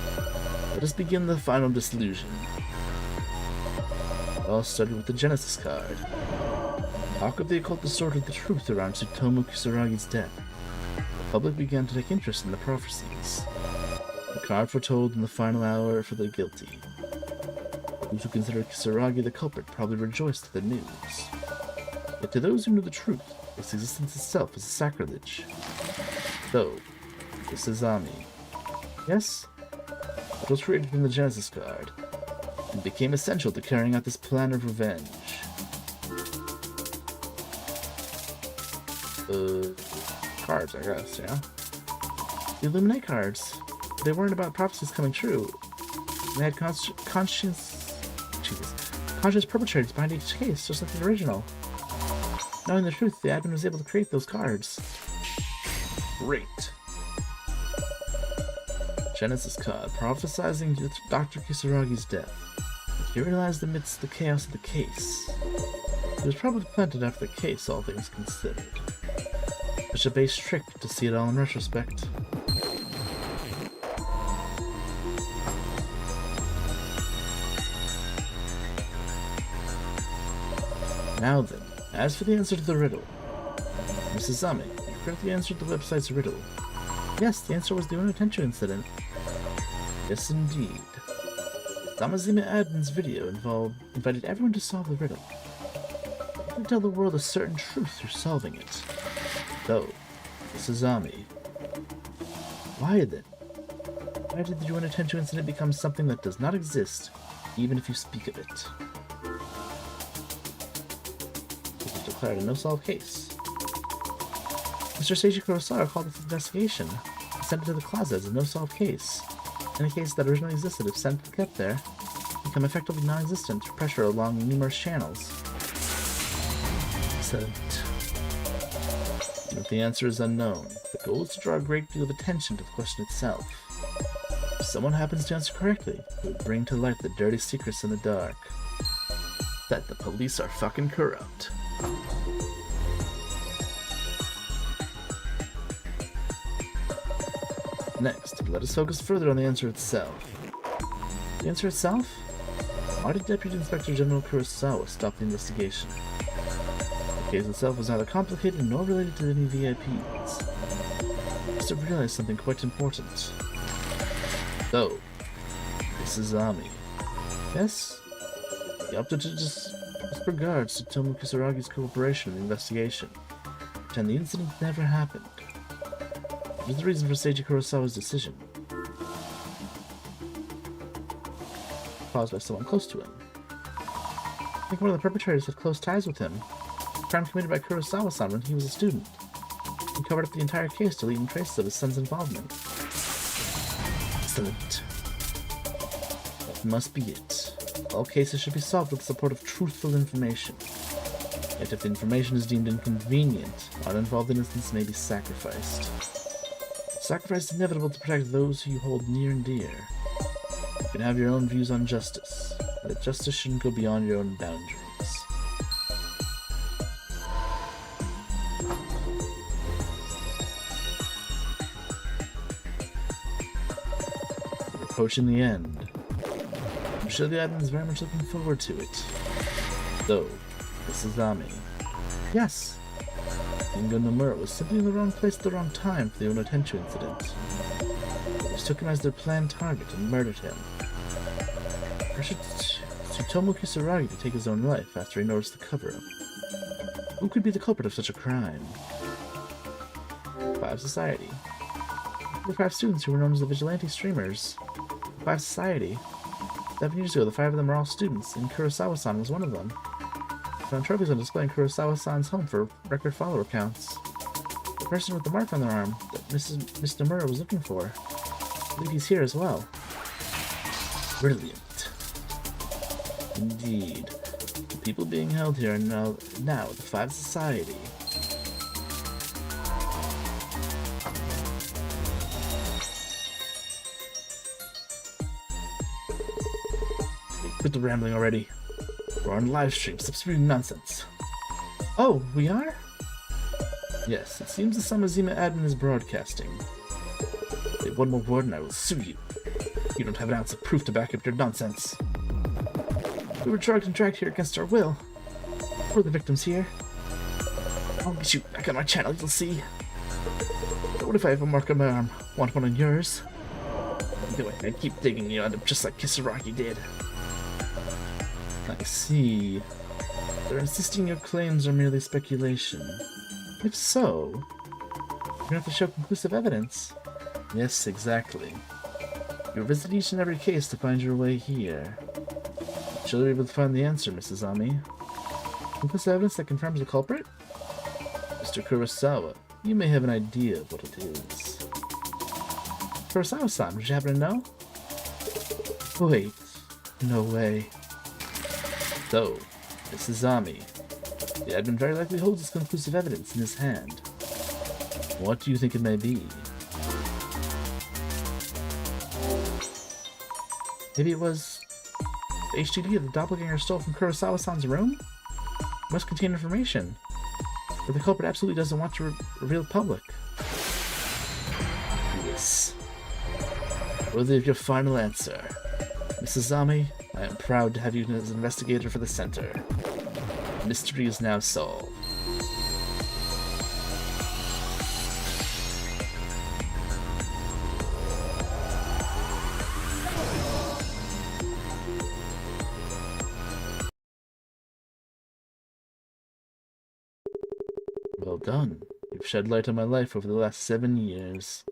Let us begin the final dissolution. It all started with the Genesis card. Talk of the occult distorted the truth around Tsutomu Kisaragi's death. The public began to take interest in the prophecies. The card foretold in the final hour for the guilty. Those who considered Kisaragi the culprit probably rejoiced at the news. Yet to those who knew the truth, its existence itself is a sacrilege. So, this is Ami. Yes? It was created from the Genesis card, and became essential to carrying out this plan of revenge. Cards, I guess, yeah? The Illuminate cards. They weren't about prophecies coming true. They had conscious perpetrators behind each case, just like the original. Knowing the truth, the admin was able to create those cards. Great. Genesis card, prophesizing Dr. Kisaragi's death. He realized amidst the chaos of the case. It was probably planted after the case, all things considered. Such a base trick to see it all in retrospect. Now then, as for the answer to the riddle. Mrs. Ami, you correctly answered the website's riddle. Yes, the answer was the Unotenchu incident. Yes, indeed. Samazima admin's video invited everyone to solve the riddle. You can tell the world a certain truth through solving it. Though, Mrs. Ami. Why then? Why did the Unotenchu incident become something that does not exist, even if you speak of it? It was declared a no-solve case. Mr. Seiji Kurosawa called this investigation and sent it to the closet as a no-solve case. Any case that originally existed, if sent and kept there, become effectively non-existent through pressure along numerous channels. Excellent. But the answer is unknown. The goal is to draw a great deal of attention to the question itself. If someone happens to answer correctly, it would bring to light the dirty secrets in the dark. That the police are fucking corrupt. Next, let us focus further on the answer itself. The answer itself? Why did Deputy Inspector General Kurosawa stop the investigation? The case itself was neither complicated nor related to any VIPs. He must have realized something quite important. So, this is Ami. Yes? He opted to disregard Tsutomu Kisaragi's cooperation in the investigation, pretend the incident never happened. What is the reason for Seiji Kurosawa's decision? Caused by someone close to him. I think one of the perpetrators had close ties with him. A crime committed by Kurosawa-san when he was a student. He covered up the entire case, deleting traces of his son's involvement. Excellent. That must be it. All cases should be solved with the support of truthful information. Yet if the information is deemed inconvenient, uninvolved innocents may be sacrificed. Sacrifice is inevitable to protect those who you hold near and dear. You can have your own views on justice, but justice shouldn't go beyond your own boundaries. We're approaching the end. I'm sure the admin is very much looking forward to it. So, this is Ami. Yes! Ingo Nomura was simply in the wrong place at the wrong time for the Unotenchu incident. They mistook him as their planned target and murdered him. Pressured Tsutomu Kisaragi to take his own life after he noticed the cover-up. Who could be the culprit of such a crime? 5 Society. The 5 students who were known as the Vigilante Streamers. 5 Society. 7 years ago, the 5 of them were all students, and Kurosawa-san was one of them. Found trophies on display in Kurosawa-san's home for record follower counts. The person with the mark on their arm that Miss Nomura was looking for. I believe he's here as well. Brilliant. Indeed. The people being held here are now the 5 Society. Quit the rambling already. We're on live stream, stop spewing nonsense. Oh, we are? Yes, it seems the Samazima admin is broadcasting. Say one more word and I will sue you. You don't have an ounce of proof to back up your nonsense. We were drugged and dragged here against our will. We're the victims here. I'll get you back on my channel, you'll see. But what if I have a mark on my arm? Want one on yours? Anyway, I'd keep digging you under just like Kisaragi did. I see. They're insisting your claims are merely speculation. If so, you're gonna have to show conclusive evidence. Yes, exactly. You'll visit each and every case to find your way here. She'll be able to find the answer, Mrs. Ami. Conclusive evidence that confirms the culprit? Mr. Kurosawa, you may have an idea of what it is. Kurosawa-san, would you happen to know? Wait, no way. So, Mrs. Ami, the admin very likely holds this conclusive evidence in his hand. What do you think it may be? Maybe it was the HDD the doppelganger stole from Kurosawa-san's room? It must contain information that the culprit absolutely doesn't want to reveal public. Yes. Worthy of your final answer. Mrs. Ami, I am proud to have you as an investigator for the center. The mystery is now solved. Well done. You've shed light on my life over the last 7 years.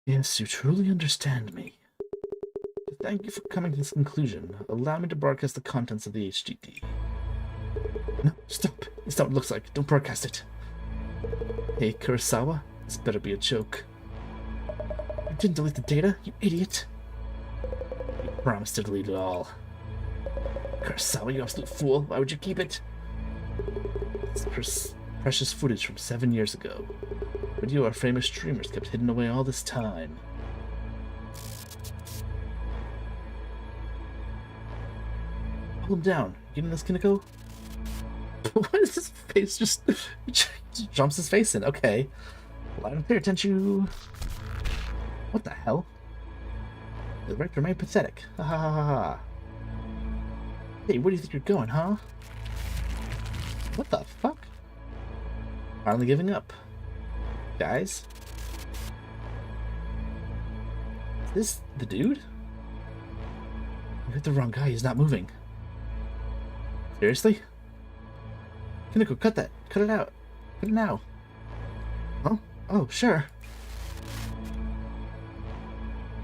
Yes, you truly understand me. Thank you for coming to this conclusion. Allow me to broadcast the contents of the HDD. No, stop. It's not what it looks like. Don't broadcast it. Hey, Kurosawa, this better be a joke. You didn't delete the data, you idiot. You promised to delete it all. Kurosawa, you absolute fool. Why would you keep it? It's precious footage from 7 years ago. Video our famous streamers kept hidden away all this time. Hold him down. Getting this, Kineko? What is his face? Just jumps his face in. Okay. Loud and clear, attention. What the hell? The right to remain pathetic. Ha ha ha ha. Hey, where do you think you're going, huh? What the fuck? Finally giving up. Guys? Is this the dude? You hit the wrong guy, he's not moving. Seriously? Kineko, cut that. Cut it out. Cut it now. Huh? Oh, sure.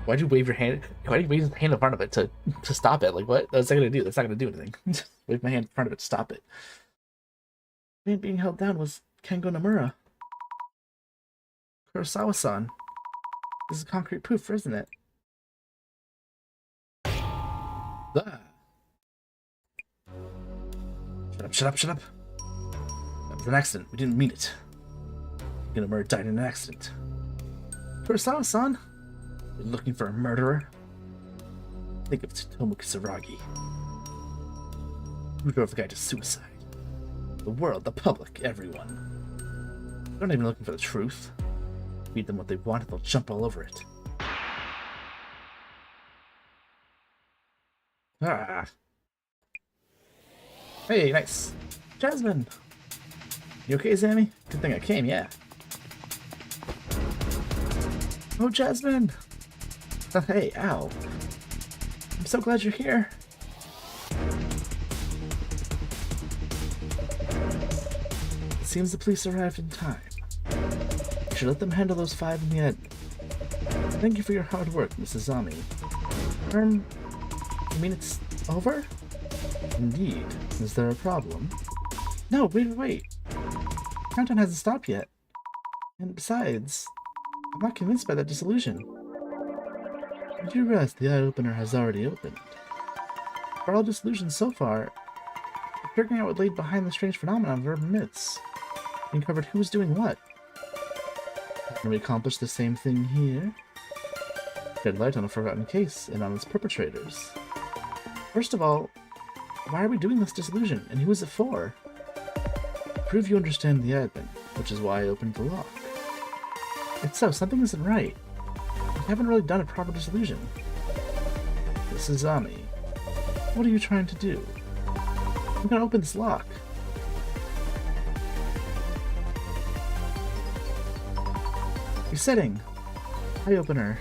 Why'd you wave your hand? Why'd you wave your hand in front of it to stop it? Like, what? That's not gonna do. That's not gonna do anything. Wave my hand in front of it to stop it. The man being held down was Kengo Nomura. Kurosawa-san. This is concrete proof, isn't it? Ah. Shut up, shut up, shut up. That was an accident. We didn't mean it. Nomura died in an accident. Kurosawa-san? You're looking for a murderer? Think of Tsutomu Kisaragi. Who drove the guy to suicide? The world, the public, everyone. They're not even looking for the truth. Feed them what they want and they'll jump all over it. Ah. Hey, nice. Jasmine! You okay, Sammy? Good thing I came, yeah. Oh, Jasmine! Hey, ow. I'm so glad you're here. It seems the police arrived in time. You should let them handle those 5 in the end. Thank you for your hard work, Mrs. Ami. You mean it's over? Indeed. Is there a problem? No, wait. Countdown hasn't stopped yet. And besides, I'm not convinced by that dissolution. Did you realize the eye-opener has already opened? For all dissolutions so far, figuring out what laid behind the strange phenomenon of urban myths. We uncovered who was doing what. Can we accomplish the same thing here? Shed light on a forgotten case and on its perpetrators. First of all, why are we doing this dissolution, and who is it for? Prove you understand the admin, which is why I opened the lock. It's so, something isn't right. haven't really done a proper dissolution. This is Ami. What are you trying to do? I'm gonna open this lock. Resetting. Eye opener.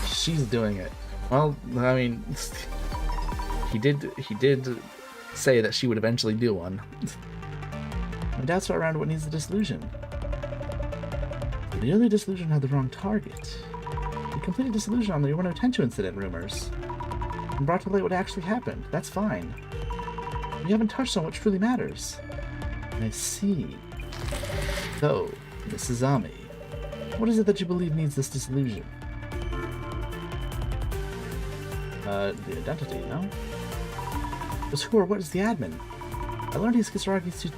She's doing it. Well, I mean, he did say that she would eventually do one. My doubts are around what needs the dissolution. The early dissolution had the wrong target. You completed dissolution on the 102 incident rumors and brought to light what actually happened. That's fine. You haven't touched on what truly matters. I see. So, Mrs. Ami, what is it that you believe needs this dissolution? The identity, no? But who or what is the admin? I learned he's Kisaragi's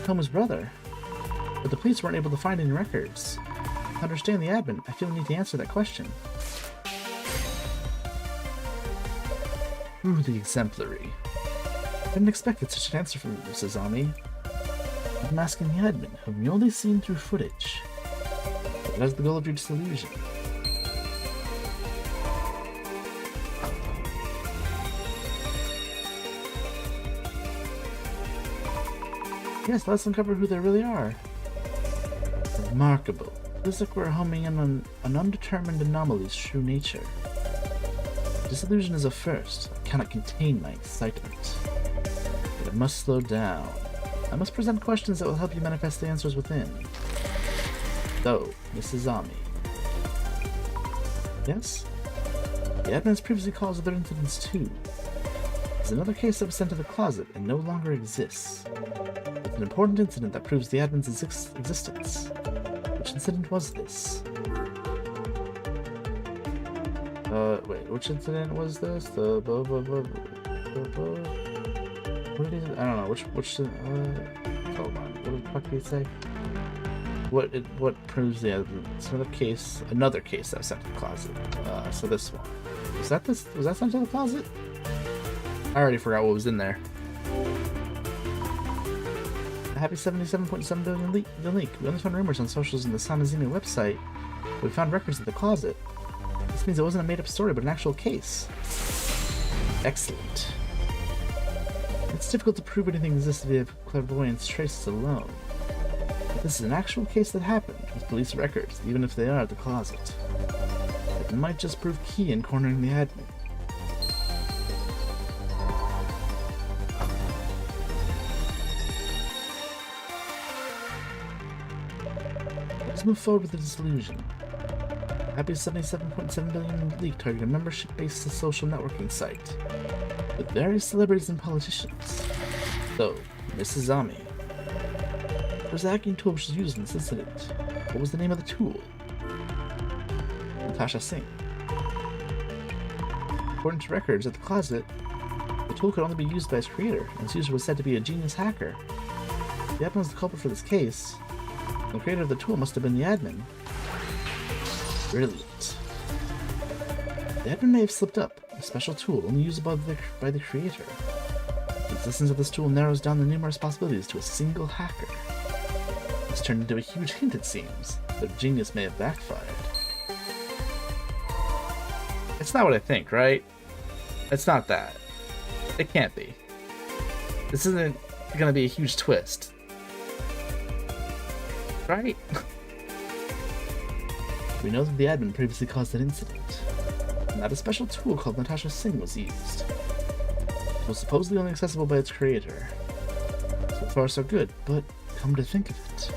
Toma's brother, but the police weren't able to find any records. To understand the admin, I feel we need to answer that question. Ooh, the exemplary. I didn't expect such an answer from Mrs. Ami. I'm asking the admin, whom you only seen through footage. What is the goal of your dissolution? Yes, let's uncover who they really are. Remarkable. Looks like we're homing in on an undetermined anomaly's true nature. Disillusion is a first. I cannot contain my excitement. But I must slow down. I must present questions that will help you manifest the answers within. So, Mrs. Ami. Yes? The admin has previously caused other incidents too. There's another case that was sent to the closet and no longer exists. It's an important incident that proves the admin's existence. Which incident was this? Wait, which incident was this? The what did he, I don't know, which, hold on, what the fuck did he say? What proves the evidence? Another case that was sent to the closet. So this one. Was that sent to the closet? I already forgot what was in there. A happy 77.7 billion leak. We only found rumors on socials and the Samazine website. We found records of the closet. This means it wasn't a made-up story, but an actual case. Excellent. It's difficult to prove anything exists via clairvoyance traces alone. But this is an actual case that happened, with police records, even if they are at the closet. It might just prove key in cornering the admin. Let's move forward with the dissolution. Happy 77.7 billion leak targeted a membership-based social networking site with various celebrities and politicians. So, Mrs. Ami, what was the hacking tool which was used in this incident? What was the name of the tool? Natasha Singh. According to records at the closet, the tool could only be used by its creator, and its user was said to be a genius hacker. If the admin was the culprit for this case, the creator of the tool must have been the admin. Brilliant. The admin may have slipped up. A special tool only used by the creator. The existence of this tool narrows down the numerous possibilities to a single hacker. It's turned into a huge hint, it seems, that genius may have backfired. It's not what I think, right? It's not that. It can't be. This isn't gonna be a huge twist. Right? We know that the admin previously caused an incident, and that a special tool called Natasha Singh was used. It was supposedly only accessible by its creator. So far so good, but come to think of it,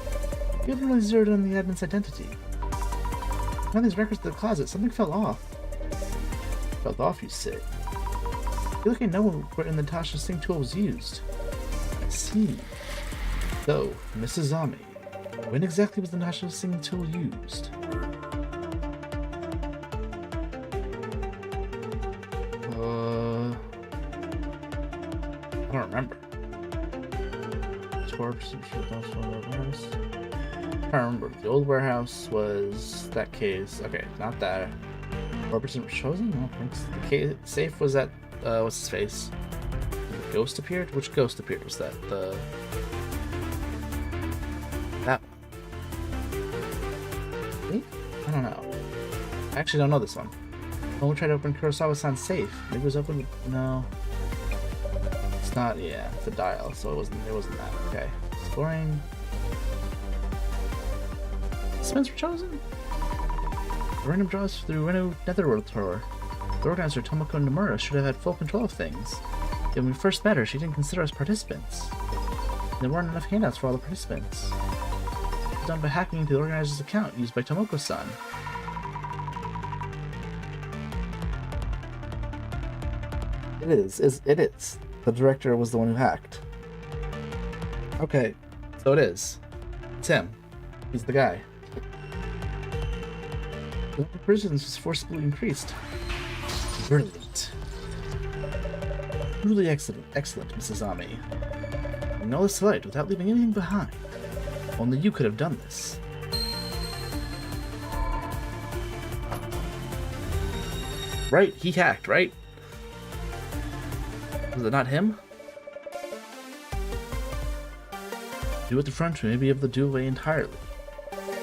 we haven't really zeroed in on the admin's identity. Found these records in the closet, something fell off. Fell off, you say? I feel like I know where the Natasha Singh tool was used. I see. So, Mrs. Ami, when exactly was the Natasha Singh tool used? I don't remember. I remember. The old warehouse was that case. Okay, not that. 4% chosen? I don't think so. The case, safe was at, what's his face? The ghost appeared? Which ghost appeared? Was that the... That one. I don't know. I actually don't know this one. When we tried to open Kurosawa-san's safe, maybe it was open. No, it's not. Yeah, it's a dial, so it wasn't. It wasn't that. Okay, exploring. Spins were chosen. Random draws through Reno Netherworld tour. The organizer Tomoko Nomura should have had full control of things. Yet when we first met her, she didn't consider us participants. There weren't enough handouts for all the participants. It was done by hacking into the organizer's account used by Tomoko-san. It is. The director was the one who hacked. Okay, so it is. It's him. He's the guy. The number of prisons was forcibly increased. Brilliant. Truly excellent, Mrs. Ami. Bringing all this to light without leaving anything behind. Only you could have done this. Right, he hacked, right? Was it not him? You at the front may be able to do away entirely.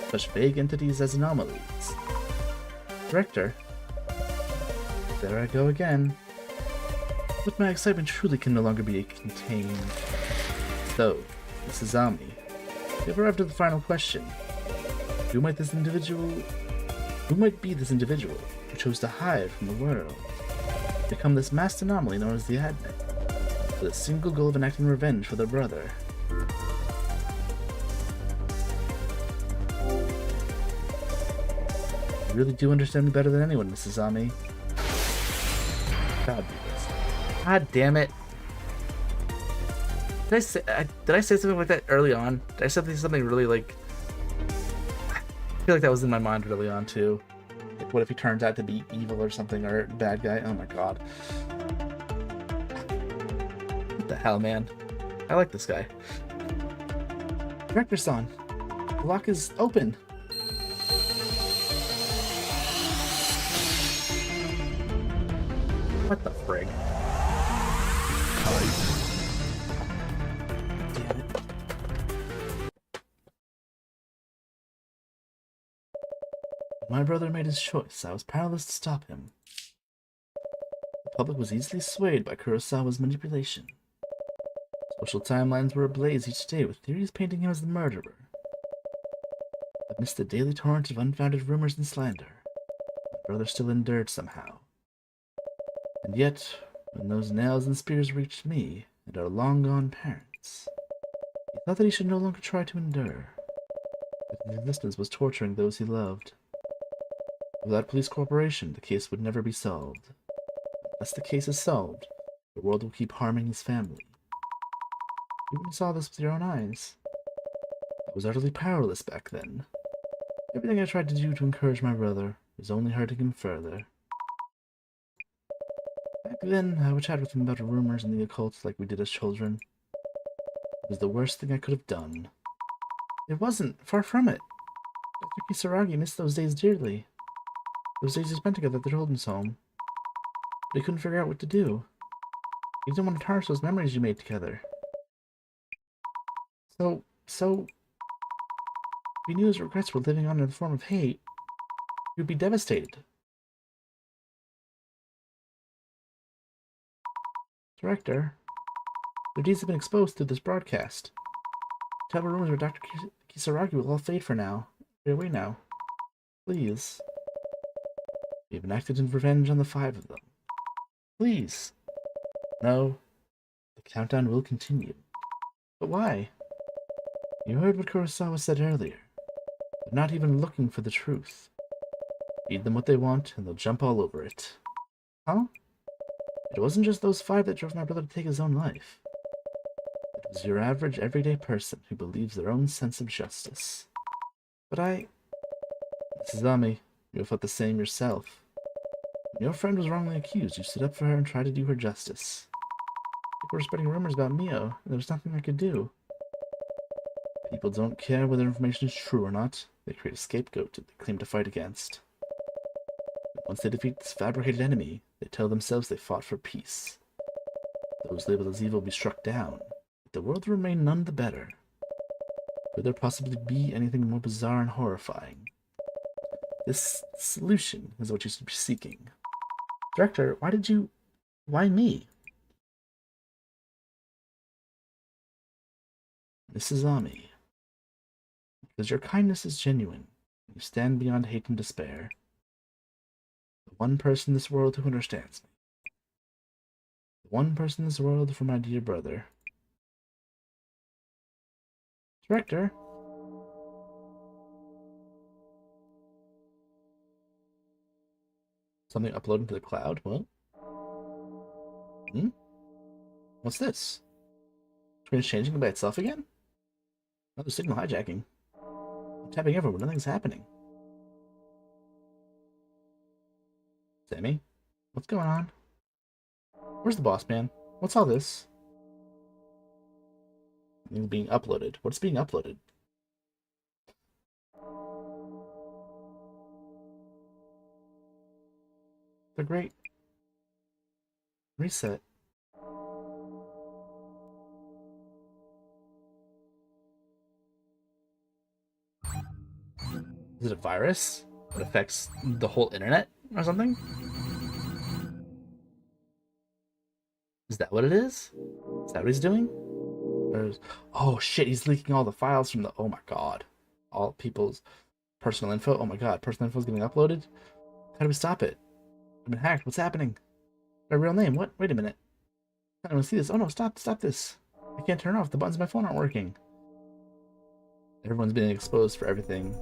Such vague entities as anomalies. Director. There I go again. But my excitement truly can no longer be contained. So, Mrs. Ami, we have arrived at the final question. Who might be this individual who chose to hide from the world? Become this masked anomaly known as the admin, with a single goal of enacting revenge for their brother. You really do understand me better than anyone, Mrs. Ami. God, God damn it. Did I say something like that early on? Did I say something really like... I feel like that was in my mind early on too. Like, what if he turns out to be evil or something, or a bad guy? Oh my god. What the hell, man? I like this guy. Director-san, the lock is open. What the frig? Damn it. When my brother made his choice, I was powerless to stop him. The public was easily swayed by Kurosawa's manipulation. Social timelines were ablaze each day with theories painting him as the murderer. Amidst the daily torrent of unfounded rumors and slander, my brother still endured somehow. And yet, when those nails and spears reached me and our long-gone parents, he thought that he should no longer try to endure, that his existence was torturing those he loved. Without police cooperation, the case would never be solved. Unless the case is solved, the world will keep harming his family. You even saw this with your own eyes. I was utterly powerless back then. Everything I tried to do to encourage my brother was only hurting him further. Back then, I would chat with him about rumors and the occult like we did as children. It was the worst thing I could have done. It wasn't. Far from it. Dr. Kisaragi missed those days dearly. Those days he spent together at the children's home. But he couldn't figure out what to do. He didn't want to tarnish those memories you made together. So, if he knew his regrets were living on in the form of hate, he would be devastated. Director, their deeds have been exposed through this broadcast. Terrible rumors about Dr. Kisaragi will all fade for now. Get away now. Please. We have enacted in revenge on the 5 of them. Please. No. The countdown will continue. But why? You heard what Kurosawa said earlier. They're not even looking for the truth. Feed them what they want, and they'll jump all over it. Huh? It wasn't just those 5 that drove my brother to take his own life. It was your average, everyday person who believes their own sense of justice. But Mrs. Ami, you felt the same yourself. When your friend was wrongly accused, you stood up for her and tried to do her justice. People were spreading rumors about Mio, and there was nothing I could do. People don't care whether information is true or not. They create a scapegoat that they claim to fight against. Once they defeat this fabricated enemy, they tell themselves they fought for peace. Those labeled as evil will be struck down, but the world will remain none the better. Could there possibly be anything more bizarre and horrifying? This solution is what you should be seeking. Director, why me? Mrs. Ami, because your kindness is genuine. You stand beyond hate and despair. The one person in this world who understands me. The one person in this world for my dear brother. Director? Something uploading to the cloud? What? What's this? Screen's changing by itself again? Another signal hijacking. I'm tapping everywhere, nothing's happening. Sammy? What's going on? Where's the boss man? What's all this? It's being uploaded. What's being uploaded? The Great Reset. Is it a virus that affects the whole internet or something? Is that what it is? Is that what he's doing? Oh shit, he's leaking all the files from the... Oh my god. All people's personal info. Oh my god, personal info is getting uploaded? How do we stop it? I've been hacked. What's happening? My real name? What? Wait a minute. I don't want to see this. Oh no, stop this. I can't turn it off. The buttons on my phone aren't working. Everyone's being exposed for everything.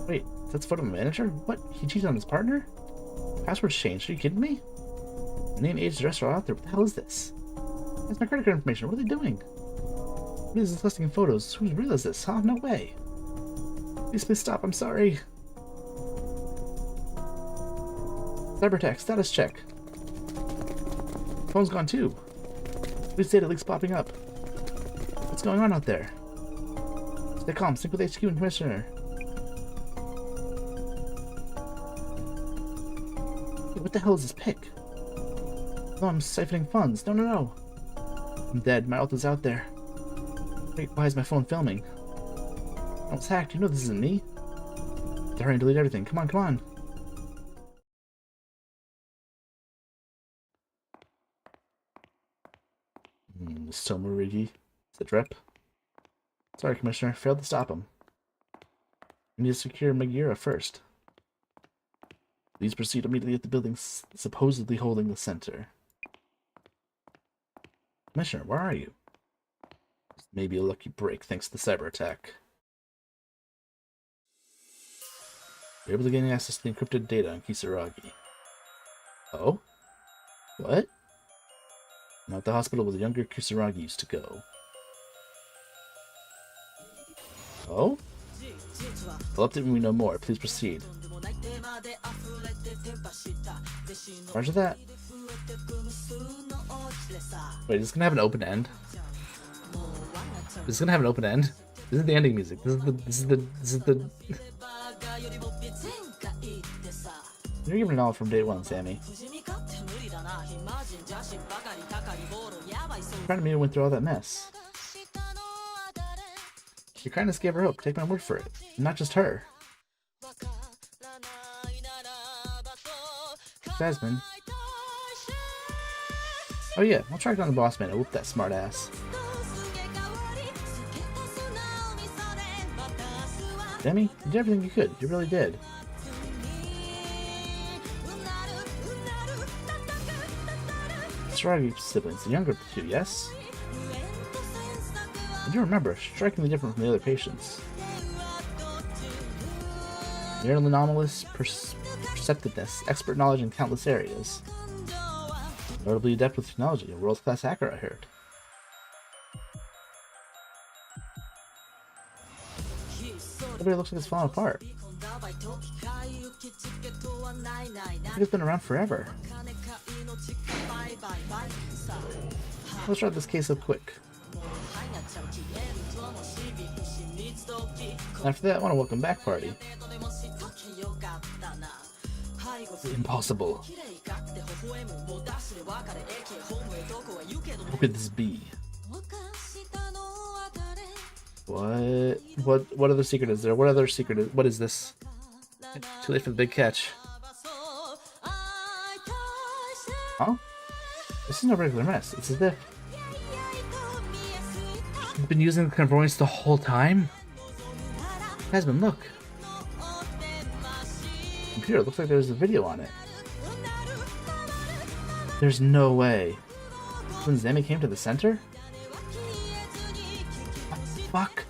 Wait, that's the photo of my manager? What? He cheated on his partner? Password's changed. Are you kidding me? My name, age, address are out there. What the hell is this? That's my credit card information. What are they doing? What is this listing photos? Who's real is this? Huh? No way. Please stop. I'm sorry. Cybertech, status check. Phone's gone too. Please data leaks popping up. What's going on out there? Stay calm. Sync with HQ and Commissioner. Wait, what the hell is this pic? No, I'm siphoning funds. No. I'm dead. My ult is out there. Wait, why is my phone filming? I was hacked. You know this isn't me. Hurry and delete everything. Come on. So Marigi. Is it rep? Sorry, Commissioner. Failed to stop him. We need to secure Megira first. Please proceed immediately at the building supposedly holding the center. Commissioner, where are you? This may be a lucky break thanks to the cyber attack. You're able to gain access to the encrypted data on Kisaragi. Oh? What? Not the hospital where the younger Kisaragi used to go. Oh? Well, update when we know more. Please proceed. Roger that. Wait, is this gonna have an open end? Is this gonna have an open end? This is the ending music. This is the You're giving it all from day one, Sammy. Friend of me went through all that mess. Your kindness gave her hope. Take my word for it. And not just her. Jasmine. Oh yeah, I'll track down the boss man and whoop that smart ass. Demi, you did everything you could. You really did. Kisaragi siblings, the younger of the two, yes? I do remember, strikingly different from the other patients. Near anomalous perceptiveness, expert knowledge in countless areas. Notably adept with technology, a world-class hacker, I heard. Everybody looks like it's falling apart. I think it's been around forever. Let's wrap this case up quick. After that, I want to welcome back party. Impossible. What could this be? What other secret is there? What other secret is... What is this? Too late for the big catch. Huh? This is no regular mess. It's as if she's been using the clairvoyance the whole time. Jasmine, look. Computer, looks like there's a video on it. There's no way. When Zami came to the center? What the fuck?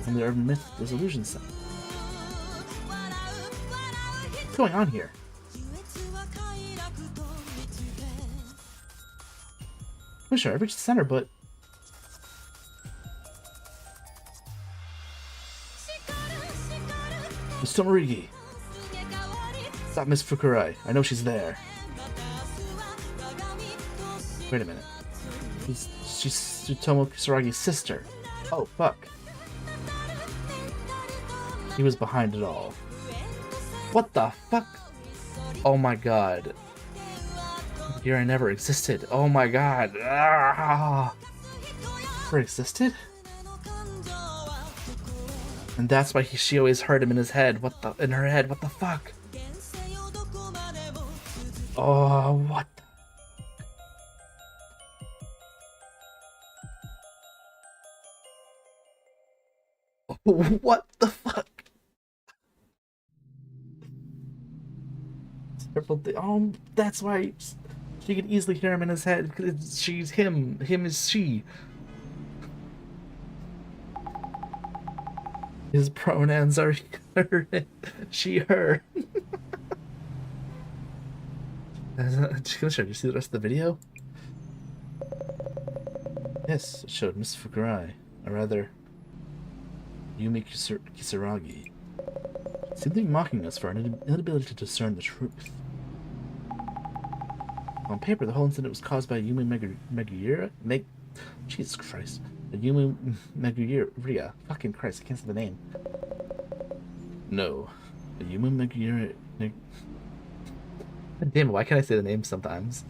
From the urban myth Dissolution site. What's going on here? I'm sure I reached the center, but Miss Tomarigi. Stop Miss Fukurai. I know she's there. Wait a minute. She's Tsutomu Kisaragi's sister. Oh, fuck. He was behind it all. What the fuck? Oh my god. Here I never existed. Oh my god. Ah! Never existed? And that's why she always heard him in his head. What the? In her head. What the fuck? Oh, what? What the fuck? That's why she could easily hear him in his head. She's him. Him is she. His pronouns are her, she, her. Did you see the rest of the video? Yes, it showed Miss Fukurai, or rather, Yumi Kisaragi. She seemed to be mocking us for our inability to discern the truth. On paper, the whole incident was caused by Yumi Megura. Jesus Christ. Yumi Megura. Fucking Christ, I can't say the name. No. Yumi Megura. Damn it, why can't I say the name sometimes?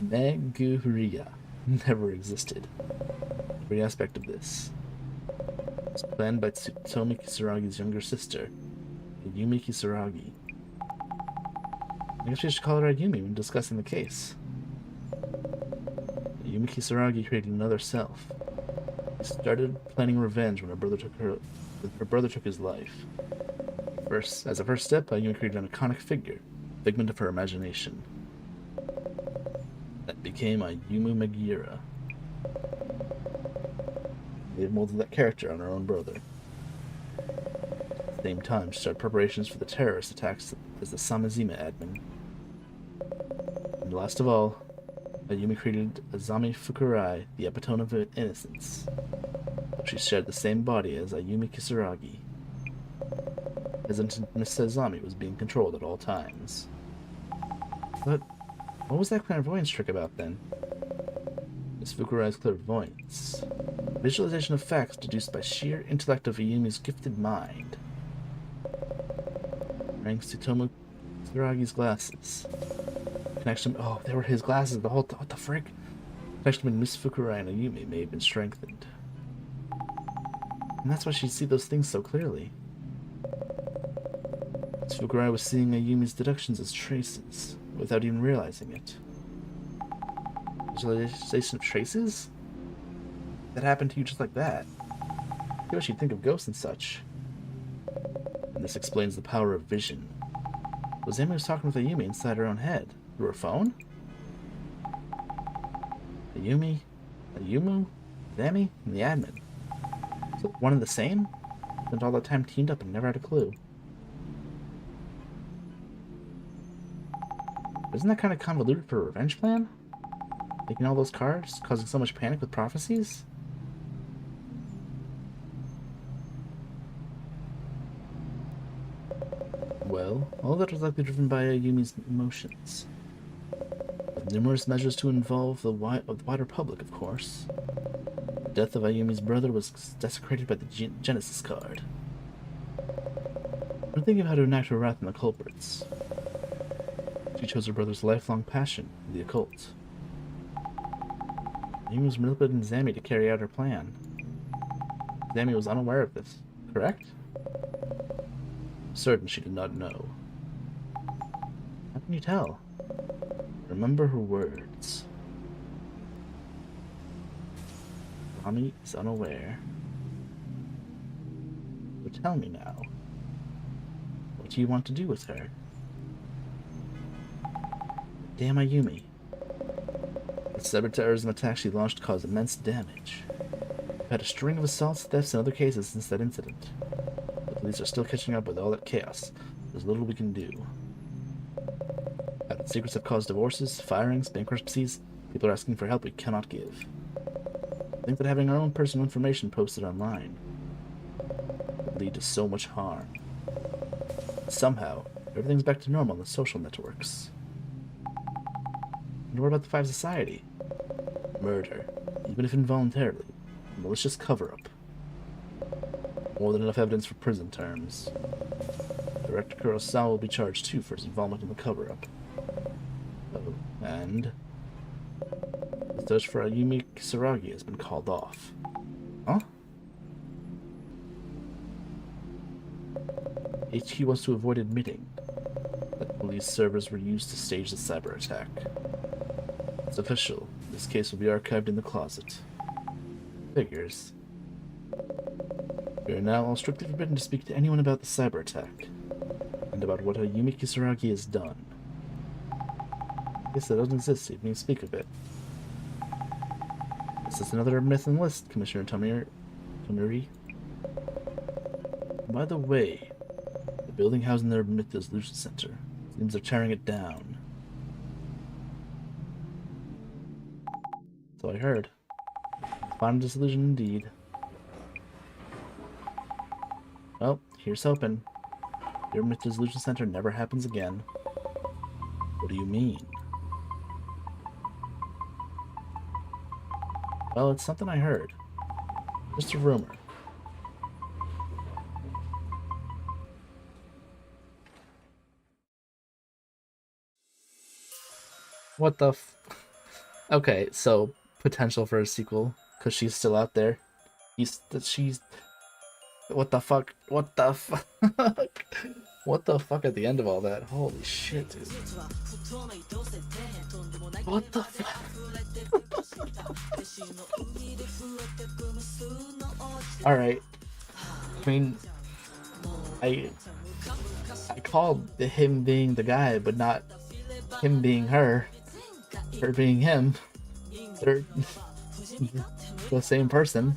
Megura never existed. Every aspect of this was planned by Tsutomu Kisaragi's younger sister, Yumi Kisaragi. I guess we should call her Yumi when discussing the case. Yumi Kisaragi created another self. He started planning revenge when her brother took his life. As a first step, Yumi created an iconic figure, figment of her imagination. That became Yumi Megura. They molded that character on her own brother. At the same time, she started preparations for the terrorist attacks as the Samazima admin. And last of all, Yumi created Azami Fukurai, the epitome of innocence. She shared the same body as Yumi Kisaragi. As Miss Azami was being controlled at all times. But what was that clairvoyance trick about then? Miss Fukurai's clairvoyance. Visualization of facts deduced by sheer intellect of Yumi's gifted mind. Thanks to Tsutomu Kisaragi's glasses. Connection. Oh, they were his glasses the whole time. What the frick? Connection between Miss Fukurai and Yumi may have been strengthened. And that's why she'd see those things so clearly. Miss Fukurai was seeing Yumi's deductions as traces, without even realizing it. Visualization of traces? That happened to you just like that. I guess you'd think of ghosts and such. And this explains the power of vision. Azami was talking with Yumi inside her own head. Through her phone? Yumi, Azami, and the admin. So one and the same? Spent all that time teamed up and never had a clue. Isn't that kind of convoluted for a revenge plan? Making all those cards, causing so much panic with prophecies? Well, all that was likely driven by Yumi's emotions. With numerous measures to involve the wider public, of course. The death of Ayumi's brother was desecrated by the Genesis card. We're thinking of how to enact her wrath on the culprits. She chose her brother's lifelong passion, the occult. Ayumi was manipulating Zami to carry out her plan. Zami was unaware of this, correct? Certain she did not know. How can you tell? Remember her words. Mommy is unaware. So tell me now. What do you want to do with her? Damn Ayumi. The cyber-terrorism attack she launched caused immense damage. We've had a string of assaults, thefts, and other cases since that incident. The police are still catching up with all that chaos. There's little we can do. Patent secrets have caused divorces, firings, bankruptcies. People are asking for help we cannot give. I think that having our own personal information posted online would lead to so much harm. Somehow, everything's back to normal on the social networks. And what about the Five Society? Murder, even if involuntarily. A malicious cover-up. More than enough evidence for prison terms. Director Kurosawa will be charged too for his involvement in the cover-up. Oh, and the search for Ayumi Kisaragi has been called off. Huh? HQ wants to avoid admitting that police servers were used to stage the cyber attack. It's official. This case will be archived in the closet. Figures. We are now all strictly forbidden to speak to anyone about the cyber attack and about what Ayumi Kisaragi has done. I guess that doesn't exist, so you can speak of it. This is another myth and list, Commissioner Tomiri. By the way, the building housing their myth Dissolution Center seems they're tearing it down. So I heard. Final dissolution indeed. Well, here's hoping. Your myth Dissolution Center never happens again. What do you mean? Well, it's something I heard. Just a rumor. What the f... Okay, so potential for a sequel, because she's still out there. She's... What the fuck? What the fuck? What the fuck at the end of all that? Holy shit, dude. What the fuck? Alright. I mean, I called him being the guy, but not him being her. Her being him. They're the same person.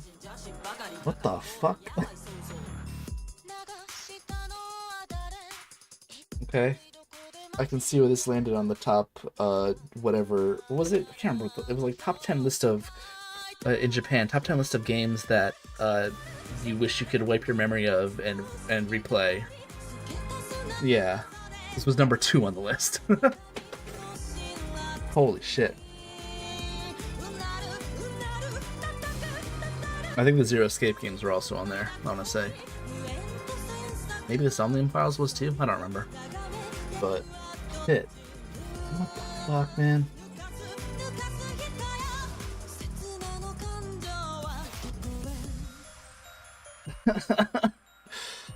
What the fuck? Okay. I can see where this landed on the top, whatever. What was it? I can't remember. It was like top 10 list of, in Japan, top 10 list of games that, you wish you could wipe your memory of and replay. Yeah. This was number 2 on the list. Holy shit. I think the Zero Escape games were also on there, I want to say. Maybe the Somnium Files was too? I don't remember. But, shit. What the fuck, man?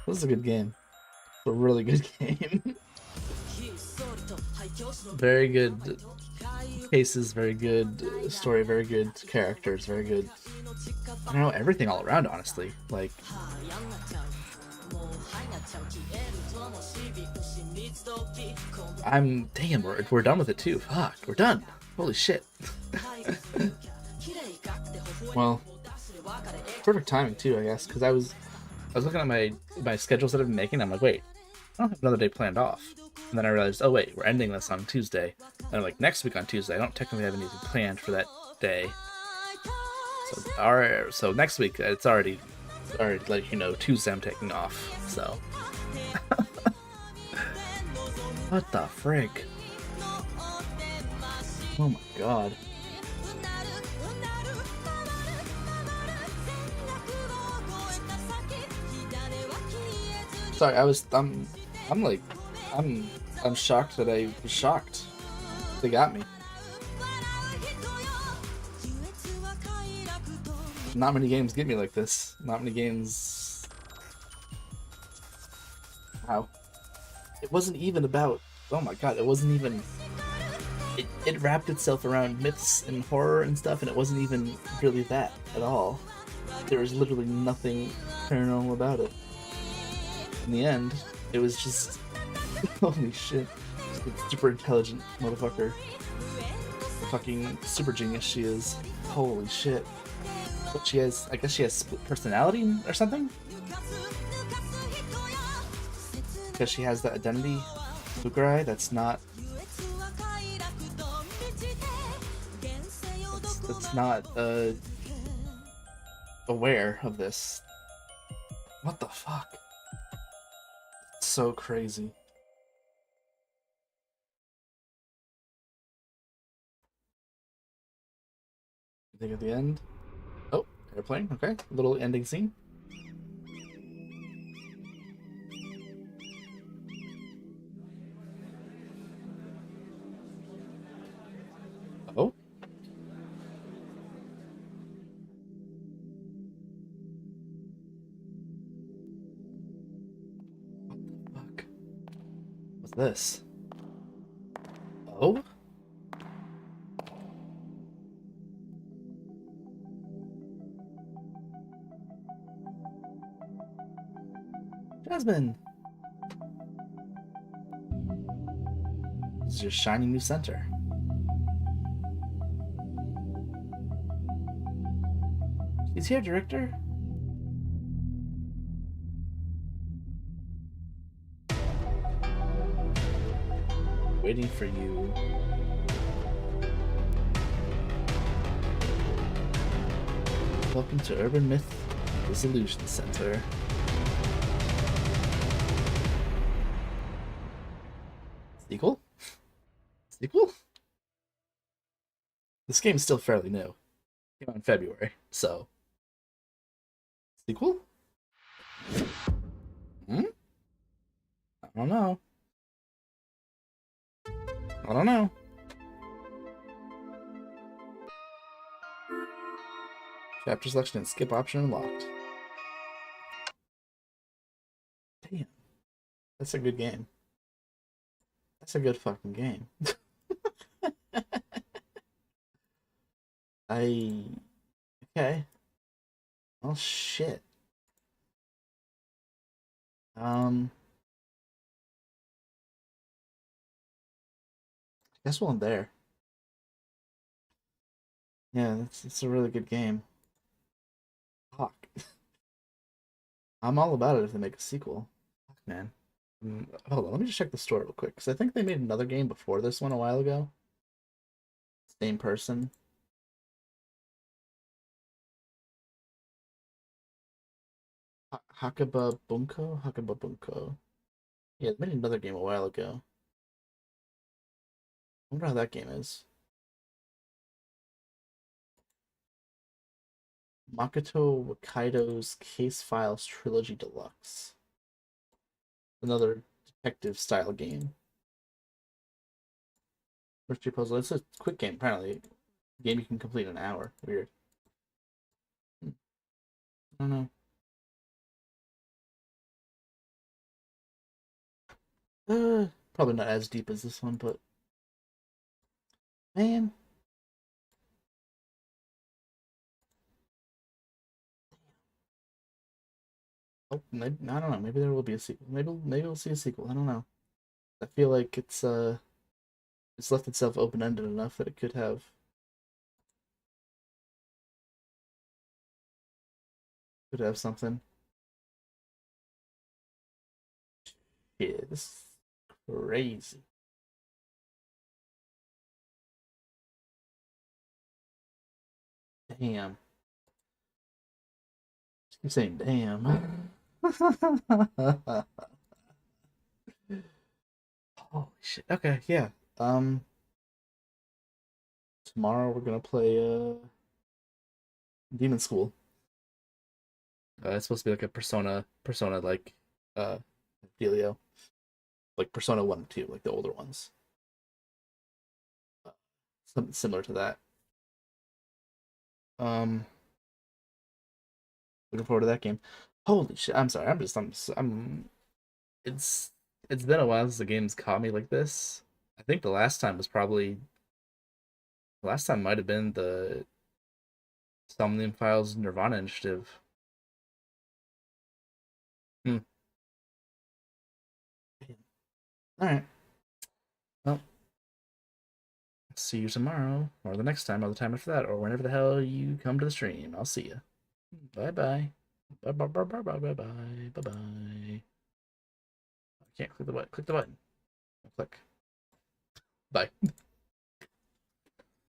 This is a good game. It's a really good game. Very good cases, very good story, very good characters, very good... I don't know, everything all around, honestly. Like... Damn, we're done with it too. Fuck, we're done. Holy shit. Well, perfect timing too, I guess, because I was looking at my schedules that I've been making. I'm like, wait, I don't have another day planned off. And then I realized, oh wait, we're ending this on Tuesday. And I'm like, next week on Tuesday, I don't technically have anything planned for that day. So next week, it's already let you know, Tuesday I'm taking off. So. What the frick? Oh my god. Sorry, I'm shocked that I was shocked. They got me. Not many games get me like this. Not many games. Wow. It wasn't even about. Oh my god! It wasn't even. It wrapped itself around myths and horror and stuff, and it wasn't even really that at all. There was literally nothing paranormal about it. In the end, it was just holy shit. Just a super intelligent motherfucker. The fucking super genius she is. Holy shit. But she has, I guess she has split personality or something? Because she has the identity Fukurai that's not that's not aware of this. What the fuck? It's so crazy. I think at the end. Oh, airplane. Okay, little ending scene. Oh, fuck. What's this? Oh, Jasmine. This is your shiny new center. He's here, director. Waiting for you. Welcome to Urban Myth Dissolution Center. Sequel? Sequel? This game's still fairly new. Came out in February, so. Sequel? Hmm? I don't know. I don't know. Chapter selection and skip option unlocked. Damn. That's a good game. That's a good fucking game. I... Okay. Well, shit. I guess we'll end there. Yeah, it's a really good game. Fuck. I'm all about it if they make a sequel. Fuck, man. Hold on, let me just check the store real quick, because I think they made another game before this one a while ago. Same person. Hakaba Bunko? Hakaba Bunko. Yeah, they made another game a while ago. I wonder how that game is. Makoto Wakaido's Case Files Trilogy Deluxe. Another detective style game. Mystery puzzle. It's a quick game, apparently. A game you can complete in an hour. Weird. I don't know. Probably not as deep as this one, but man. Oh, maybe, I don't know. Maybe there will be a sequel. Maybe we'll see a sequel. I don't know. I feel like it's left itself open ended enough that it could have something. Yeah, this is crazy. Damn. Just keep saying damn. Holy shit. Okay, yeah. Um, Tomorrow we're gonna play Demon School. It's supposed to be like a Persona like uh dealio, like Persona 1 and 2, like the older ones. Uh, Something similar to that. Um, Looking forward to that game. Holy shit! I'm sorry. I'm It's it's been a while since the game's caught me like this. I think the last time might have been the Somnium Files Nirvana initiative. Hmm. All right. Well, see you tomorrow, or the next time, or the time after that, or whenever the hell you come to the stream. I'll see you. Bye bye. Bye bye bye bye bye bye bye bye bye. I can't click the button. Click the button. Click. Bye.